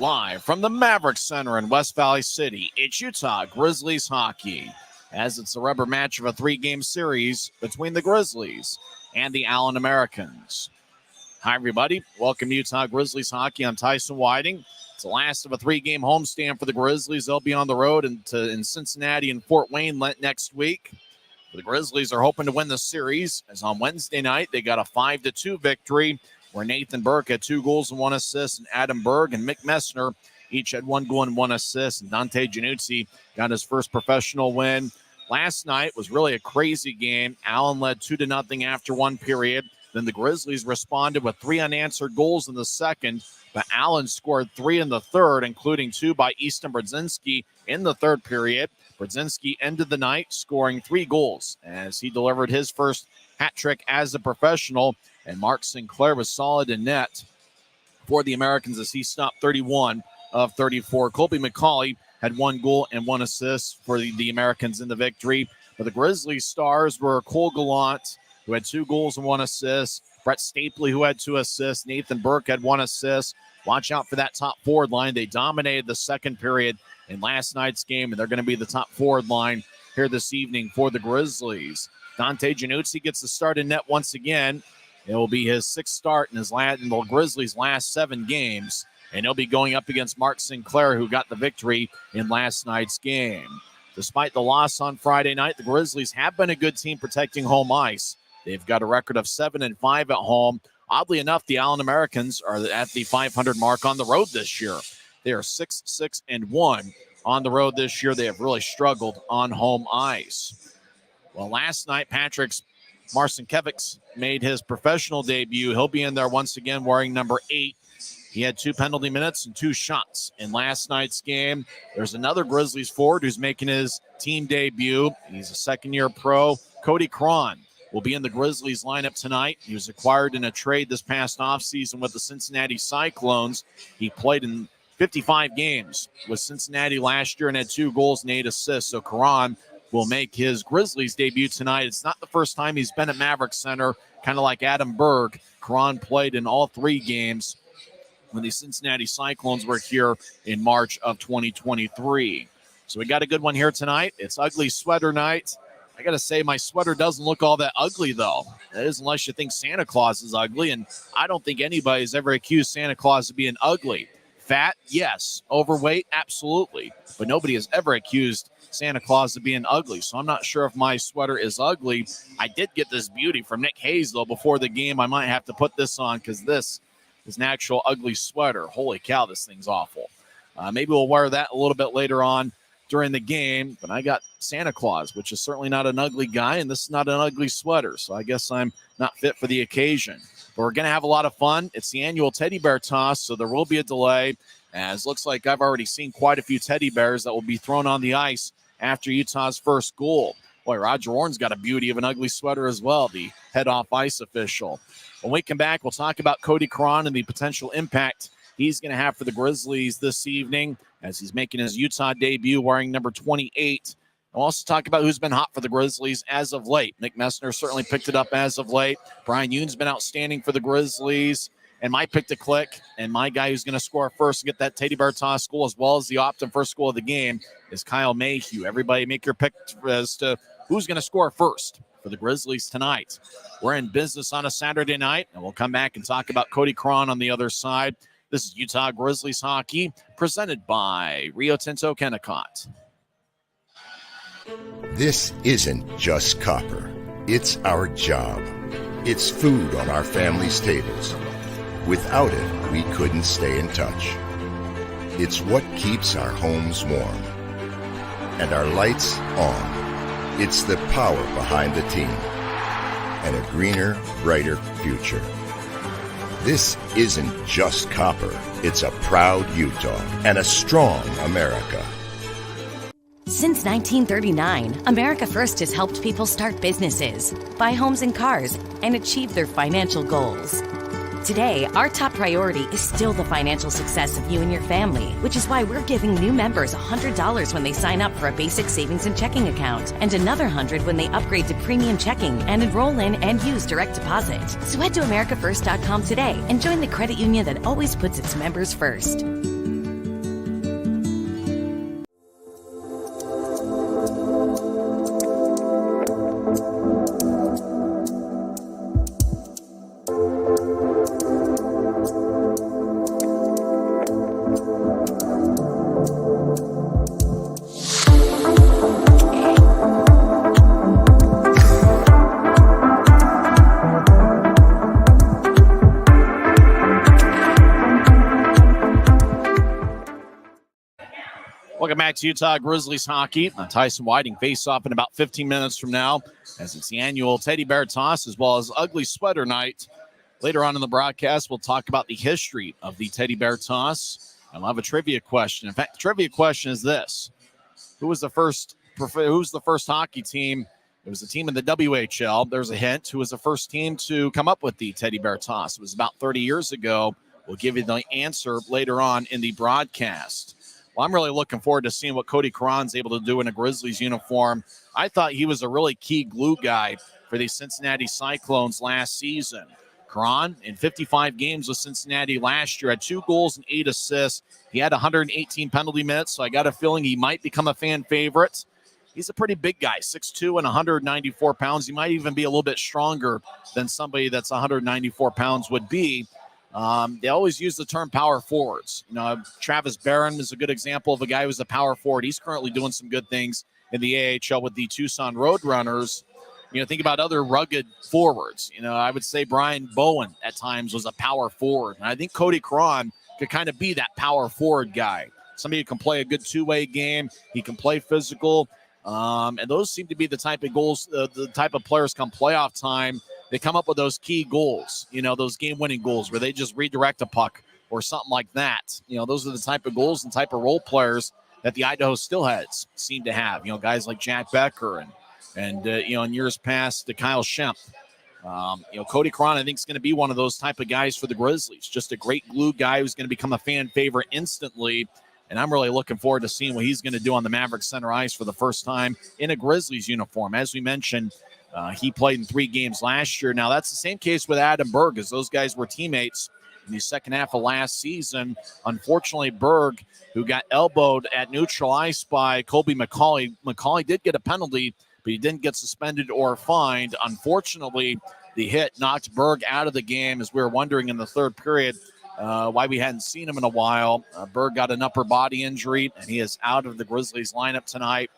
Live from the Maverik Center in West Valley City, it's Utah Grizzlies hockey, as it's a rubber match of a three-game series between the Grizzlies and the Allen Americans. Hi, everybody. Welcome to Utah Grizzlies hockey. I'm Tyson Whiting. It's the last of a three-game homestand for the Grizzlies. They'll be on the road in Cincinnati and Fort Wayne next week. The Grizzlies are hoping to win the series, as on Wednesday night they got a 5-2 victory, where Nathan Burke had 2 goals and 1 assist, and Adam Berg and Mick Messner each had 1 goal and 1 assist, and Dante Januzzi got his first professional win. Last night was really a crazy game. Allen led 2-0 after one period. Then the Grizzlies responded with 3 unanswered goals in the second, but Allen scored 3 in the third, including 2 by Easton Brodzinski in the third period. Brodzinski ended the night scoring 3 goals as he delivered his first hat trick as a professional, and Mark Sinclair was solid in net for the Americans as he stopped 31 of 34. Colby McCauley had 1 goal and 1 assist for the Americans in the victory. But the Grizzlies stars were Cole Gallant, who had 2 goals and 1 assist, Brett Stapley, who had 2 assists, Nathan Burke had 1 assist. Watch out for that top forward line. They dominated the second period in last night's game, and they're going to be the top forward line here this evening for the Grizzlies. Dante Januzzi gets the start in net once again. It will be his 6th start in the Grizzlies' last 7 games, and he'll be going up against Mark Sinclair, who got the victory in last night's game. Despite the loss on Friday night, the Grizzlies have been a good team protecting home ice. They've got a record of 7-5 at home. Oddly enough, the Allen Americans are at the 500 mark on the road this year. They are 6-1 on the road this year. They have really struggled on home ice. Well, last night, Patrick's Marcinkiewicz made his professional debut. He'll be in there once again wearing number 8. He had 2 penalty minutes and 2 shots in last night's game. There's another Grizzlies forward who's making his team debut. He's a second-year pro. Cody Cron will be in the Grizzlies lineup tonight. He was acquired in a trade this past offseason with the Cincinnati Cyclones. He played in 55 games with Cincinnati last year and had 2 goals and 8 assists. So Cron will make his Grizzlies debut tonight. It's not the first time he's been at Maverik Center, kind of like Adam Berg. Cron played in all 3 games when the Cincinnati Cyclones were here in March of 2023. So we got a good one here tonight. It's ugly sweater night. I got to say, my sweater doesn't look all that ugly, though. That is, unless you think Santa Claus is ugly, and I don't think anybody's ever accused Santa Claus of being ugly. Fat, yes. Overweight, absolutely. But nobody has ever accused Santa Claus of being ugly, so I'm not sure if my sweater is ugly. I did get this beauty from Nick Hayes, though, before the game. I might have to put this on because this is an actual ugly sweater. Holy cow, this thing's awful. Maybe we'll wear that a little bit later on during the game, but I got Santa Claus, which is certainly not an ugly guy, and this is not an ugly sweater, so I guess I'm not fit for the occasion. But we're going to have a lot of fun. It's the annual teddy bear toss, so there will be a delay, as looks like I've already seen quite a few teddy bears that will be thrown on the ice after Utah's first goal. Boy, Roger Warren's got a beauty of an ugly sweater as well, the head off ice official. When we come back, we'll talk about Cody Cron and the potential impact he's going to have for the Grizzlies this evening as he's making his Utah debut wearing number 28. We'll also talk about who's been hot for the Grizzlies as of late. Mick Messner certainly picked it up as of late. Brian Yoon's been outstanding for the Grizzlies. And my pick to click, and my guy who's going to score first and get that teddy bear toss goal as well as the opt-in first goal of the game is Kyle Mayhew. Everybody make your pick as to who's going to score first for the Grizzlies tonight. We're in business on a Saturday night, and we'll come back and talk about Cody Cron on the other side. This is Utah Grizzlies hockey presented by Rio Tinto Kennecott. This isn't just copper. It's our job. It's food on our families' tables. Without it, we couldn't stay in touch. It's what keeps our homes warm and our lights on. It's the power behind the team and a greener, brighter future. This isn't just copper. It's a proud Utah and a strong America. Since 1939, America First has helped people start businesses, buy homes and cars, and achieve their financial goals. Today, our top priority is still the financial success of you and your family, which is why we're giving new members $100 when they sign up for a basic savings and checking account, and another $100 when they upgrade to premium checking and enroll in and use direct deposit. So head to AmericaFirst.com today and join the credit union that always puts its members first. Welcome back to Utah Grizzlies hockey. Tyson Whiting face off in about 15 minutes from now, as it's the annual Teddy Bear Toss as well as Ugly Sweater Night. Later on in the broadcast, we'll talk about the history of the Teddy Bear Toss, and we'll have a trivia question. In fact, the trivia question is this: Who was the first hockey team? It was a team in the WHL. There's a hint. Who was the first team to come up with the Teddy Bear Toss? It was about 30 years ago. We'll give you the answer later on in the broadcast. Well, I'm really looking forward to seeing what Cody Caron's able to do in a Grizzlies uniform. I thought he was a really key glue guy for the Cincinnati Cyclones last season. Caron, in 55 games with Cincinnati last year, had 2 goals and 8 assists. He had 118 penalty minutes, so I got a feeling he might become a fan favorite. He's a pretty big guy, 6'2" and 194 pounds. He might even be a little bit stronger than somebody that's 194 pounds would be. They always use the term power forwards. Travis Barron is a good example of a guy who's a power forward. He's currently doing some good things in the AHL with the Tucson Roadrunners. Think about other rugged forwards. I would say Brian Bowen at times was a power forward. And I think Cody Caron could kind of be that power forward guy. Somebody who can play a good two-way game. He can play physical. And those seem to be the type of goals, the type of players come playoff time. They come up with those key goals, those game-winning goals where they just redirect a puck or something like that. Those are the type of goals and type of role players that the Idaho Steelheads seem to have. Guys like Jack Becker and in years past, Kyle Schemp. Cody Caron, I think, is going to be one of those type of guys for the Grizzlies. Just a great glue guy who's going to become a fan favorite instantly. And I'm really looking forward to seeing what he's going to do on the Maverik Center ice for the first time in a Grizzlies uniform. As we mentioned, he played in 3 games last year. Now, that's the same case with Adam Berg, as those guys were teammates in the second half of last season. Unfortunately, Berg, who got elbowed at neutral ice by Colby McCauley. McCauley did get a penalty, but he didn't get suspended or fined. Unfortunately, the hit knocked Berg out of the game, as we were wondering in the third period why we hadn't seen him in a while. Berg got an upper body injury, and he is out of the Grizzlies lineup tonight.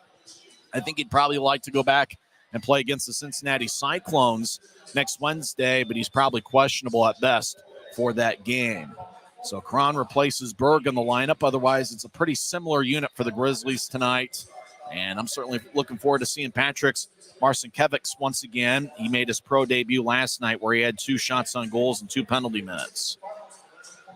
I think he'd probably like to go back and play against the Cincinnati Cyclones next Wednesday, but he's probably questionable at best for that game. So Caron replaces Berg in the lineup. Otherwise, it's a pretty similar unit for the Grizzlies tonight. And I'm certainly looking forward to seeing Patrick's Marcinkiewicz once again. He made his pro debut last night where he had 2 shots on goals and 2 penalty minutes.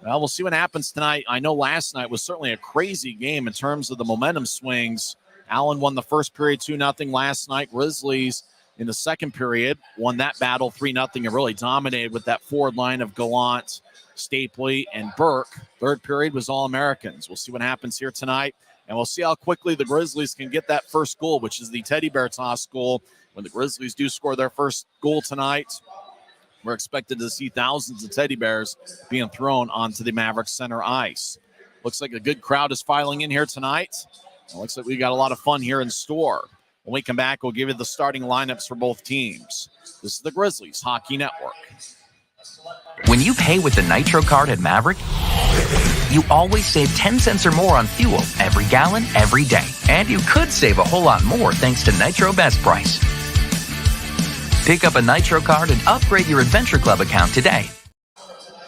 Well, we'll see what happens tonight. I know last night was certainly a crazy game in terms of the momentum swings. Allen won the first period 2-0 last night. Grizzlies in the second period won that battle 3-0 and really dominated with that forward line of Gallant, Stapley, and Burke. Third period was all Americans. We'll see what happens here tonight, and we'll see how quickly the Grizzlies can get that first goal, which is the Teddy Bear Toss goal. When the Grizzlies do score their first goal tonight, we're expected to see thousands of teddy bears being thrown onto the Maverik Center ice. Looks like a good crowd is filing in here tonight. It looks like we got a lot of fun here in store. When we come back, we'll give you the starting lineups for both teams. This is the Grizzlies Hockey Network. When you pay with the Nitro card at Maverik, you always save 10 cents or more on fuel every gallon, every day. And you could save a whole lot more thanks to Nitro Best Price. Pick up a Nitro card and upgrade your Adventure Club account today.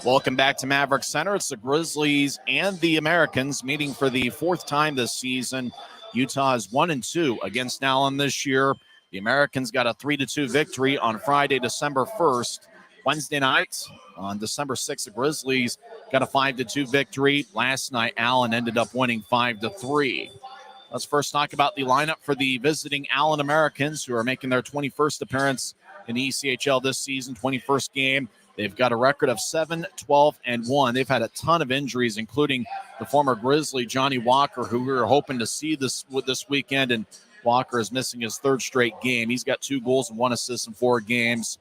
Welcome back to Maverik Center. It's the Grizzlies and the Americans meeting for the 4th time this season. Utah is 1-2 against Allen this year. The Americans got a 3-2 victory on Friday, December 1st. Wednesday night, on December 6th, the Grizzlies got a 5-2 victory. Last night, Allen ended up winning 5-3. Let's first talk about the lineup for the visiting Allen Americans, who are making their 21st appearance in the ECHL this season, 21st game. They've got a record of 7-12-1. They've had a ton of injuries, including the former Grizzly Johnny Walker, who we were hoping to see this weekend, and Walker is missing his 3rd straight game. He's got 2 goals and 1 assist in 4 games.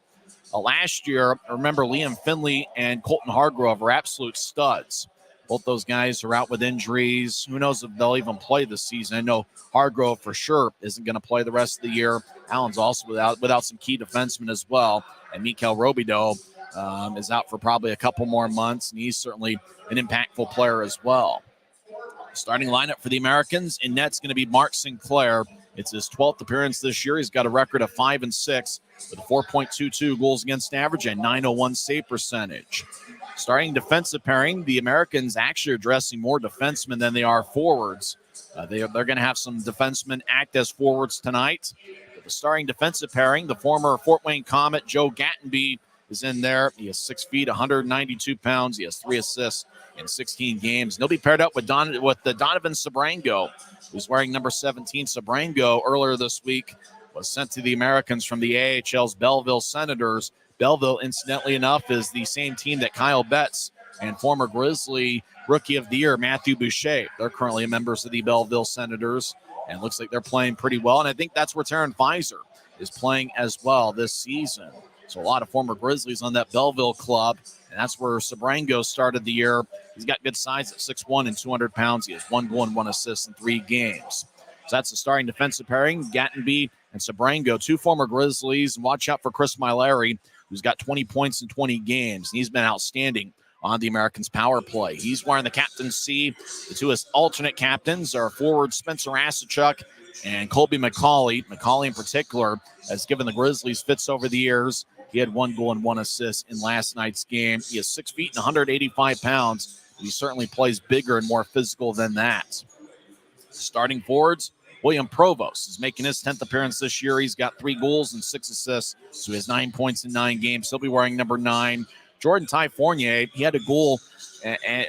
Last year, remember, Liam Finley and Colton Hargrove are absolute studs. Both those guys are out with injuries. Who knows if they'll even play this season. I know Hargrove for sure isn't going to play the rest of the year. Allen's also without some key defensemen as well. And Mikhail Robidoux is out for probably a couple more months, and he's certainly an impactful player as well. Starting lineup for the Americans, in net's going to be Mark Sinclair. It's his 12th appearance this year. He's got a record of 5-6 with a 4.22 goals against average and .901 save percentage. Starting defensive pairing, the Americans actually are dressing more defensemen than they are forwards. They're going to have some defensemen act as forwards tonight. The starting defensive pairing, the former Fort Wayne Comet, Joe Gattenby, is in there. He is 6 feet, 192 pounds. He has 3 assists in 16 games. And he'll be paired up with Donovan Sabrango, who's wearing number 17. Sabrango, earlier this week, was sent to the Americans from the AHL's Belleville Senators. Belleville, incidentally enough, is the same team that Kyle Betts and former Grizzly Rookie of the Year Matthew Boucher. They're currently members of the Belleville Senators, and looks like they're playing pretty well. And I think that's where Taryn Pfizer is playing as well this season. So a lot of former Grizzlies on that Belleville club, and that's where Sabrango started the year. He's got good size at 6'1" and 200 pounds. He has 1 goal and 1 assist in 3 games. So that's the starting defensive pairing, Gattenby and Sabrango, 2 former Grizzlies. And watch out for Chris Myleri, who's got 20 points in 20 games. And he's been outstanding on the Americans' power play. He's wearing the captaincy. The 2 alternate captains are forward Spencer Asachuk and Colby McCauley. McCauley in particular has given the Grizzlies fits over the years. He had 1 goal and 1 assist in last night's game. He is 6 feet and 185 pounds. He certainly plays bigger and more physical than that. Starting forwards, William Provost is making his 10th appearance this year. He's got 3 goals and 6 assists, so he has 9 points in 9 games. He'll be wearing number 9. Jordan Ty Fournier, he had a goal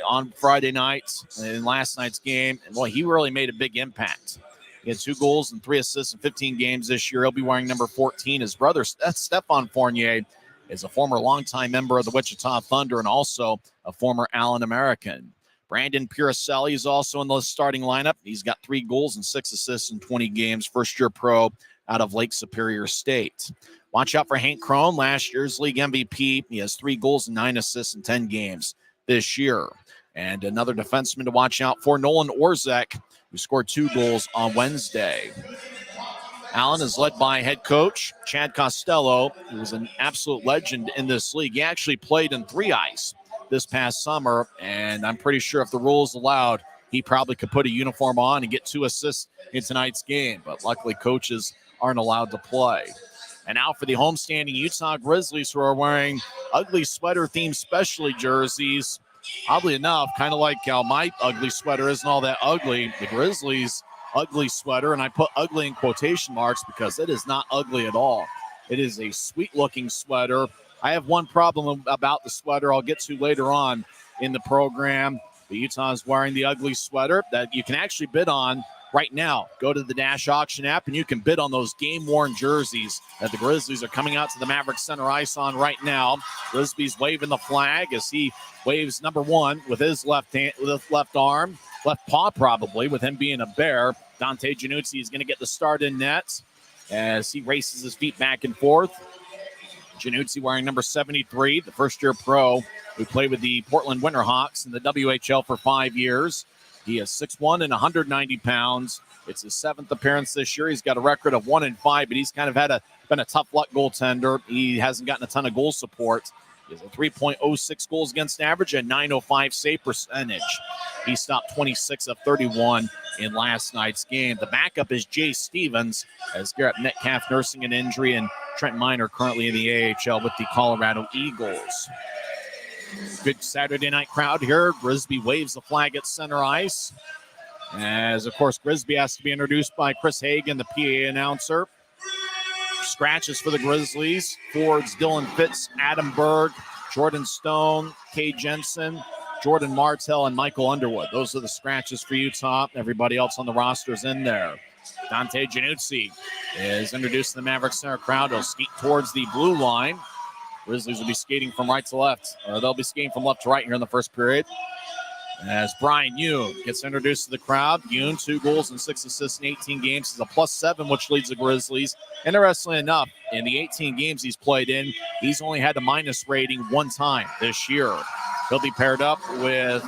on Friday night in last night's game. And, boy, he really made a big impact. He had 2 goals and 3 assists in 15 games this year. He'll be wearing number 14. His brother, Stephon Fournier, is a former longtime member of the Wichita Thunder and also a former Allen American. Brandon Puricelli is also in the starting lineup. He's got 3 goals and 6 assists in 20 games, first-year pro out of Lake Superior State. Watch out for Hank Crone, last year's league MVP. He has 3 goals and 9 assists in 10 games this year. And another defenseman to watch out for, Nolan Orzek, who scored 2 goals on Wednesday. Allen is led by head coach Chad Costello, who is an absolute legend in this league. He actually played in 3 ice this past summer, and I'm pretty sure if the rules allowed, he probably could put a uniform on and get 2 assists in tonight's game. But luckily, coaches aren't allowed to play. And now for the homestanding Utah Grizzlies, who are wearing ugly sweater-themed specialty jerseys. Oddly enough, kind of like how my ugly sweater isn't all that ugly, the Grizzlies' ugly sweater, and I put ugly in quotation marks because it is not ugly at all. It is a sweet-looking sweater. I have one problem about the sweater I'll get to later on in the program. The Utah is wearing the ugly sweater that you can actually bid on right now. Go to the Dash Auction app, and you can bid on those game-worn jerseys that the Grizzlies are coming out to the Maverik Center ice on right now. Grizzlies waving the flag as he waves number 1 with his left hand, with left arm, left paw probably, with him being a bear. Dante Januzzi is going to get the start in net as he races his feet back and forth. Januzzi wearing number 73, the first-year pro who played with the Portland Winterhawks in the WHL for 5 years. He is 6'1" and 190 pounds. It's his 7th appearance this year. He's got a record of 1-5, but he's kind of been a tough luck goaltender. He hasn't gotten a ton of goal support. He has a 3.06 goals against average and 905 save percentage. He stopped 26 of 31 in last night's game. The backup is Jay Stevens, as Garrett Metcalf nursing an injury, and Trent Miner currently in the AHL with the Colorado Eagles. Good Saturday night crowd here. Grisby waves the flag at center ice. As, of course, Grisby has to be introduced by Chris Hagan, the PA announcer. Scratches for the Grizzlies. Forwards Dylan Fitz, Adam Berg, Jordan Stone, Kay Jensen, Jordan Martell, and Michael Underwood. Those are the scratches for Utah. Everybody else on the roster is in there. Dante Januzzi is introduced to the Maverik Center crowd. He'll skate towards the blue line. Grizzlies will be skating from right to left, or they'll be skating from left to right here in the first period. As Brian Yoon gets introduced to the crowd. Yoon, 2 goals and 6 assists in 18 games. He's a +7, which leads the Grizzlies. Interestingly enough, in the 18 games he's played in, he's only had a minus rating 1 time this year. He'll be paired up with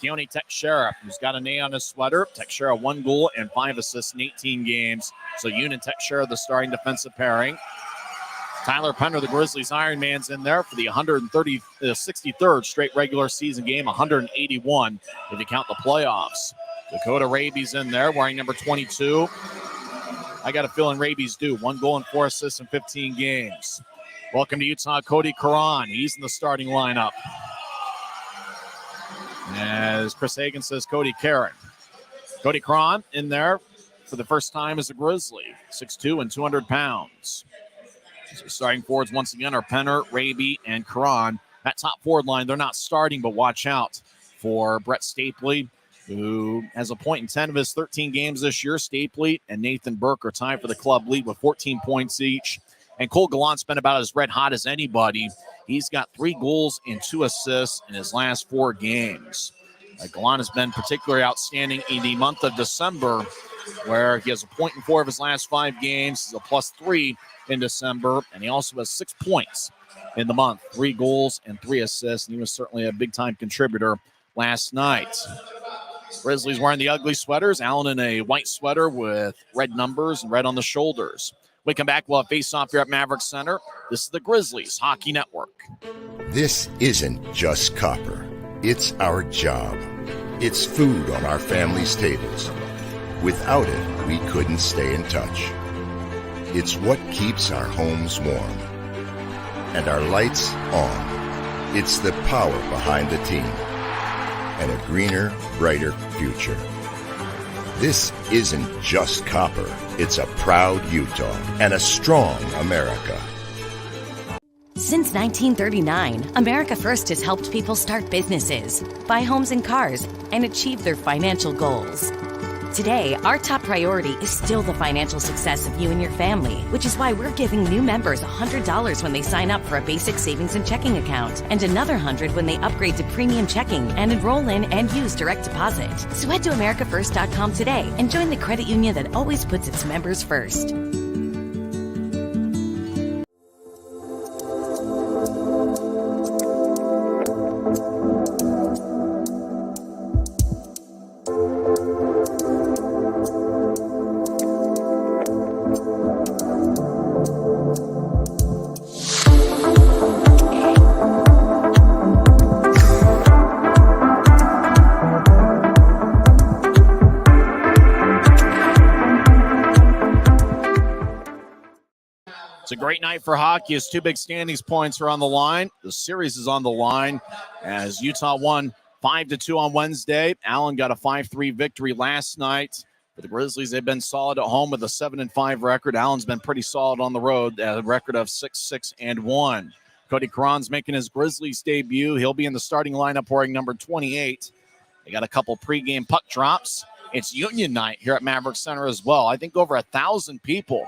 Keone Teixeira, who's got an A on his sweater. Teixeira 1 goal and 5 assists in 18 games. So Yoon and Teixeira, the starting defensive pairing. Tyler Penner, the Grizzlies Iron Man's in there for the 63rd straight regular season game, 181 if you count the playoffs. Dakota Raby's in there wearing number 22. I got a feeling Raby's due. 1 goal and 4 assists in 15 games. Welcome to Utah, Cody Caron. He's in the starting lineup. As Chris Hagan says, Cody Caron. Cody Cron in there for the first time as a Grizzly, 6'2" and 200 pounds. So starting forwards once again are Penner, Raby, and Cron. That top forward line, they're not starting, but watch out for Brett Stapley, who has a point in 10 of his 13 games this year. Stapley and Nathan Burke are tied for the club lead with 14 points each. And Cole Gallant's been about as red hot as anybody. He's got 3 goals and 2 assists in his last 4 games. Gallant has been particularly outstanding in the month of December, where he has a point in 4 of his last 5 games. He's a +3 in December, and he also has 6 points in the month, 3 goals and 3 assists, and he was certainly a big-time contributor last night. Grizzlies wearing the ugly sweaters, Allen in a white sweater with red numbers and red on the shoulders. We come back, we'll have face-off here at Maverik Center. This is the Grizzlies Hockey Network. This isn't just copper. It's our job. It's food on our family's tables. Without it, we couldn't stay in touch. It's what keeps our homes warm and our lights on. It's the power behind the team and a greener, brighter future. This isn't just copper. It's a proud Utah and a strong America. Since 1939, America First has helped people start businesses, buy homes and cars, and achieve their financial goals. Today, our top priority is still the financial success of you and your family, which is why we're giving new members $100 when they sign up for a basic savings and checking account, and another $100 when they upgrade to premium checking and enroll in and use direct deposit. So head to AmericaFirst.com today and join the credit union that always puts its members first. It's a great night for hockey as 2 big standings points are on the line. The series is on the line as Utah won 5-2 on Wednesday. Allen got a 5-3 victory last night. For the Grizzlies, they've been solid at home with a 7-5 record. Allen's been pretty solid on the road at a record of 6-6-1. Cody Cron's making his Grizzlies debut. He'll be in the starting lineup wearing number 28. They got a couple pregame puck drops. It's Union night here at Maverik Center as well. I think over 1,000 people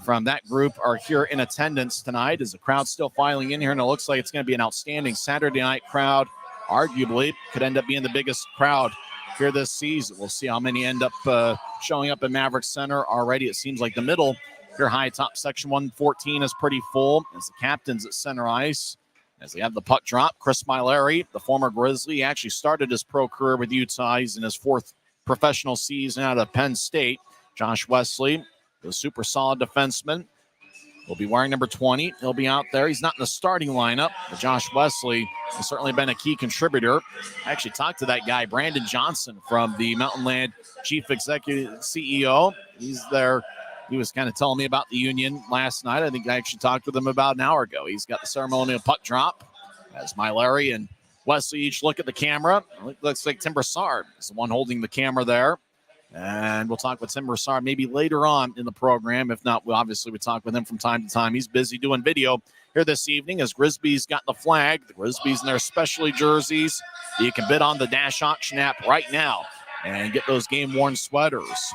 from that group are here in attendance tonight as the crowd's still filing in here, and it looks like it's going to be an outstanding Saturday night crowd. Arguably could end up being the biggest crowd here this season. We'll see how many end up showing up at Maverik Center already. It seems like the middle here, high top section 114 is pretty full as the captains at center ice as they have the puck drop. Chris Maverik, the former Grizzly, he actually started his pro career with Utah. He's in his 4th professional season out of Penn State. Josh Wesley, the super solid defenseman, will be wearing number 20. He'll be out there. He's not in the starting lineup, but Josh Wesley has certainly been a key contributor. I actually talked to that guy, Brandon Johnson, from the Mountain Land Chief Executive CEO. He's there. He was kind of telling me about the Union last night. I think I actually talked with him about an hour ago. He's got the ceremonial puck drop as Maverik and Wesley each look at the camera. It looks like Tim Broussard is the one holding the camera there. And we'll talk with Tim Broussard maybe later on in the program. If not, we talk with him from time to time. He's busy doing video here this evening as Grizzlies got the flag. The Grizzlies in their specialty jerseys. You can bid on the Dash Auction app right now and get those game-worn sweaters.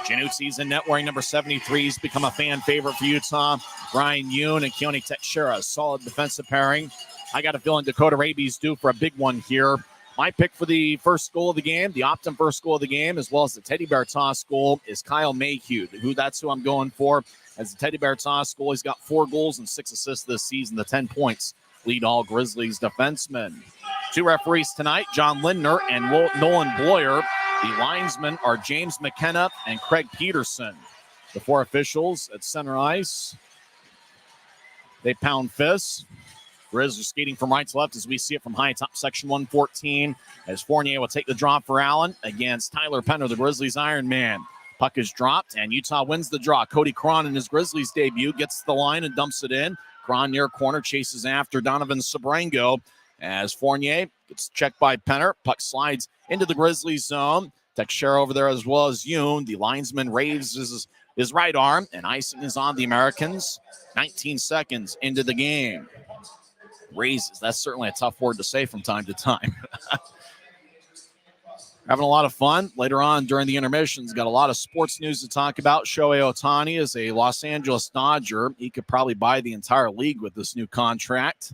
Januzzi's in net wearing number 73. He's become a fan favorite for Utah. Brian Yoon and Keone Teixeira, solid defensive pairing. I got a feeling Dakota Raby's due for a big one here. My pick for the first goal of the game, the Optum first goal of the game, as well as the teddy bear toss goal, is Kyle Mayhew. That's who I'm going for. As the teddy bear toss goal, he's got 4 goals and 6 assists this season. The 10 points lead all Grizzlies defensemen. 2 referees tonight, John Lindner and Nolan Boyer. The linesmen are James McKenna and Craig Peterson. The 4 officials at center ice, they pound fists. Grizzlies skating from right to left as we see it from high top section 114 as Fournier will take the draw for Allen against Tyler Penner, the Grizzlies Iron Man. Puck is dropped and Utah wins the draw. Cody Cron in his Grizzlies debut gets to the line and dumps it in. Cron near corner chases after Donovan Sabrango as Fournier gets checked by Penner. Puck slides into the Grizzlies zone. Teixeira over there as well as Yoon. The linesman raises his right arm, and icing is on the Americans. 19 seconds into the game. Raises. That's certainly a tough word to say from time to time. Having a lot of fun. Later on during the intermissions, got a lot of sports news to talk about. Shohei Ohtani is a Los Angeles Dodger. He could probably buy the entire league with this new contract.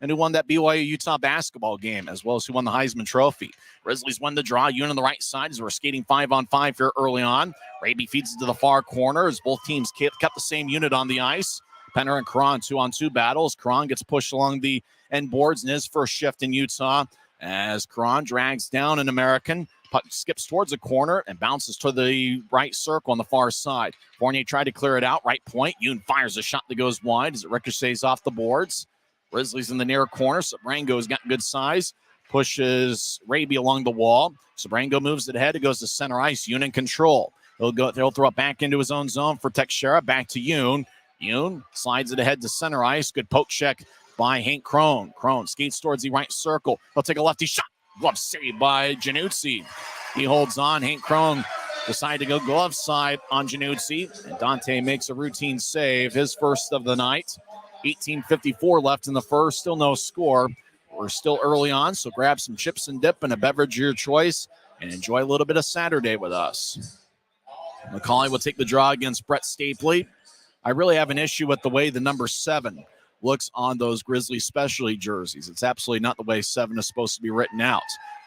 And who won that BYU-Utah basketball game, as well as who won the Heisman Trophy. Grizzlies won the draw. Yoon on the right side as we're skating 5-on-5 here early on. Raby feeds it to the far corner as both teams kept the same unit on the ice. Penner and Karan 2-on-2 battles. Karan gets pushed along the end boards in his first shift in Utah as Karan drags down an American. Puck skips towards a corner and bounces to the right circle on the far side. Fournier tried to clear it out. Right point. Yoon fires a shot that goes wide as it ricochets off the boards. Grizzlies in the near corner. Sabrango's got good size. Pushes Raby along the wall. Sabrango moves it ahead. It goes to center ice. Yoon in control. He'll throw it back into his own zone for Teixeira. Back to Yoon. Yoon slides it ahead to center ice. Good poke check by Hank Crone. Crone skates towards the right circle. He'll take a lefty shot. Glove save by Januzzi. He holds on. Hank Crone decided to go glove side on Januzzi. And Dante makes a routine save. His first of the night. 18:54 left in the first. Still no score. We're still early on, so grab some chips and dip and a beverage of your choice and enjoy a little bit of Saturday with us. McCauley will take the draw against Brett Stapley. I really have an issue with the way the number 7 looks on those Grizzlies specialty jerseys. It's absolutely not the way 7 is supposed to be written out.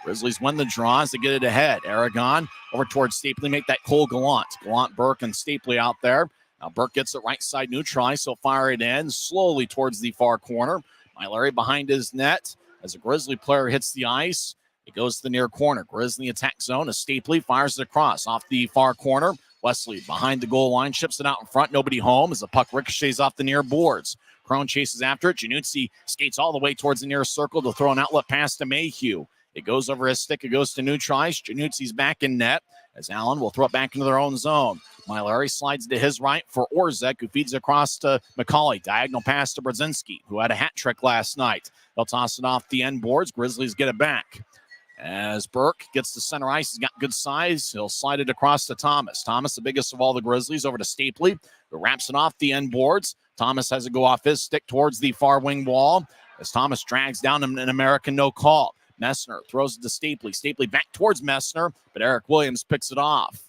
Grizzlies win the draw as they get it ahead. Aragon over towards Stapley, make that Cole Gallant. Gallant, Burke, and Stapley out there. Now Burke gets it right side neutralized, so fire it in slowly towards the far corner. Larry behind his net as a Grizzly player hits the ice. It goes to the near corner. Grizzly attack zone as Stapley fires it across off the far corner. Wesley behind the goal line, ships it out in front. Nobody home as the puck ricochets off the near boards. Crone chases after it. Januzzi skates all the way towards the near circle to throw an outlet pass to Mayhew. It goes over his stick. It goes to neutralize. Januzzi's back in net as Allen will throw it back into their own zone. Larry slides to his right for Orzek, who feeds across to McCauley. Diagonal pass to Brzezinski, who had a hat trick last night. They'll toss it off the end boards. Grizzlies get it back. As Burke gets to center ice, he's got good size. He'll slide it across to Thomas. Thomas, the biggest of all the Grizzlies, over to Stapley, who wraps it off the end boards. Thomas has to go off his stick towards the far wing wall as Thomas drags down an American no call. Messner throws it to Stapley. Stapley back towards Messner, but Eric Williams picks it off.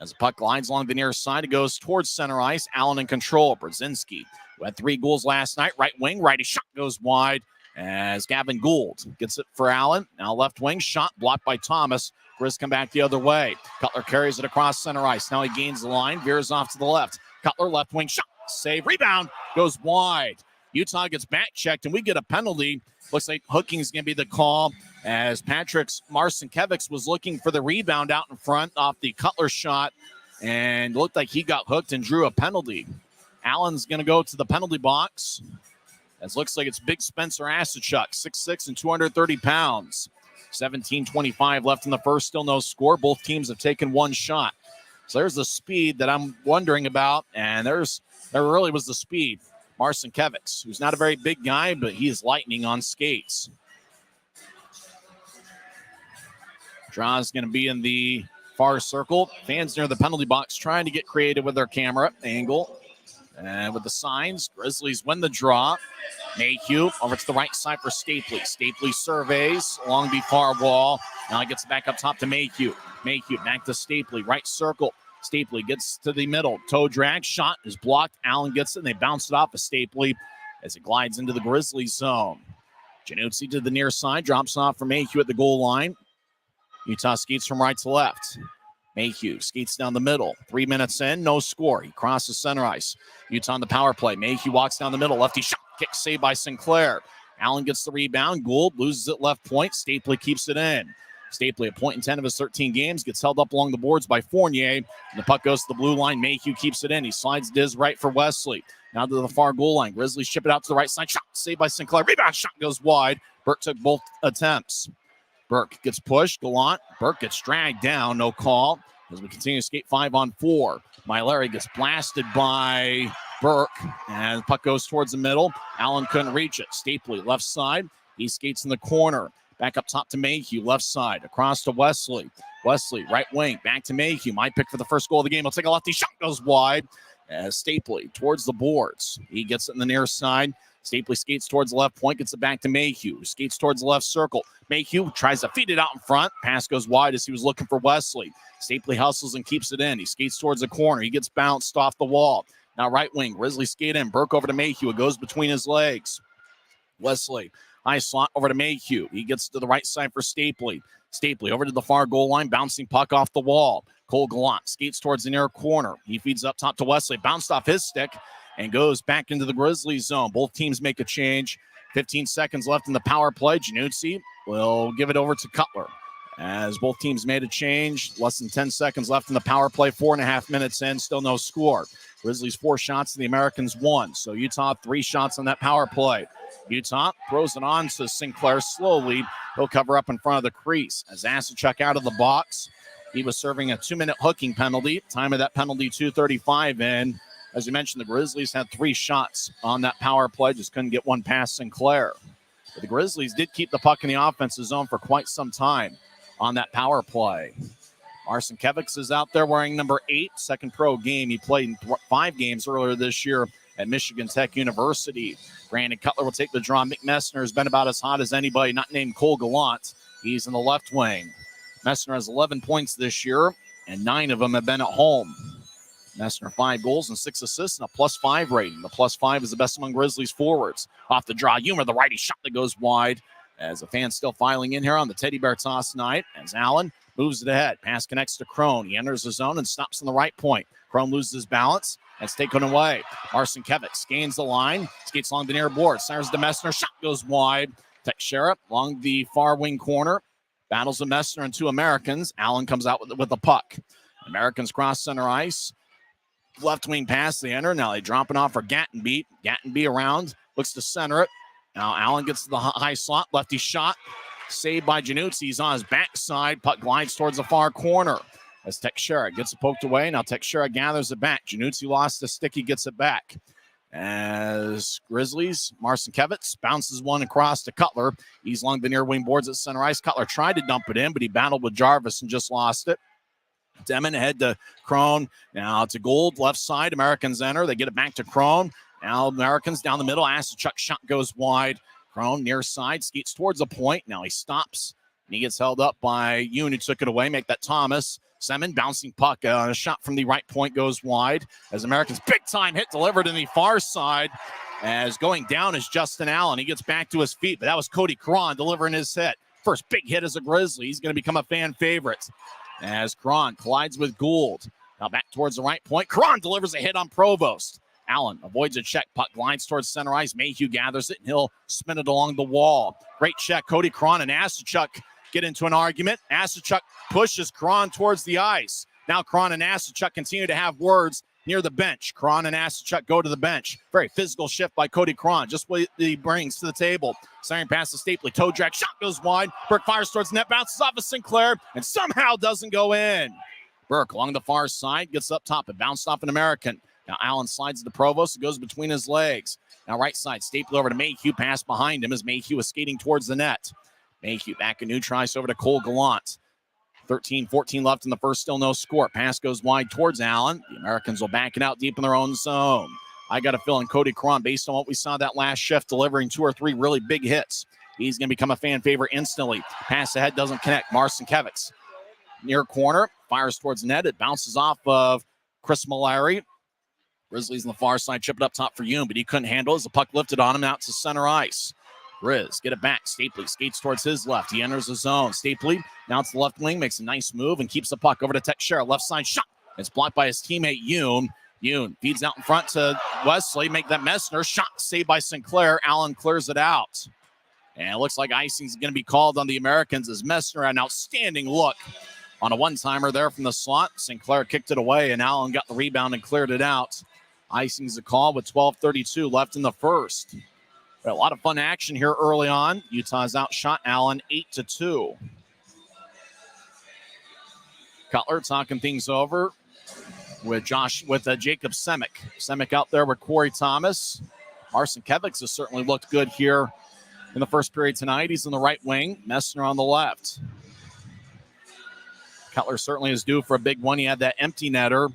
As the puck lines along the near side, it goes towards center ice. Allen in control. Brzezinski, who had 3 goals last night. Right wing, righty shot goes wide as Gavin Gould gets it for Allen. Now left wing, shot blocked by Thomas. Grizz come back the other way. Cutler carries it across center ice. Now he gains the line, veers off to the left. Cutler left wing, shot, save, rebound, goes wide. Utah gets back checked, and we get a penalty. Looks like hooking is going to be the call as Patrick's Marcinkiewicz was looking for the rebound out in front off the Cutler shot and looked like he got hooked and drew a penalty. Allen's going to go to the penalty box. As looks like it's Big Spencer Asachuk, 6'6" and 230 pounds. 17:25 left in the first, still no score. Both teams have taken one shot. So there's the speed that I'm wondering about, and there really was the speed. Marcinkiewicz, who's not a very big guy, but he is lightning on skates. Draw is going to be in the far circle. Fans near the penalty box trying to get creative with their camera angle. And with the signs, Grizzlies win the draw. Mayhew over to the right side for Stapley. Stapley surveys along the far wall. Now he gets back up top to Mayhew. Mayhew back to Stapley, right circle. Stapley gets to the middle. Toe drag, shot is blocked. Allen gets it, and they bounce it off of Stapley as it glides into the Grizzlies zone. Januzzi to the near side, drops off for Mayhew at the goal line. Utah skates from right to left. Mayhew skates down the middle. 3 minutes in, no score. He crosses center ice. Utah on the power play. Mayhew walks down the middle. Lefty shot, kick saved by Sinclair. Allen gets the rebound. Gould loses it left point. Stapley keeps it in. Stapley, a point in 10 of his 13 games, gets held up along the boards by Fournier. And the puck goes to the blue line. Mayhew keeps it in. He slides to his right for Wesley. Now to the far goal line. Grizzlies ship it out to the right side. Shot saved by Sinclair. Rebound shot goes wide. Burke took both attempts. Burke gets pushed. Gallant. Burke gets dragged down. No call. As we continue to skate 5-on-4. Larry gets blasted by Burke. And the puck goes towards the middle. Allen couldn't reach it. Stapley left side. He skates in the corner. Back up top to Mayhew, left side. Across to Wesley. Wesley, right wing, back to Mayhew. My pick for the first goal of the game. Looks like a lefty shot goes wide as Stapley towards the boards. He gets it in the near side. Stapley skates towards the left point, gets it back to Mayhew. Skates towards the left circle. Mayhew tries to feed it out in front. Pass goes wide as he was looking for Wesley. Stapley hustles and keeps it in. He skates towards the corner. He gets bounced off the wall. Now right wing, Grizzlies skate in. Burke over to Mayhew. It goes between his legs. Wesley, high slot over to Mayhew. He gets to the right side for Stapley. Stapley over to the far goal line, bouncing puck off the wall. Cole Gallant skates towards the near corner. He feeds up top to Wesley, bounced off his stick, and goes back into the Grizzlies zone. Both teams make a change. 15 seconds left in the power play. Januzzi will give it over to Cutler. As both teams made a change, less than 10 seconds left in the power play, 4.5 minutes in, still no score. Grizzlies 4 shots, the Americans 1. So Utah 3 shots on that power play. Utah throws it on to Sinclair slowly. He'll cover up in front of the crease. As Asachuk out of the box, he was serving a 2-minute hooking penalty. Time of that penalty, 2:35 in. As you mentioned, the Grizzlies had 3 shots on that power play. Just couldn't get one past Sinclair. But the Grizzlies did keep the puck in the offensive zone for quite some time on that power play. Marcinkiewicz is out there wearing number 8, second pro game. He played in 5 games earlier this year at Michigan Tech University. Brandon Cutler will take the draw. Mick Messner has been about as hot as anybody, not named Cole Gallant. He's in the left wing. Messner has 11 points this year, and 9 of them have been at home. Messner 5 goals and 6 assists and a +5 rating. The +5 is the best among Grizzlies forwards. Off the draw, Humer, the righty shot that goes wide. As the fans still filing in here on the Teddy Bear Toss night, as Allen moves it ahead. Pass connects to Crone. He enters the zone and stops on the right point. Crone loses his balance. That's taken away. Marcinkiewicz gains the line. Skates along the near board. Cyrus to Messner. Shot goes wide. Teixeira along the far wing corner. Battles with Messner and 2 Americans. Allen comes out with the puck. Americans cross center ice. Left wing pass. They enter. Now they drop it off for Gattenby. Gattenby around. Looks to center it. Now Allen gets to the high slot. Lefty shot. Saved by Januzzi. He's on his backside. Puck glides towards the far corner. As Teixeira gets it poked away. Now Teixeira gathers it back. Januzzi lost the stick. He gets it back. As Grizzlies, Marcinkiewicz bounces one across to Cutler. He's along the near wing boards at center ice. Cutler tried to dump it in, but he battled with Jarvis and just lost it. Demon ahead to Crone. Now to Gould, left side. Americans enter. They get it back to Crone. Now Americans down the middle. Asachuk shot goes wide. Crone near side. Skates towards the point. Now he stops. And he gets held up by Yoon, who took it away. Make that Thomas. Semin bouncing puck. A shot from the right point goes wide. As Americans big time hit delivered in the far side. As going down is Justin Allen. He gets back to his feet. But that was Cody Cron delivering his hit. First big hit as a Grizzly. He's going to become a fan favorite. As Cron collides with Gould. Now back towards the right point. Cron delivers a hit on Provost. Allen avoids a check. Puck glides towards center ice. Mayhew gathers it, and he'll spin it along the wall. Great check. Cody Cron and Asachuk get into an argument. Asachuk pushes Cron towards the ice. Now Cron and Asachuk continue to have words near the bench. Cron and Asachuk go to the bench. Very physical shift by Cody Cron. Just what he brings to the table. Siren pass to Stapley. Toe drag. Shot goes wide. Burke fires towards net. Bounces off of Sinclair and somehow doesn't go in. Burke along the far side. Gets up top and bounced off an American. Now Allen slides to Provost. It goes between his legs. Now right side. Stapley over to Mayhew. Pass behind him as Mayhew is skating towards the net. Mayhew back a new tries over to Cole Gallant. 13-14 left in the first, still no score. Pass goes wide towards Allen. The Americans will back it out deep in their own zone. I got a feeling Cody Cron, based on what we saw that last shift, delivering 2 or 3 really big hits. He's going to become a fan favorite instantly. Pass ahead doesn't connect. Marcinkiewicz near corner, fires towards the net. It bounces off of Chris Malari. Grizzlies on the far side, chip it up top for Yoon, but he couldn't handle it as the puck lifted on him out to center ice. Grizz, get it back. Stapley skates towards his left. He enters the zone. Stapley, now it's the left wing, makes a nice move and keeps the puck over to Teixeira. Left side shot. It's blocked by his teammate, Yoon. Yoon feeds out in front to Wesley. Make that Messner. Shot saved by Sinclair. Allen clears it out. And it looks like icing's going to be called on the Americans as Messner had an outstanding look on a one-timer there from the slot. Sinclair kicked it away, and Allen got the rebound and cleared it out. Icing's a call with 12:32 left in the first. But a lot of fun action here early on. Utah's outshot Allen 8-2. Cutler talking things over with Jacob Semick. Semick out there with Corey Thomas. Marcinkiewicz has certainly looked good here in the first period tonight. He's in the right wing. Messner on the left. Cutler certainly is due for a big one. He had that empty netter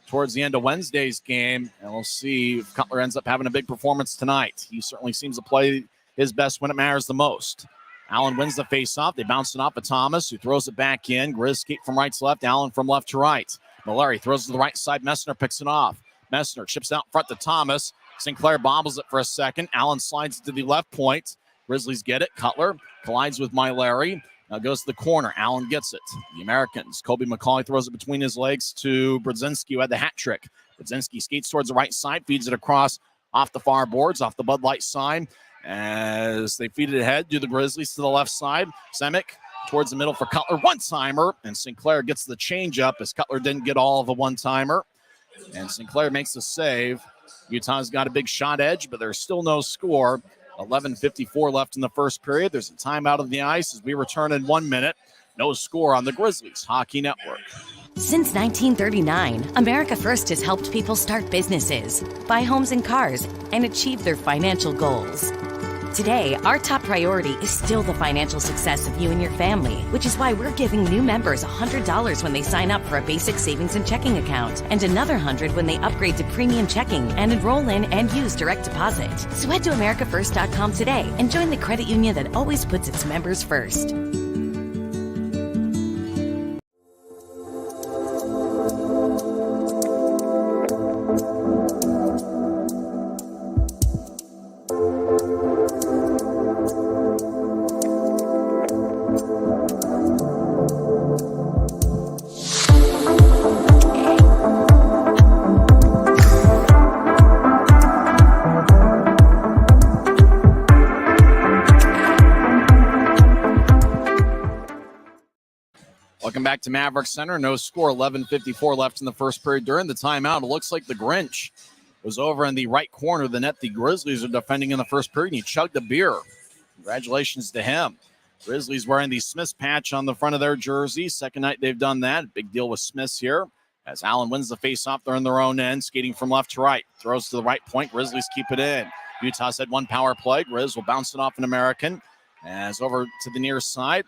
towards the end of Wednesday's game, and we'll see if Cutler ends up having a big performance tonight. He certainly seems to play his best when it matters the most. Allen wins the faceoff. They bounce it off of Thomas, who throws it back in. Grizz skate from right to left. Allen from left to right. Mallory throws it to the right side. Messner picks it off. Messner chips out front to Thomas. Sinclair bobbles it for a second. Allen slides to the left point. Grizzlies get it. Cutler collides with Mallory. Now goes to the corner. Allen gets it. The Americans. Kobe McCauley throws it between his legs to Brodzinski, who had the hat trick. Brodzinski skates towards the right side, feeds it across off the far boards, off the Bud Light sign. As they feed it ahead, do the Grizzlies to the left side. Semick towards the middle for Cutler. One-timer. And Sinclair gets the change-up as Cutler didn't get all of the one-timer. And Sinclair makes the save. Utah's got a big shot edge, but there's still no score. 11:54 left in the first period. There's a timeout of the ice as we return in 1 minute. No score on the Grizzlies Hockey Network. Since 1939, America First has helped people start businesses, buy homes and cars, and achieve their financial goals. Today, our top priority is still the financial success of you and your family, which is why we're giving new members $100 when they sign up for a basic savings and checking account, and another $100 when they upgrade to premium checking and enroll in and use direct deposit. So head to americafirst.com today and join the credit union that always puts its members first. Welcome back to Maverik Center. No score, 11:54 left in the first period. During the timeout, it looks like the Grinch was over in the right corner of the net the Grizzlies are defending in the first period, and he chugged a beer. Congratulations to him. Grizzlies wearing the Smiths patch on the front of their jersey. Second night they've done that. Big deal with Smiths here. As Allen wins the faceoff, they're in their own end, skating from left to right. Throws to the right point. Grizzlies keep it in. Utah's had one power play. Grizz will bounce it off an American. As over to the near side,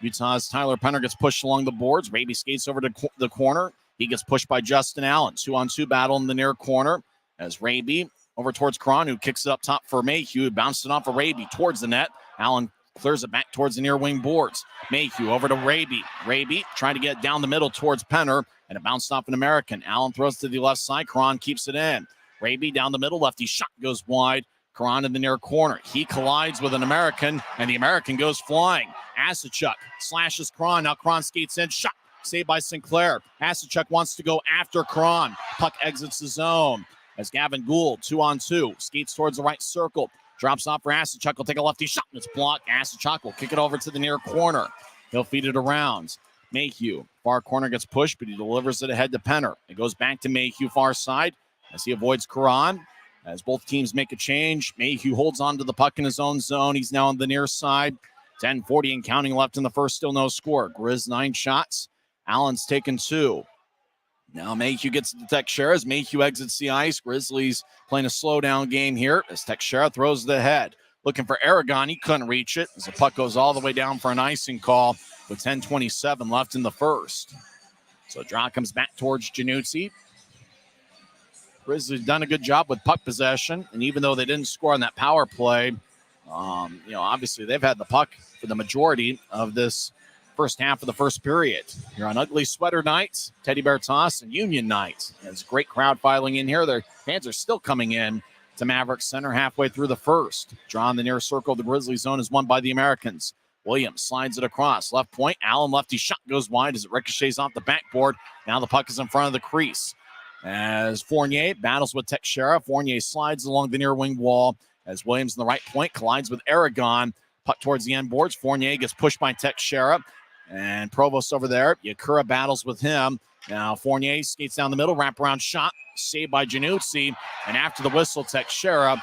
Utah's Tyler Penner gets pushed along the boards. Raby skates over to the corner. He gets pushed by Justin Allen. 2-on-2 battle in the near corner. As Raby over towards Cron, who kicks it up top for Mayhew. Bounced it off of Raby towards the net. Allen clears it back towards the near wing boards. Mayhew over to Raby. Raby trying to get down the middle towards Penner, and it bounced off an American. Allen throws to the left side. Cron keeps it in. Raby down the middle. Lefty shot goes wide. Cron in the near corner. He collides with an American, and the American goes flying. Asachuk slashes Cron. Now Cron skates in. Shot saved by Sinclair. Asachuk wants to go after Cron. Puck exits the zone as Gavin Gould, 2-on-2, skates towards the right circle. Drops off for Asachuk. He'll take a lefty shot. It's blocked. Asachuk will kick it over to the near corner. He'll feed it around. Mayhew, far corner gets pushed, but he delivers it ahead to Penner. It goes back to Mayhew, far side, as he avoids Cron. As both teams make a change, Mayhew holds on to the puck in his own zone. He's now on the near side. 10:40 and counting left in the first, still no score. Grizz 9 shots. Allen's taken 2. Now Mayhew gets to Teixeira as Mayhew exits the ice. Grizzlies playing a slow-down game here as Teixeira throws the head. Looking for Aragon. He couldn't reach it as the puck goes all the way down for an icing call with 10:27 left in the first. So draw comes back towards Januzzi. Grizzlies done a good job with puck possession, and even though they didn't score on that power play, obviously they've had the puck for the majority of this first half of the first period. Here on Ugly Sweater Night, Teddy Bear Toss, and Union Night. There's a great crowd filing in here. Their fans are still coming in to Maverik Center halfway through the first. Draw in the near circle of the Grizzlies zone is won by the Americans. Williams slides it across. Left point, Allen lefty shot goes wide as it ricochets off the backboard. Now the puck is in front of the crease. As Fournier battles with Teixeira, Fournier slides along the near wing wall as Williams in the right point collides with Aragon. Puck towards the end boards. Fournier gets pushed by Teixeira. And Provost over there. Yakura battles with him. Now Fournier skates down the middle. Wraparound shot. Saved by Januzzi. And after the whistle, Teixeira.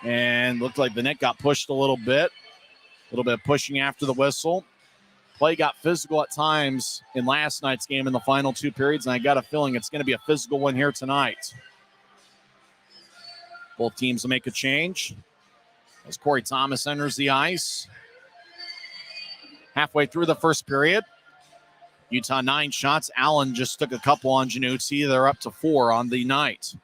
And looked like the net got pushed a little bit. A little bit of pushing after the whistle. Play got physical at times in last night's game in the final 2 periods, and I got a feeling it's going to be a physical one here tonight. Both teams will make a change as Corey Thomas enters the ice. Halfway through the first period, Utah 9 shots. Allen just took a couple on Januzzi. They're up to 4 on the night.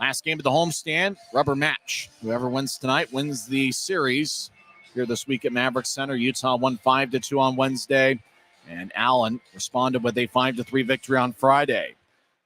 Last game of the homestand, rubber match. Whoever wins tonight wins the series here this week at Maverik Center. Utah won 5-2 on Wednesday, and Allen responded with a 5-3 victory on Friday.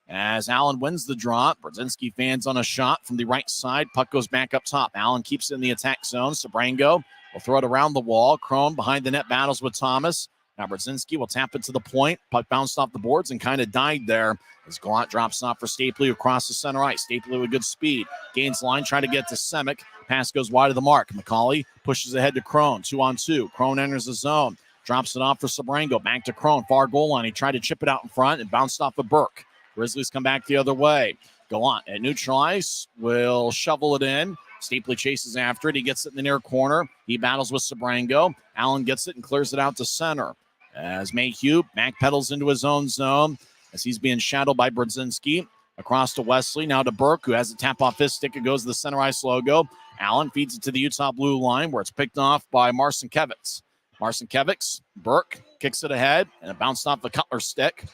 As Allen wins the draw, Brzezinski fans on a shot from the right side. Puck goes back up top. Allen keeps it in the attack zone. Sabrango will throw it around the wall. Chrome behind the net battles with Thomas. Now Brzezinski will tap it to the point. Puck bounced off the boards and kind of died there as Gallant drops off for Stapley across the center ice. Stapley with good speed. Gains line, trying to get to Semick. Pass goes wide of the mark. McCauley pushes ahead to Crone. 2-on-2. Crone enters the zone. Drops it off for Sabrango. Back to Crone. Far goal line. He tried to chip it out in front and bounced off of Burke. Grizzlies come back the other way. Gallant at neutral ice will shovel it in. Stapley chases after it. He gets it in the near corner. He battles with Sabrango. Allen gets it and clears it out to center. As Mayhew backpedals into his own zone as he's being shadowed by Brzezinski. Across to Wesley, now to Burke, who has a tap off his stick. It goes to the center ice logo. Allen feeds it to the Utah blue line where it's picked off by Marcinkiewicz. Marcinkiewicz, Burke kicks it ahead, and it bounced off the Cutler stick.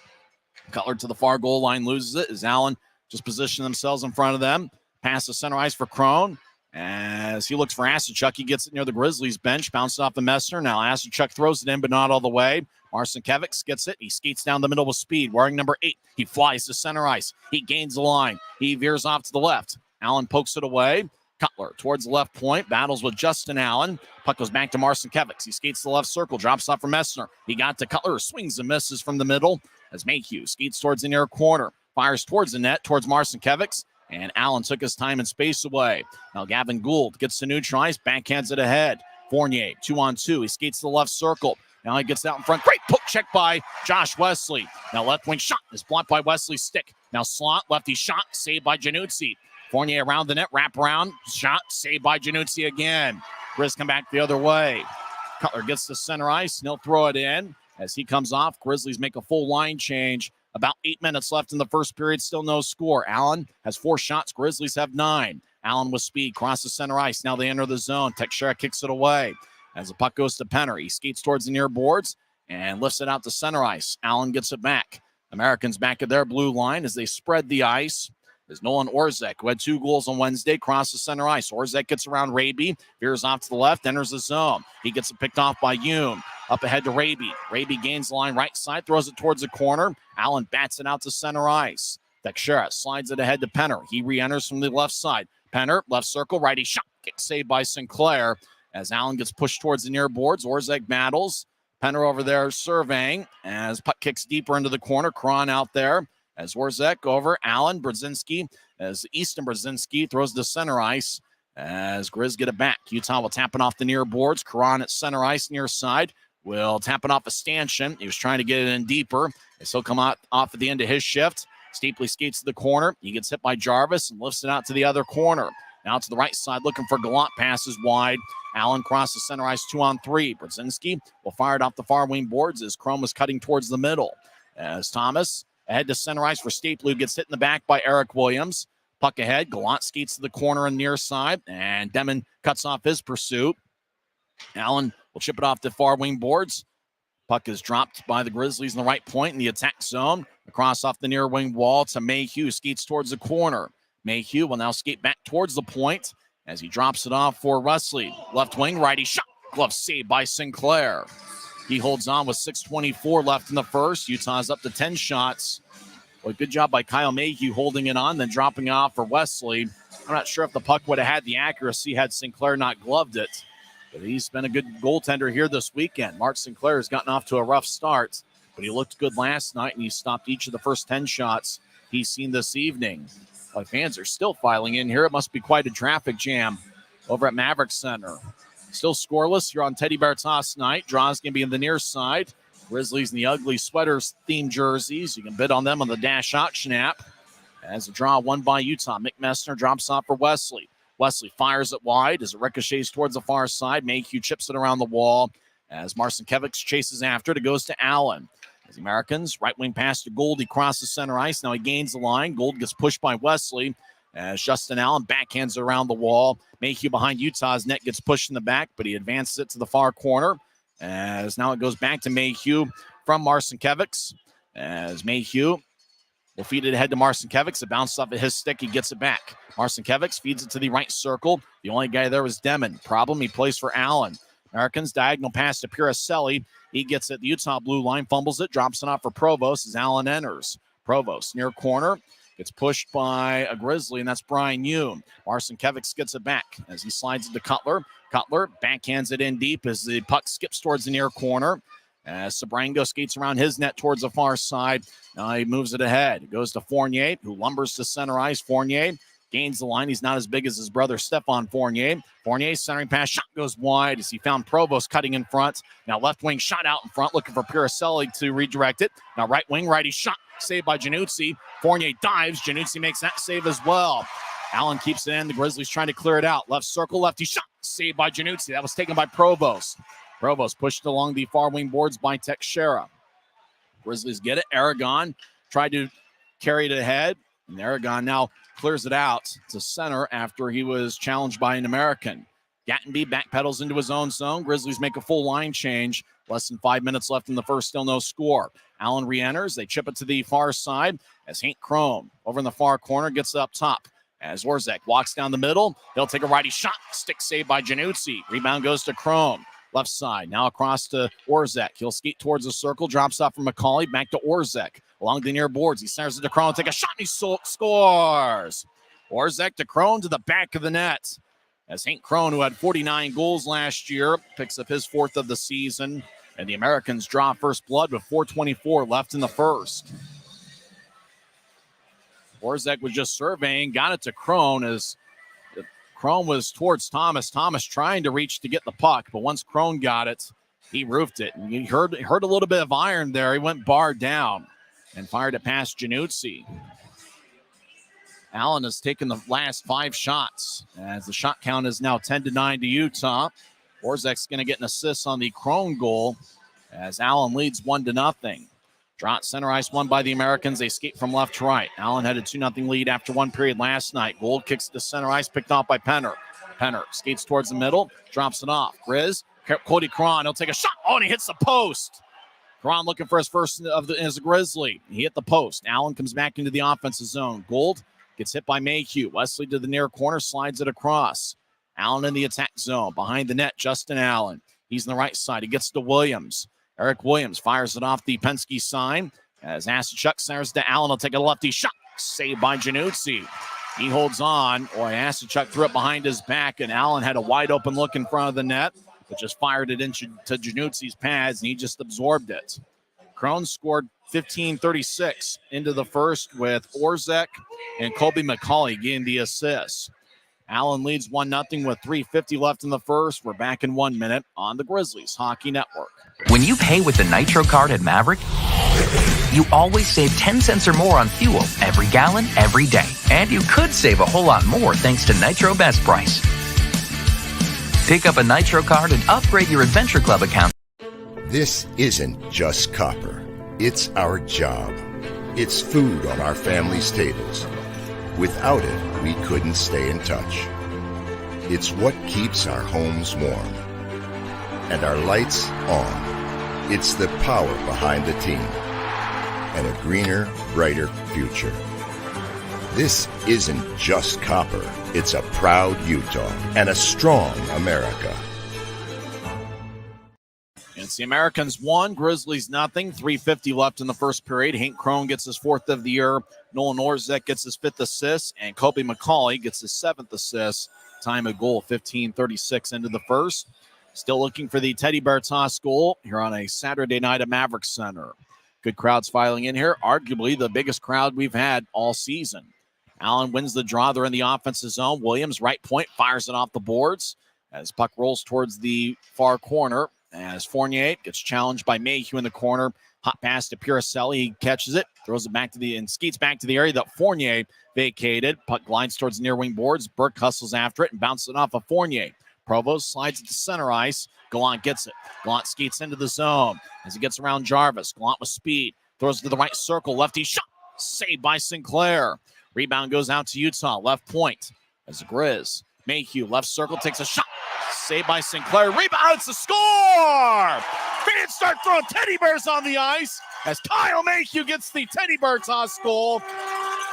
Cutler to the far goal line, loses it as Allen just position themselves in front of them. Pass to center ice for Crone. As he looks for Asachuk, he gets it near the Grizzlies bench, bounces off the Messner. Now Asachuk throws it in, but not all the way. Marcinkiewicz gets it. He skates down the middle with speed, wearing number 8. He flies to center ice. He gains the line. He veers off to the left. Allen pokes it away. Cutler towards the left point, battles with Justin Allen. Puck goes back to Marcinkiewicz. He skates the left circle, drops off for Messner. He got to Cutler, swings and misses from the middle as Mayhew skates towards the near corner, fires towards the net, towards Marcinkiewicz, and Allen took his time and space away. Now Gavin Gould gets to neutral ice, backhands it ahead. Fournier, 2-on-2. He skates to the left circle. Now he gets out in front. Great poke check by Josh Wesley. Now left wing shot is blocked by Wesley's stick. Now slot, lefty shot, saved by Januzzi. Fournier around the net, wrap around, shot, saved by Januzzi again. Grizz come back the other way. Cutler gets to center ice, and he'll throw it in. As he comes off, Grizzlies make a full line change. About 8 minutes left in the first period, still no score. Allen has 4 shots, Grizzlies have 9. Allen with speed, crosses center ice. Now they enter the zone. Teixeira kicks it away. As the puck goes to Penner, he skates towards the near boards and lifts it out to center ice. Allen gets it back. Americans back at their blue line as they spread the ice. There's Nolan Orzek, who had 2 goals on Wednesday, crosses center ice. Orzek gets around Raby, veers off to the left, enters the zone. He gets it picked off by Yoon. Up ahead to Raby. Raby gains the line right side, throws it towards the corner. Allen bats it out to center ice. Teixeira slides it ahead to Penner. He re-enters from the left side. Penner, left circle, righty shot. Kick saved by Sinclair. As Allen gets pushed towards the near boards, Orzek battles. Penner over there surveying as puck kicks deeper into the corner. Cron out there. As Orzek over, Allen, Brzezinski, as Easton Brzezinski throws to center ice as Grizz get it back. Utah will tap it off the near boards. Karan at center ice, near side, will tap it off a stanchion. He was trying to get it in deeper. As he'll come out off at the end of his shift. Stapley skates to the corner. He gets hit by Jarvis and lifts it out to the other corner. Now to the right side, looking for Gallant, passes wide. Allen crosses center ice, 2-on-3. Brzezinski will fire it off the far wing boards as Chrome is cutting towards the middle. As Thomas ahead to center ice for Stapley, who gets hit in the back by Eric Williams. Puck ahead. Gallant skates to the corner and near side, and Demon cuts off his pursuit. Allen will chip it off the far wing boards. Puck is dropped by the Grizzlies in the right point in the attack zone. Across off the near wing wall to Mayhew, skates towards the corner. Mayhew will now skate back towards the point as he drops it off for Wesley. Left wing, righty shot. Glove saved by Sinclair. He holds on with 6:24 left in the first. Utah's up to 10 shots. Well, good job by Kyle Mayhew holding it on, then dropping it off for Wesley. I'm not sure if the puck would have had the accuracy had Sinclair not gloved it. But he's been a good goaltender here this weekend. Mark Sinclair has gotten off to a rough start, but he looked good last night, and he stopped each of the first 10 shots he's seen this evening. Well, fans are still filing in here. It must be quite a traffic jam over at Maverik Center. Still scoreless. You're on Teddy Bear Toss night. Draws going to be in the near side. Grizzlies in the ugly sweaters themed jerseys. You can bid on them on the Dash Auction app. As a draw won by Utah. Mick Messner drops off for Wesley. Wesley fires it wide as it ricochets towards the far side. Mayhew chips it around the wall as Marcinkiewicz chases after it. It goes to Allen. As the Americans, right wing pass to Gould. He crosses center ice. Now he gains the line. Gould gets pushed by Wesley as Justin Allen backhands it around the wall. Mayhew behind Utah's net gets pushed in the back, but he advances it to the far corner. As now it goes back to Mayhew from Marcinkiewicz as Mayhew will feed it ahead to Marcinkiewicz. It bounced off of his stick. He gets it back. Marcinkiewicz feeds it to the right circle. The only guy there was Demon. Problem, he plays for Allen. Americans diagonal pass to Piracelli. He gets it. The Utah blue line fumbles it. Drops it off for Provost as Allen enters. Provost near corner. Gets pushed by a Grizzly, and that's Brian Yoon. Marcinkiewicz gets it back as he slides it to Cutler. Cutler backhands it in deep as the puck skips towards the near corner. As Sabrango skates around his net towards the far side. Now he moves it ahead. It goes to Fournier, who lumbers to center ice. Fournier gains the line. He's not as big as his brother, Stephon Fournier. Fournier's centering pass. Shot goes wide as he found Provost cutting in front. Now left wing shot out in front, looking for Piracelli to redirect it. Now right wing, righty shot. Saved by Januzzi. Fournier dives. Januzzi makes that save as well. Allen keeps it in. The Grizzlies trying to clear it out. Left circle, lefty shot. Saved by Januzzi. That was taken by Provost. Provost pushed along the far wing boards by Teixeira. Grizzlies get it. Aragon tried to carry it ahead. And Aragon now clears it out to center after he was challenged by an American. Gattenby backpedals into his own zone. Grizzlies make a full line change. Less than 5 minutes left in the first, still no score. Allen re-enters. They chip it to the far side as Hank Crone over in the far corner gets it up top. As Orzek walks down the middle, he'll take a righty shot. Stick saved by Januzzi. Rebound goes to Crone. Left side, now across to Orzek. He'll skate towards the circle, drops off from McCauley, back to Orzek. Along the near boards, he centers it to Crone, take a shot, and he scores! Orzek to Crone to the back of the net. As Hank Crone, who had 49 goals last year, picks up his fourth of the season. And the Americans draw first blood with 4:24 left in the first. Orzek was just surveying, got it to Crone as Crone was towards Thomas. Thomas trying to reach to get the puck, but once Crone got it, he roofed it. And he heard a little bit of iron there. He went bar down and fired it past Januzzi. Allen has taken the last 5 shots as the shot count is now 10-9 to Utah. Orzek's going to get an assist on the Crone goal as Allen leads 1-0. Draught center ice won by the Americans. They skate from left to right. Allen had a 2-0 lead after one period last night. Gold kicks to center ice, picked off by Penner. Penner skates towards the middle, drops it off. Grizz, Cody Cron, he'll take a shot. Oh, and he hits the post. Cron looking for his first as a Grizzly. He hit the post. Allen comes back into the offensive zone. Gold gets hit by Mayhew. Wesley to the near corner, slides it across. Allen in the attack zone. Behind the net, Justin Allen. He's on the right side. He gets to Williams. Eric Williams fires it off the Penske sign. As Asachuk centers to Allen. He'll take a lefty shot. Saved by Januzzi. He holds on. Boy, Asachuk threw it behind his back, and Allen had a wide open look in front of the net, but just fired it into Januzzi's pads, and he just absorbed it. Crone scored 15:36 into the first with Orzek and Colby McCauley getting the assists. Allen leads 1-0 with 3:50 left in the first. We're back in 1 minute on the Grizzlies Hockey Network. When you pay with the Nitro card at Maverik, you always save 10 cents or more on fuel every gallon, every day. And you could save a whole lot more thanks to Nitro Best Price. Pick up a Nitro card and upgrade your Adventure Club account. This isn't just copper. It's our job. It's food on our family's tables. Without it, we couldn't stay in touch. It's what keeps our homes warm and our lights on. It's the power behind the team and a greener, brighter future. This isn't just copper. It's a proud Utah and a strong America. It's the Americans 1, Grizzlies 0. 3:50 left in the first period. Hank Crone gets his 4th of the year. Nolan Orzek gets his 5th assist. And Kobe McCauley gets his 7th assist. Time of goal, 15:36 into the first. Still looking for the Teddy Bear toss goal here on a Saturday night at Maverik Center. Good crowds filing in here. Arguably the biggest crowd we've had all season. Allen wins the draw. They're in the offensive zone. Williams, right point, fires it off the boards as puck rolls towards the far corner. As Fournier gets challenged by Mayhew in the corner. Hot pass to Piracelli. He catches it, throws it back to and skates back to the area that Fournier vacated. Puck glides towards the near wing boards. Burke hustles after it and bounces it off of Fournier. Provost slides it to center ice. Gallant gets it. Gallant skates into the zone as he gets around Jarvis. Gallant with speed. Throws it to the right circle. Lefty shot. Saved by Sinclair. Rebound goes out to Utah. Left point as the Grizz. Mayhew, left circle, takes a shot. Saved by Sinclair. Rebound, it's a score! Fans start throwing teddy bears on the ice as Kyle Mayhew gets the teddy bear toss goal.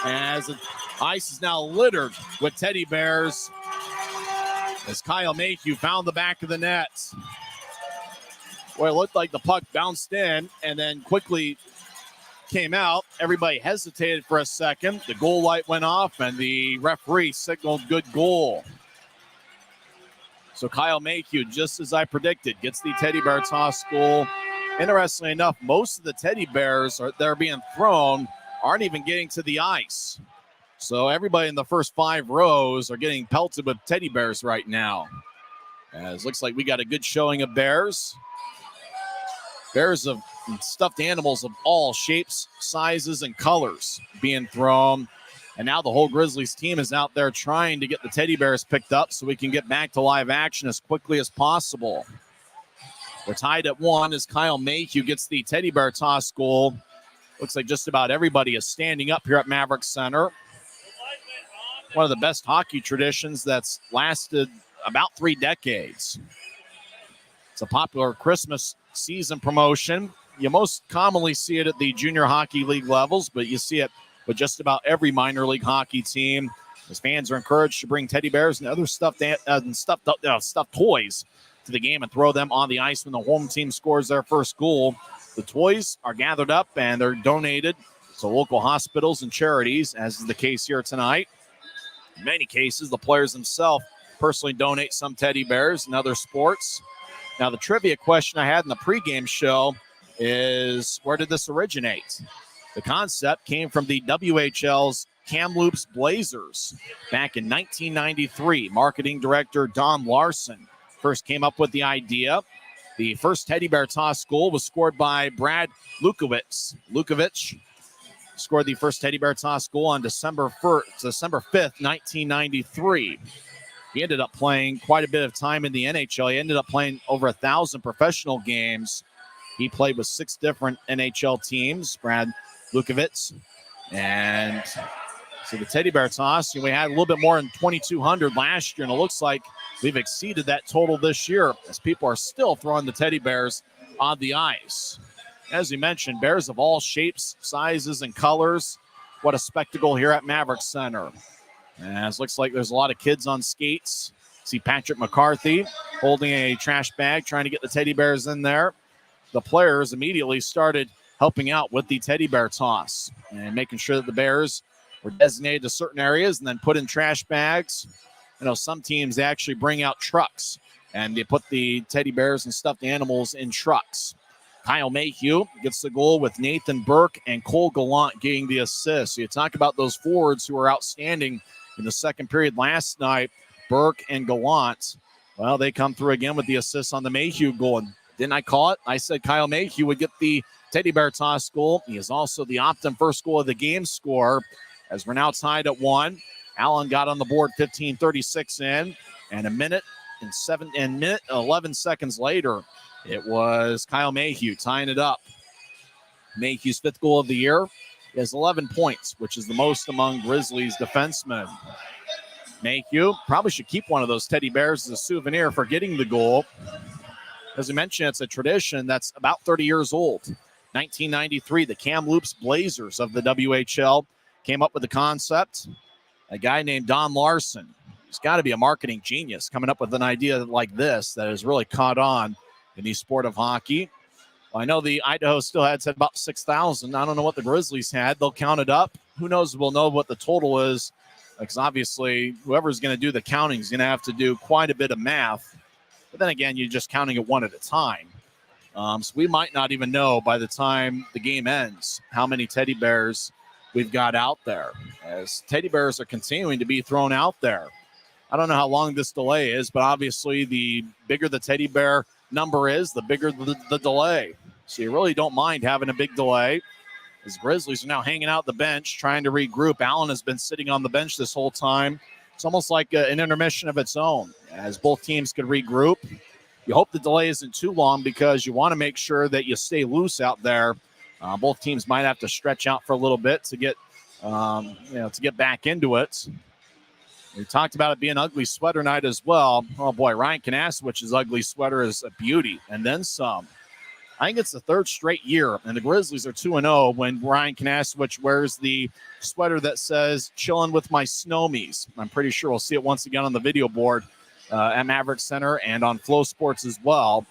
As the ice is now littered with teddy bears as Kyle Mayhew found the back of the net. Well, it looked like the puck bounced in and then quickly came out. Everybody hesitated for a second. The goal light went off and the referee signaled good goal. So Kyle Mayhew, just as I predicted, gets the teddy bear toss goal. Interestingly enough, most of the teddy bears that are being thrown aren't even getting to the ice. So everybody in the first 5 rows are getting pelted with teddy bears right now. As looks like we got a good showing of bears. Bears of stuffed animals of all shapes, sizes, and colors being thrown. And now the whole Grizzlies team is out there trying to get the teddy bears picked up so we can get back to live action as quickly as possible. We're tied at 1 as Kyle Mayhew gets the teddy bear toss goal. Looks like just about everybody is standing up here at Maverik Center. One of the best hockey traditions that's lasted about 3 decades. It's a popular Christmas season promotion. You most commonly see it at the junior hockey league levels, but you see it with just about every minor league hockey team, as fans are encouraged to bring teddy bears and other stuffed toys to the game and throw them on the ice when the home team scores their first goal. The toys are gathered up and they're donated to local hospitals and charities, as is the case here tonight. In many cases, the players themselves personally donate some teddy bears and other sports. Now, the trivia question I had in the pregame show is, where did this originate? The concept came from the WHL's Kamloops Blazers back in 1993. Marketing director Don Larson first came up with the idea. The first teddy bear toss goal was scored by Brad Lukovich. Lukovich scored the first teddy bear toss goal on December 5th, 1993. He ended up playing quite a bit of time in the NHL. He ended up playing over 1,000 professional games. He played with 6 different NHL teams, Brad Lukovich. And so the teddy bear toss, we had a little bit more than 2,200 last year, and it looks like we've exceeded that total this year as people are still throwing the teddy bears on the ice. As you mentioned, bears of all shapes, sizes, and colors. What a spectacle here at Maverik Center. As looks like there's a lot of kids on skates. See Patrick McCarthy holding a trash bag, trying to get the teddy bears in there. The players immediately started helping out with the teddy bear toss and making sure that the bears were designated to certain areas and then put in trash bags. You know, some teams, they actually bring out trucks and they put the teddy bears and stuffed animals in trucks. Kyle Mayhew gets the goal with Nathan Burke and Cole Gallant getting the assist. So you talk about those forwards who were outstanding in the second period last night. Burke and Gallant, well, they come through again with the assist on the Mayhew goal. And didn't I call it? I said Kyle Mayhew would get the teddy bear toss goal. He is also the Optum first goal of the game scorer, as we're now tied at 1. Allen got on the board 15:36 in, and a minute 11 seconds later, it was Kyle Mayhew tying it up. Mayhew's 5th goal of the year is 11 points, which is the most among Grizzlies defensemen. Mayhew probably should keep one of those teddy bears as a souvenir for getting the goal. As we mentioned, it's a tradition that's about 30 years old. 1993, the Kamloops Blazers of the WHL came up with the concept. A guy named Don Larson. He's got to be a marketing genius coming up with an idea like this that has really caught on in the sport of hockey. Well, I know the Idaho Steelheads had about 6,000. I don't know what the Grizzlies had. They'll count it up. Who knows? We'll know what the total is, because obviously whoever's going to do the counting is going to have to do quite a bit of math. But then again, you're just counting it one at a time. So we might not even know by the time the game ends how many teddy bears we've got out there, as teddy bears are continuing to be thrown out there. I don't know how long this delay is, but obviously the bigger the teddy bear number is, the bigger the delay. So you really don't mind having a big delay. As Grizzlies are now hanging out the bench, trying to regroup. Allen has been sitting on the bench this whole time. It's almost like an intermission of its own, as both teams could regroup. You hope the delay isn't too long, because you want to make sure that you stay loose out there. Both teams might have to stretch out for a little bit to get, to get back into it. We talked about it being ugly sweater night as well. Oh boy, Ryan Kanasowicz's ugly sweater is a beauty, and then some. I think it's the third straight year, and the Grizzlies are 2-0 when Ryan Kanasowicz wears the sweater that says "Chillin' with my Snowmies." I'm pretty sure we'll see it once again on the video board at Maverik Center and on Flow Sports as well.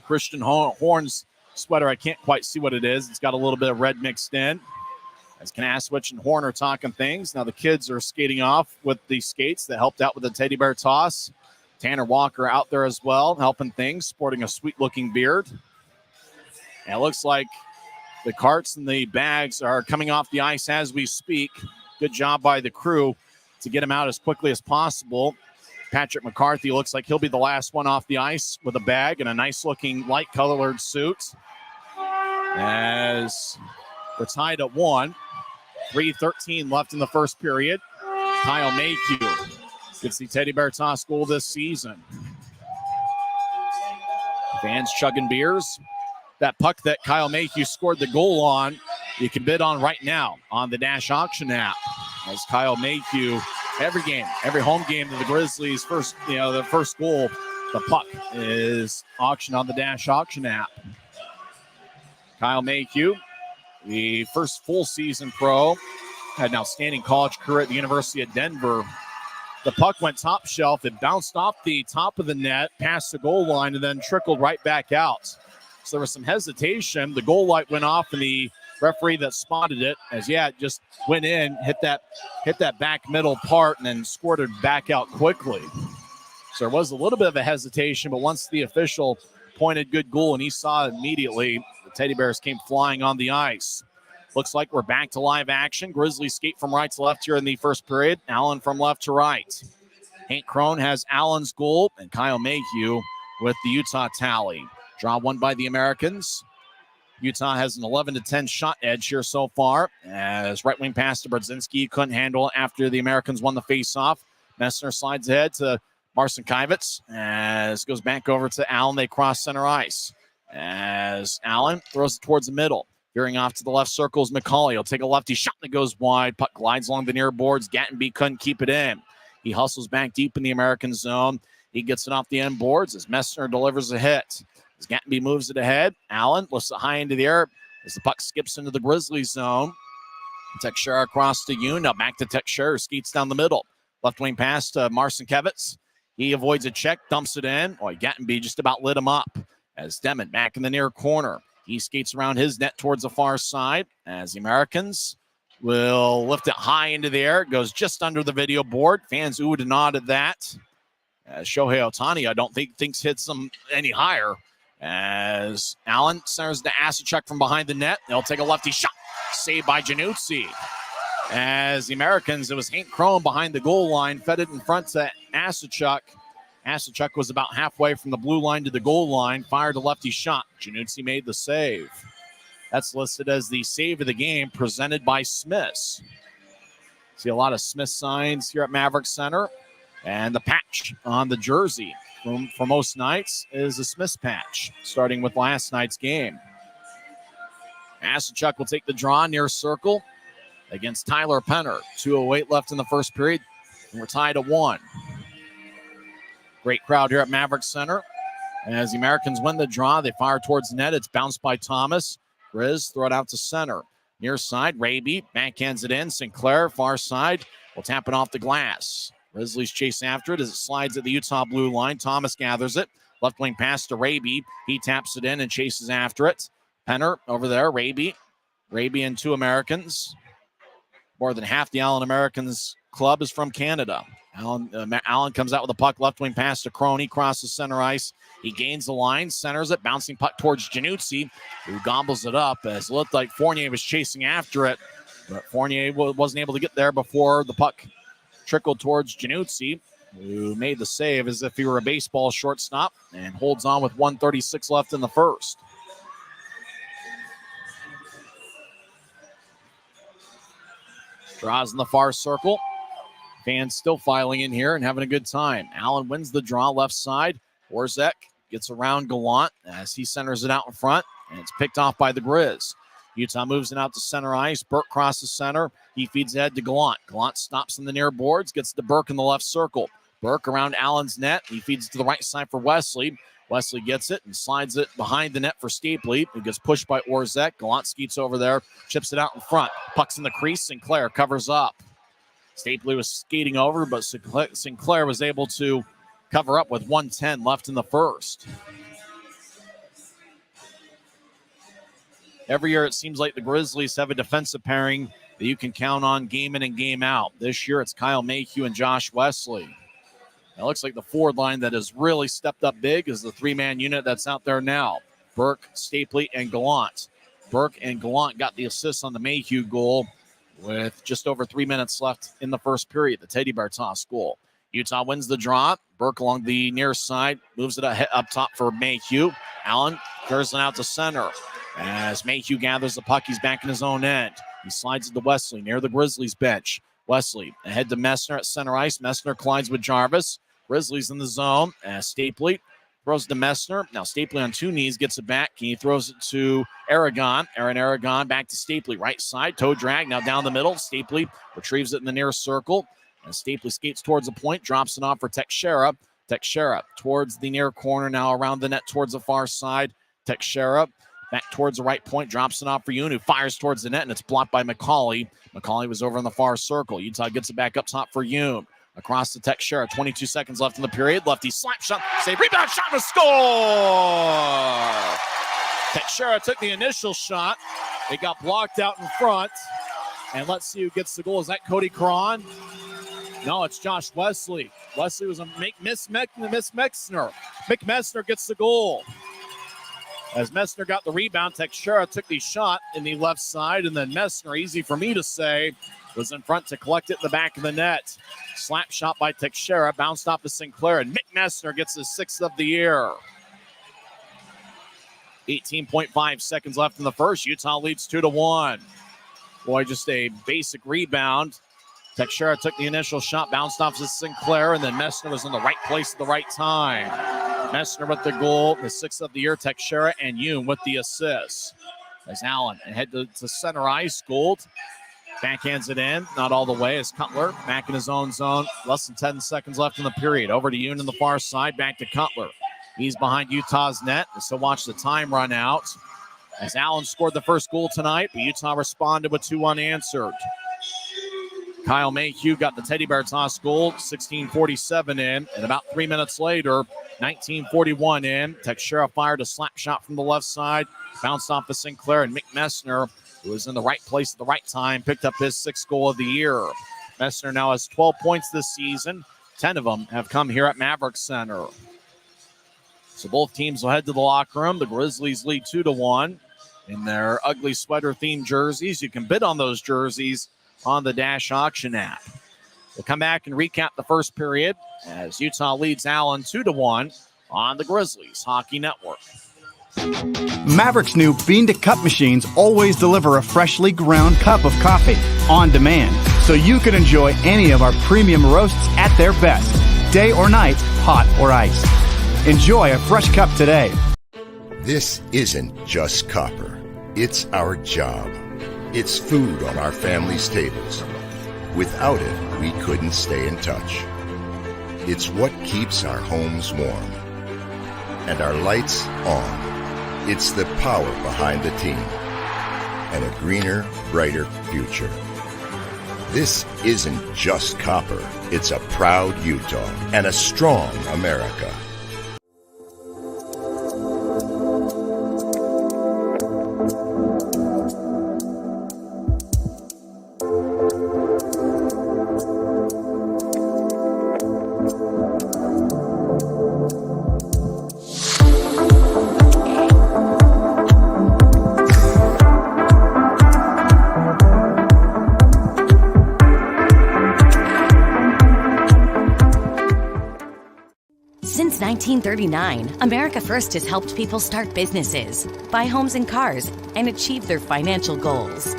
Christian Horn's sweater, I can't quite see what it is. It's got a little bit of red mixed in. As Kanasowicz and Horn are talking things. Now the kids are skating off with the skates that helped out with the teddy bear toss. Tanner Walker out there as well, helping things, sporting a sweet-looking beard. And it looks like the carts and the bags are coming off the ice as we speak. Good job by the crew to get them out as quickly as possible. Patrick McCarthy looks like he'll be the last one off the ice with a bag and a nice-looking light-colored suit. As we're tied at 1. 3:13 left in the first period. Kyle Mayhew gets the teddy bear toss goal this season. Fans chugging beers. That puck that Kyle Mayhew scored the goal on, you can bid on right now on the Dash Auction app. As Kyle Mayhew, every game, every home game of the Grizzlies, the first goal, the puck is auctioned on the Dash Auction app. Kyle Mayhew, the first full season pro, had an outstanding college career at the University of Denver. The puck went top shelf. It bounced off the top of the net, past the goal line, and then trickled right back out. So there was some hesitation. The goal light went off, and the referee that spotted it, it just went in, hit that back middle part, and then squirted back out quickly. So there was a little bit of a hesitation, but once the official pointed good goal and he saw it immediately, the Teddy Bears came flying on the ice. Looks like we're back to live action. Grizzlies skate from right to left here in the first period. Allen from left to right. Hank Crone has Allen's goal, and Kyle Mayhew with the Utah tally. Draw won by the Americans. Utah has an 11-10 shot edge here so far. As right wing pass to Brodzinski, couldn't handle it after the Americans won the faceoff. Messner slides ahead to Marcin Kivitz as goes back over to Allen. They cross center ice as Allen throws it towards the middle. Veering off to the left circle is McCauley. He'll take a lefty shot that goes wide. Puck glides along the near boards. Gattenby couldn't keep it in. He hustles back deep in the American zone. He gets it off the end boards as Messner delivers a hit. As Gattenby moves it ahead, Allen lifts it high into the air as the puck skips into the Grizzlies zone. Teixeira across to Yoon. Now back to Teixeira. Skates down the middle. Left wing pass to Marcin Kivitz. He avoids a check, dumps it in. Gattenby just about lit him up. As Demon back in the near corner. He skates around his net towards the far side as the Americans will lift it high into the air. It goes just under the video board. Fans oohed and awed at that. As Shohei Ohtani, I don't think thinks hits them any higher. As Allen centers to Asachuk from behind the net. They'll take a lefty shot. Saved by Januzzi. As the Americans, it was Hank Crone behind the goal line. Fed it in front to Asachuk. Asachuk was about halfway from the blue line to the goal line. Fired a lefty shot. Januzzi made the save. That's listed as the save of the game presented by Smiths. See a lot of Smith signs here at Maverik Center. And the patch on the jersey for most nights is a Smiths patch, starting with last night's game. Asachuk will take the draw near circle against Tyler Penner. 2:08 left in the first period, and we're tied at 1. Great crowd here at Maverik Center. As the Americans win the draw, they fire towards the net. It's bounced by Thomas. Grizz throw it out to center. Near side, Raby backhands it in. Sinclair, far side, will tap it off the glass. Grizzlies chase after it as it slides at the Utah blue line. Thomas gathers it. Left wing pass to Raby. He taps it in and chases after it. Penner over there. Raby and 2 Americans. More than half the Allen Americans club is from Canada. Allen comes out with a puck. Left wing pass to Crone. He crosses center ice. He gains the line. Centers it. Bouncing puck towards Januzzi, who gobbles it up as it looked like Fournier was chasing after it. But Fournier wasn't able to get there before the puck trickled towards Januzzi, who made the save as if he were a baseball shortstop and holds on with 1:36 left in the first. Draws in the far circle. Fans still filing in here and having a good time. Allen wins the draw left side. Warzek gets around Gallant as he centers it out in front, and it's picked off by the Grizz. Utah moves it out to center ice. Burke crosses center. He feeds ahead to Gallant. Gallant stops in the near boards, gets to Burke in the left circle. Burke around Allen's net. He feeds to the right side for Wesley. Wesley gets it and slides it behind the net for Stapley, who gets pushed by Orzek. Gallant skates over there, chips it out in front. Puck's in the crease. Sinclair covers up. Stapley was skating over, but Sinclair was able to cover up with 1:10 left in the first. Every year it seems like the Grizzlies have a defensive pairing that you can count on game in and game out. This year it's Kyle Mayhew and Josh Wesley. It looks like the forward line that has really stepped up big is the three-man unit that's out there now. Burke, Stapley, and Gallant. Burke and Gallant got the assist on the Mayhew goal with just over 3 minutes left in the first period, the Teddy Bear toss goal. Utah wins the draw. Burke along the near side moves it up top for Mayhew. Allen curves it out to center. As Mayhew gathers the puck, he's back in his own end. He slides it to Wesley near the Grizzlies bench. Wesley ahead to Messner at center ice. Messner collides with Jarvis. Grizzlies in the zone as Stapley throws it to Messner. Now Stapley on two knees gets it back. He throws it to Aragon. Aragon back to Stapley. Right side, toe drag. Now down the middle. Stapley retrieves it in the near circle. As Stapley skates towards the point, drops it off for Teixeira. Teixeira towards the near corner, now around the net towards the far side. Teixeira back towards the right point, drops it off for Yoon, who fires towards the net, and it's blocked by McCauley. McCauley was over in the far circle. Utah gets it back up top for Yoon. Across to Teixeira, 22 seconds left in the period. Lefty slap shot, save, rebound shot, and a score! Teixeira took the initial shot. It got blocked out in front. And let's see who gets the goal. Is that Cody Cron? No, it's Josh Wesley. Wesley was a Miss Messner. Mick Messner gets the goal. As Messner got the rebound, Teixeira took the shot in the left side, and then Messner, easy for me to say, was in front to collect it in the back of the net. Slap shot by Teixeira, bounced off to Sinclair, and Mick Messner gets his 6th of the year. 18.5 seconds left in the first. Utah leads 2-1. Boy, just a basic rebound. Teixeira took the initial shot, bounced off to Sinclair, and then Messner was in the right place at the right time. Messner with the goal, the 6th of the year. Teixeira and Yoon with the assist. As Allen ahead to center ice, Gould backhands it in, not all the way, as Cutler back in his own zone. Less than 10 seconds left in the period. Over to Yoon in the far side, back to Cutler. He's behind Utah's net, so watch the time run out. As Allen scored the first goal tonight, but Utah responded with 2 unanswered. Kyle Mayhew got the Teddy Bear toss goal, 16:47 in, and about 3 minutes later, 19:41 in. Teixeira fired a slap shot from the left side, bounced off of Sinclair, and Mick Messner, who was in the right place at the right time, picked up his 6th goal of the year. Messner now has 12 points this season. 10 of them have come here at Maverik Center. So both teams will head to the locker room. The Grizzlies lead 2-1 in their ugly sweater-themed jerseys. You can bid on those jerseys on the Dash Auction app. We'll come back and recap the first period as Utah leads Allen 2-1 on the Grizzlies Hockey Network. Maverik's new bean-to-cup machines always deliver a freshly ground cup of coffee on demand, so you can enjoy any of our premium roasts at their best, day or night, hot or iced. Enjoy a fresh cup today. This isn't just copper. It's our job. It's food on our family's tables. Without it, we couldn't stay in touch. It's what keeps our homes warm and our lights on. It's the power behind the team and a greener, brighter future. This isn't just copper. It's a proud Utah and a strong America. Since 1939, America First has helped people start businesses, buy homes and cars, and achieve their financial goals.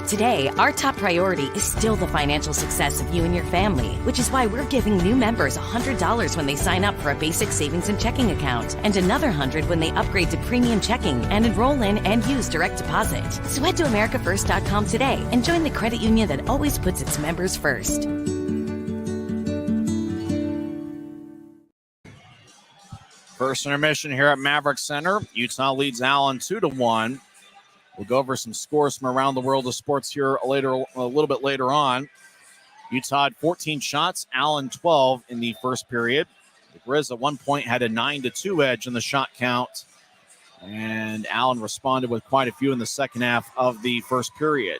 Today, our top priority is still the financial success of you and your family, which is why we're giving new members $100 when they sign up for a basic savings and checking account, and another $100 when they upgrade to premium checking and enroll in and use direct deposit. So head to AmericaFirst.com today and join the credit union that always puts its members first. First intermission here at Maverik Center. Utah leads Allen 2-1. We'll go over some scores from around the world of sports here a little bit later on. Utah had 14 shots, Allen 12 in the first period. The Grizz at one point had a 9-2 edge in the shot count, and Allen responded with quite a few in the second half of the first period.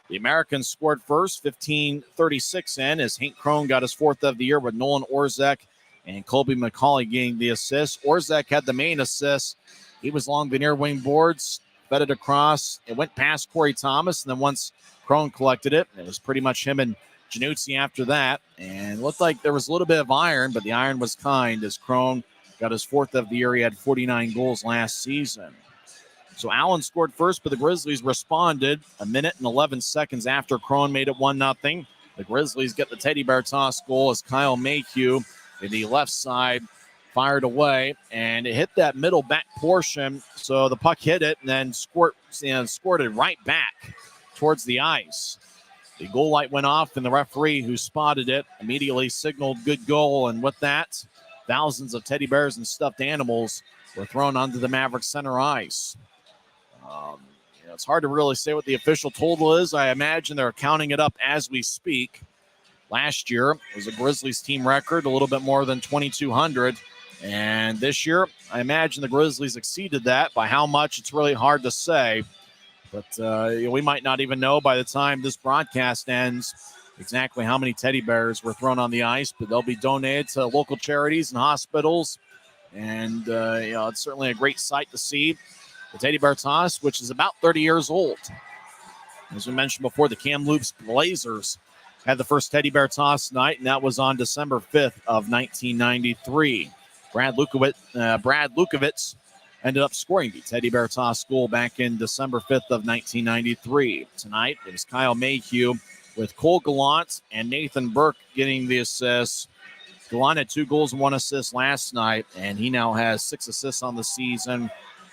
The Americans scored first, 15:36 in, as Hank Crone got his fourth of the year with Nolan Orzek and Colby McCauley getting the assist. Orzek had the main assist. He was along the near wing boards, fed it across. It went past Corey Thomas, and then once Crone collected it, it was pretty much him and Januzzi after that. And it looked like there was a little bit of iron, but the iron was kind as Crone got his fourth of the year. He had 49 goals last season. So Allen scored first, but the Grizzlies responded a minute and 11 seconds after Crone made it 1-0. The Grizzlies get the teddy bear toss goal as Kyle Mayhew in the left side fired away, and it hit that middle back portion. So the puck hit it and then squirted right back towards the ice. The goal light went off, and the referee who spotted it immediately signaled good goal. And with that, thousands of teddy bears and stuffed animals were thrown onto the Maverik Center ice. It's hard to really say what the official total is. I imagine they're counting it up as we speak. Last year, it was a Grizzlies team record, a little bit more than 2,200. And this year, I imagine the Grizzlies exceeded that. By how much, it's really hard to say. But we might not even know by the time this broadcast ends exactly how many teddy bears were thrown on the ice. But they'll be donated to local charities and hospitals. And, it's certainly a great sight to see. The teddy bear toss, which is about 30 years old. As we mentioned before, the Kamloops Blazers had the first teddy bear toss tonight, and that was on December 5th of 1993. Brad Lukovitz ended up scoring the teddy bear toss goal back in December 5th of 1993. Tonight, it was Kyle Mayhew with Cole Gallant and Nathan Burke getting the assists. Gallant had 2 goals and 1 assist last night, and he now has 6 assists on the season.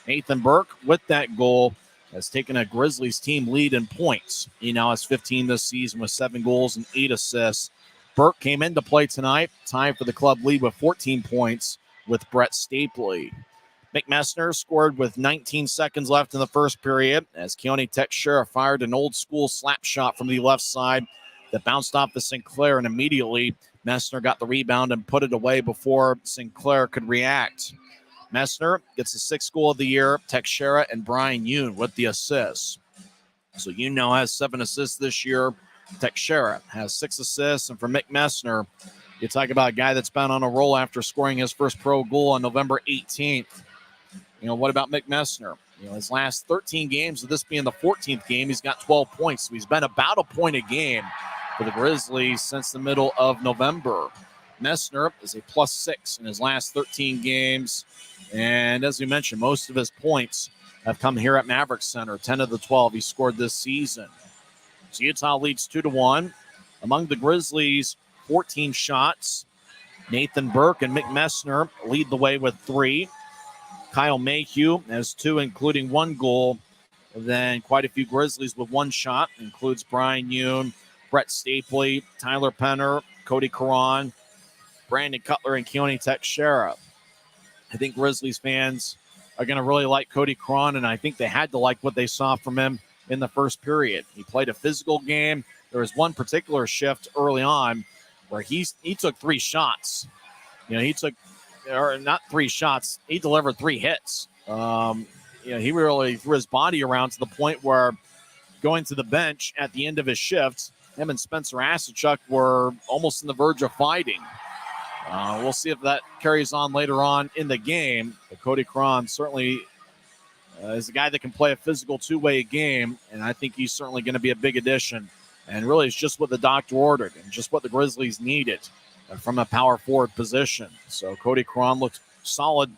Nathan Burke, with that goal, has taken a Grizzlies team lead in points. He now has 15 this season with 7 goals and 8 assists. Burke came into play tonight, tied for the club lead with 14 points with Brett Stapley. Mick Messner scored with 19 seconds left in the first period as Keone Teixeira fired an old-school slap shot from the left side that bounced off of Sinclair, and immediately Messner got the rebound and put it away before Sinclair could react. Messner gets the 6th goal of the year. Teixeira and Brian Yoon with the assists. So Yoon now has 7 assists this year. Teixeira has 6 assists. And for Mick Messner, you talk about a guy that's been on a roll after scoring his first pro goal on November 18th. What about Mick Messner? His last 13 games, with this being the 14th game, he's got 12 points. So he's been about a point a game for the Grizzlies since the middle of November. Messner is a +6 in his last 13 games. And as we mentioned, most of his points have come here at Maverik Center. 10 of the 12 he scored this season. So Utah leads 2-1. Among the Grizzlies, 14 shots. Nathan Burke and Mick Messner lead the way with 3. Kyle Mayhew has 2, including 1 goal. And then quite a few Grizzlies with 1 shot. Includes Brian Yoon, Brett Stapley, Tyler Penner, Cody Caron, Brandon Cutler, and Keone Teixeira. I think Grizzlies fans are going to really like Cody Caron, and I think they had to like what they saw from him in the first period. He played a physical game. There was one particular shift early on where he took 3 shots. He took, or not 3 shots, he delivered 3 hits. He really threw his body around to the point where going to the bench at the end of his shift, him and Spencer Asachuk were almost on the verge of fighting. We'll see if that carries on later on in the game. But Cody Caron certainly is a guy that can play a physical 2-way game, and I think he's certainly going to be a big addition. And really, it's just what the doctor ordered and just what the Grizzlies needed from a power forward position. So Cody Caron looked solid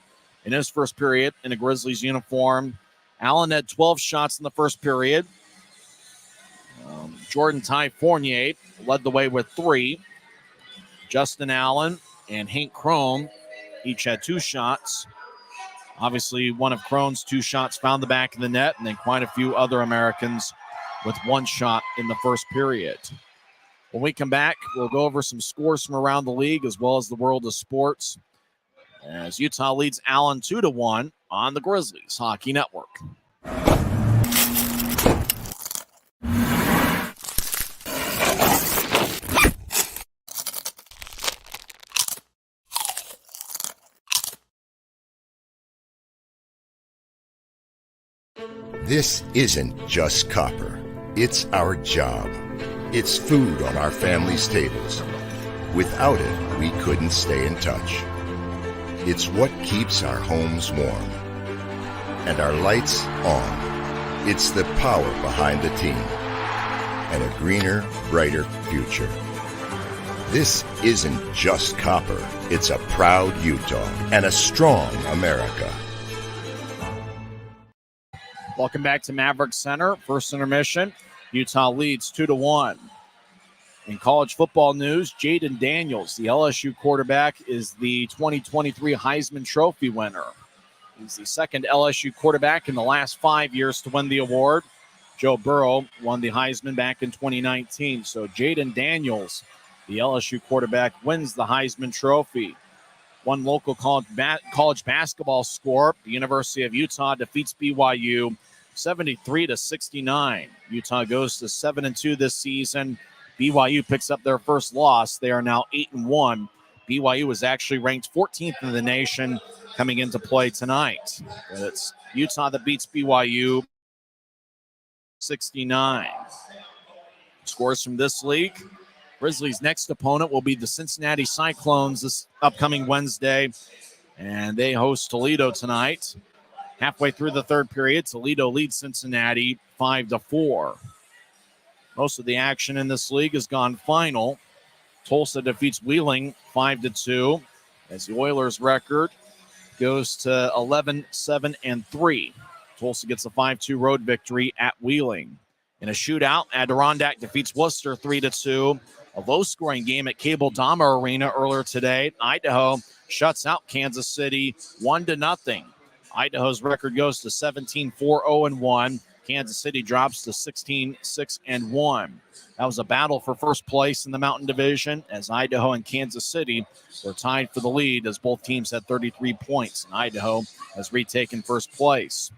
in his first period in a Grizzlies uniform. Allen had 12 shots in the first period. Jordan Ty Fournier led the way with 3. Justin Allen and Hank Crone each had 2 shots. Obviously, one of Crone's 2 shots found the back of the net, and then quite a few other Americans with 1 shot in the first period. When we come back, we'll go over some scores from around the league as well as the world of sports. as Utah leads Allen 2-1 on the Grizzlies Hockey Network. This isn't just copper. It's our job. It's food on our family's tables. Without it, we couldn't stay in touch. It's what keeps our homes warm and our lights on. It's the power behind the team and a greener, brighter future. This isn't just copper. It's a proud Utah and a strong America. Welcome back to Maverik Center. First intermission. Utah leads 2-1. In college football news, Jaden Daniels, the LSU quarterback, is the 2023 Heisman Trophy winner. He's the second LSU quarterback in the last 5 years to win the award. Joe Burrow won the Heisman back in 2019. So Jaden Daniels, the LSU quarterback, wins the Heisman Trophy. One local college basketball score, the University of Utah defeats BYU 73-69. Utah goes to 7-2 this season. BYU picks up their first loss. They are now 8-1. BYU was actually ranked 14th in the nation coming into play tonight. But it's Utah that beats BYU 69. Scores from this league. Grizzlies' next opponent will be the Cincinnati Cyclones this upcoming Wednesday, and they host Toledo tonight. Halfway through the third period, Toledo leads Cincinnati 5-4. Most of the action in this league has gone final. Tulsa defeats Wheeling 5-2, as the Oilers' record goes to 11-7-3. Tulsa gets a 5-2 road victory at Wheeling. In a shootout, Adirondack defeats Worcester 3-2. A low-scoring game at Cable Dahmer Arena earlier today. Idaho shuts out Kansas City 1-0. Idaho's record goes to 17-4-0-1. Kansas City drops to 16-6-1. That was a battle for first place in the Mountain Division, as Idaho and Kansas City were tied for the lead, as both teams had 33 points. And Idaho has retaken first place.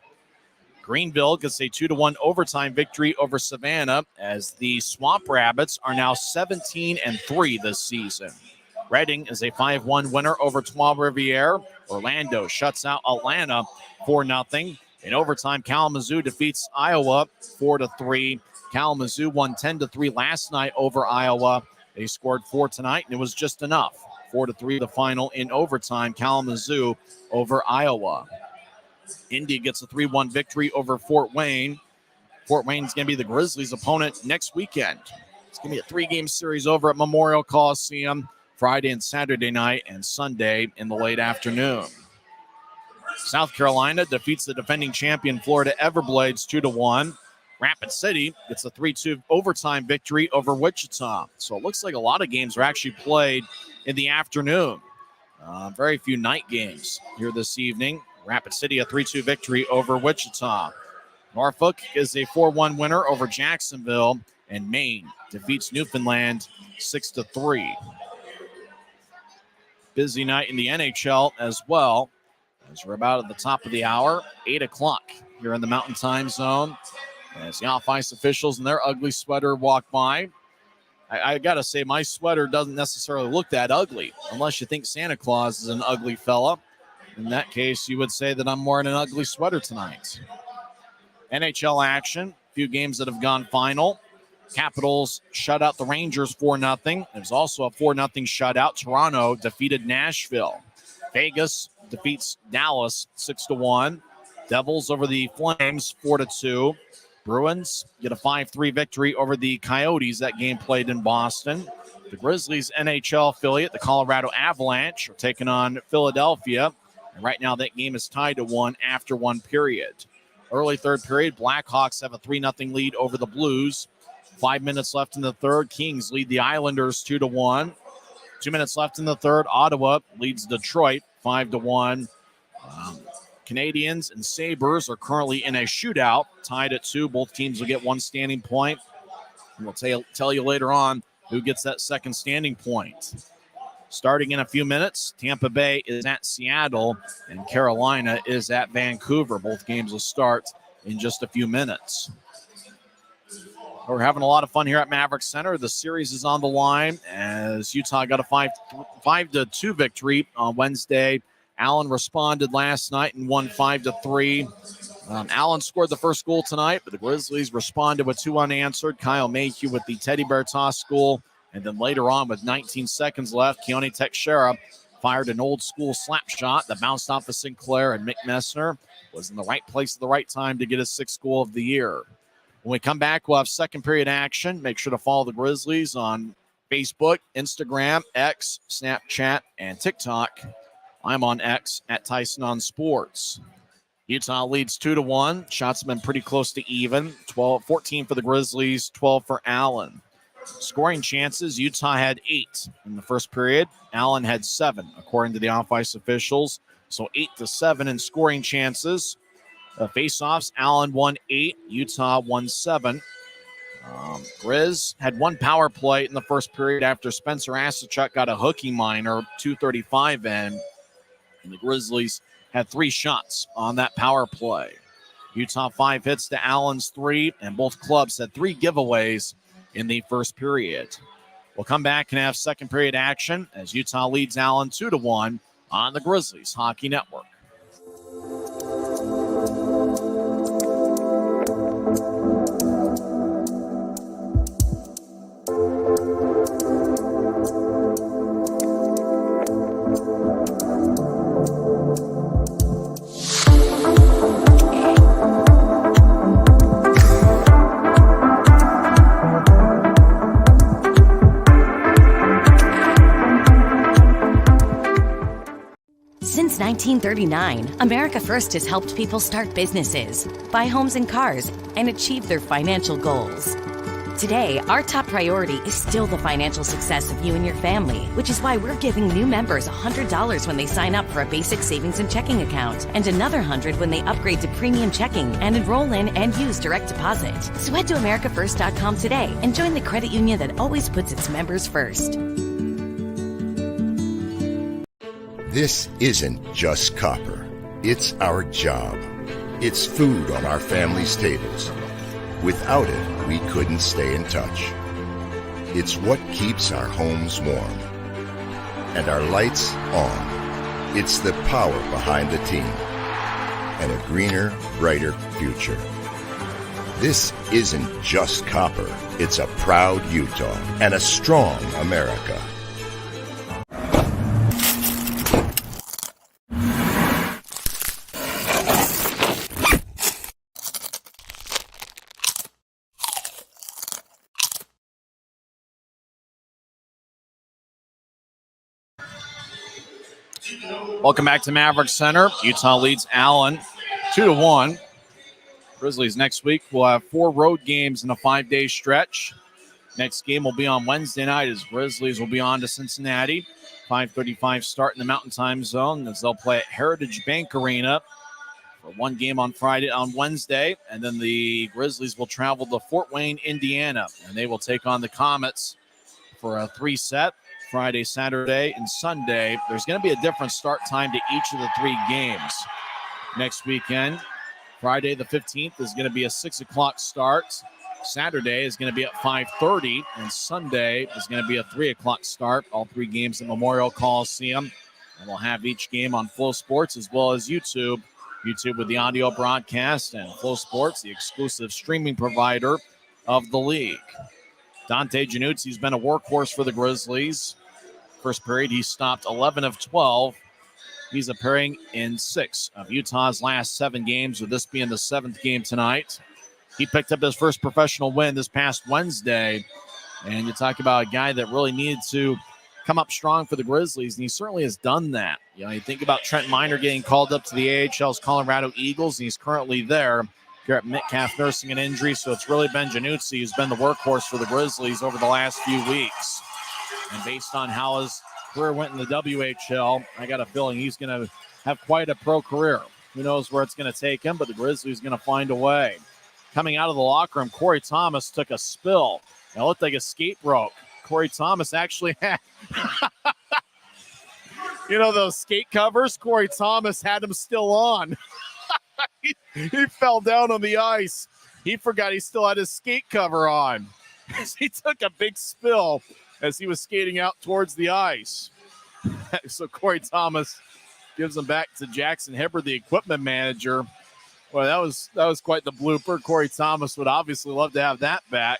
Greenville gets a 2-1 overtime victory over Savannah, as the Swamp Rabbits are now 17-3 this season. Reading is a 5-1 winner over Trois-Rivières. Orlando shuts out Atlanta 4-0. In overtime, Kalamazoo defeats Iowa 4-3. Kalamazoo won 10-3 last night over Iowa. They scored 4 tonight, and it was just enough. 4-3 the final in overtime. Kalamazoo over Iowa. Indy gets a 3-1 victory over Fort Wayne. Fort Wayne's going to be the Grizzlies' opponent next weekend. It's going to be a 3-game series over at Memorial Coliseum Friday and Saturday night, and Sunday in the late afternoon. South Carolina defeats the defending champion Florida Everblades 2-1. Rapid City gets a 3-2 overtime victory over Wichita. So it looks like a lot of games are actually played in the afternoon. Very few night games here this evening. Rapid City a 3-2 victory over Wichita. Norfolk is a 4-1 winner over Jacksonville, and Maine defeats Newfoundland 6-3. Busy night in the NHL as well, as we're about at the top of the hour, 8 o'clock here in the Mountain Time Zone. As the off-ice officials in their ugly sweater walk by. I got to say, my sweater doesn't necessarily look that ugly, unless you think Santa Claus is an ugly fella. In that case, you would say that I'm wearing an ugly sweater tonight. NHL action, a few games that have gone final. Capitals shut out the Rangers 4-0. There's also a 4-0 shutout. Toronto defeated Nashville. Vegas defeats Dallas 6-1. Devils over the Flames 4-2. Bruins get a 5-3 victory over the Coyotes. That game played in Boston. The Grizzlies NHL affiliate, the Colorado Avalanche, are taking on Philadelphia. And right now that game is tied to 1 after 1 period. Early third period, Blackhawks have a 3-0 lead over the Blues. 5 minutes left in the third. Kings lead the Islanders 2-1. 2 minutes left in the third. Ottawa leads Detroit 5-1. Canadians and Sabres are currently in a shootout, tied at 2. Both teams will get one standing point. And we'll tell you later on who gets that second standing point. Starting in a few minutes, Tampa Bay is at Seattle, and Carolina is at Vancouver. Both games will start in just a few minutes. We're having a lot of fun here at Maverik Center. The series is on the line as Utah got a 5-2 victory on Wednesday. Allen responded last night and won 5-3. Allen scored the first goal tonight, but the Grizzlies responded with 2 unanswered. Kyle Mayhew with the teddy bear toss goal. And then later on, with 19 seconds left, Keone Teixeira fired an old-school slap shot that bounced off of Sinclair, and Mick Messner was in the right place at the right time to get his 6th goal of the year. When we come back, we'll have second period action. Make sure to follow the Grizzlies on Facebook, Instagram, X, Snapchat, and TikTok. I'm on X at Tyson on Sports. Utah leads 2-1. Shots have been pretty close to even. 14 for the Grizzlies, 12 for Allen. Scoring chances, Utah had 8 in the first period. Allen had 7, according to the off-ice officials. So 8-7 in scoring chances. Face-offs, Allen won 8, Utah won 7. Grizz had 1 power play in the first period after Spencer Asachuk got a hooking minor, 2:35 in. And the Grizzlies had 3 shots on that power play. Utah 5 hits to Allen's 3, and both clubs had 3 giveaways in the first period. We'll come back and have second period action as Utah leads Allen 2-1 on the Grizzlies Hockey Network. Since 1939, America First has helped people start businesses, buy homes and cars, and achieve their financial goals. Today, our top priority is still the financial success of you and your family, which is why we're giving new members $100 when they sign up for a basic savings and checking account, and another $100 when they upgrade to premium checking and enroll in and use direct deposit. So head to AmericaFirst.com today and join the credit union that always puts its members first. This isn't just copper. It's our job. It's food on our family's tables. Without it, we couldn't stay in touch. It's what keeps our homes warm. And our lights on. It's the power behind the team. And a greener, brighter future. This isn't just copper. It's a proud Utah and a strong America. Welcome back to Maverik Center. Utah leads Allen 2-1. Grizzlies next week will have 4 road games in a 5-day stretch. Next game will be on Wednesday night as Grizzlies will be on to Cincinnati. 5:35 start in the Mountain Time Zone as they'll play at Heritage Bank Arena for 1 game on Wednesday. And then the Grizzlies will travel to Fort Wayne, Indiana, and they will take on the Comets for a 3-set. Friday, Saturday, and Sunday. There's going to be a different start time to each of the 3 games. Next weekend, Friday the 15th is going to be a 6 o'clock start. Saturday is going to be at 5:30, and Sunday is going to be a 3 o'clock start. All 3 games at Memorial Coliseum. And we'll have each game on Flow Sports as well as YouTube. YouTube with the audio broadcast, and Flow Sports, the exclusive streaming provider of the league. Dante Januzzi's been a workhorse for the Grizzlies. First period, he stopped 11 of 12. He's appearing in 6 of Utah's last 7 games, with this being the 7th game tonight. He picked up his first professional win this past Wednesday. And you talk about a guy that really needed to come up strong for the Grizzlies, and he certainly has done that. You know, you think about Trent Miner getting called up to the AHL's Colorado Eagles, and he's currently there. Garrett Metcalf nursing an injury, so it's really been Januzzi who's been the workhorse for the Grizzlies over the last few weeks. And based on how his career went in the WHL, I got a feeling he's going to have quite a pro career. Who knows where it's going to take him, but the Grizzlies going to find a way. Coming out of the locker room, Corey Thomas took a spill. It looked like a skate broke. Corey Thomas actually had You know those skate covers? Corey Thomas had them still on. he fell down on the ice. He forgot he still had his skate cover on. He took a big spill as he was skating out towards the ice. So Corey Thomas gives him back to Jackson Hibbard, the equipment manager. Well, that was quite the blooper. Corey Thomas would obviously love to have that back.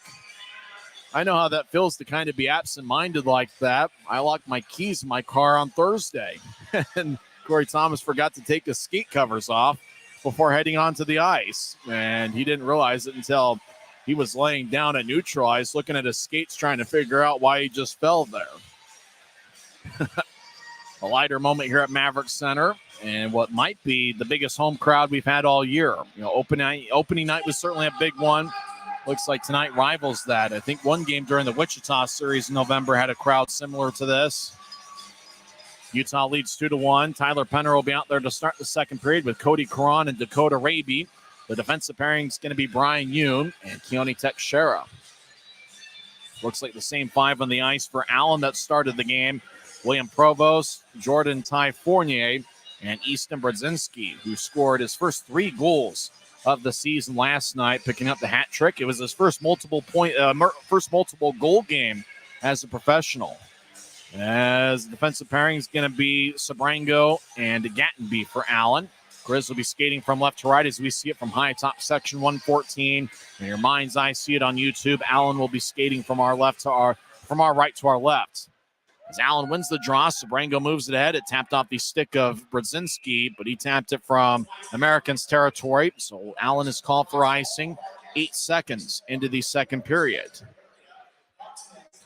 I know how that feels to kind of be absent-minded like that. I locked my keys in my car on Thursday, and Corey Thomas forgot to take his skate covers off before heading onto the ice, and he didn't realize it until he was laying down at neutral ice, looking at his skates, trying to figure out why he just fell there. A lighter moment here at Maverik Center, and what might be the biggest home crowd we've had all year. You know, opening night was certainly a big one. Looks like tonight rivals that. I think one game during the Wichita series in November had a crowd similar to this. Utah leads 2-1. Tyler Penner will be out there to start the second period with Cody Cron and Dakota Raby. The defensive pairing is going to be Brian Yoon and Keone Teixeira. Looks like the same five on the ice for Allen that started the game. William Provost, Jordan Ty Fournier, and Easton Brodzinski, who scored his first 3 goals of the season last night, picking up the hat trick. It was his first multiple goal game as a professional. As the defensive pairing is going to be Sabrango and Gattenby for Allen. Grizz will be skating from left to right as we see it from high top section 114. In your mind's eye, see it on YouTube. Allen will be skating from our right to our left. As Allen wins the draw, Sabrango moves it ahead. It tapped off the stick of Brodzinski, but he tapped it from Americans' territory. So Allen is called for icing 8 seconds into the second period.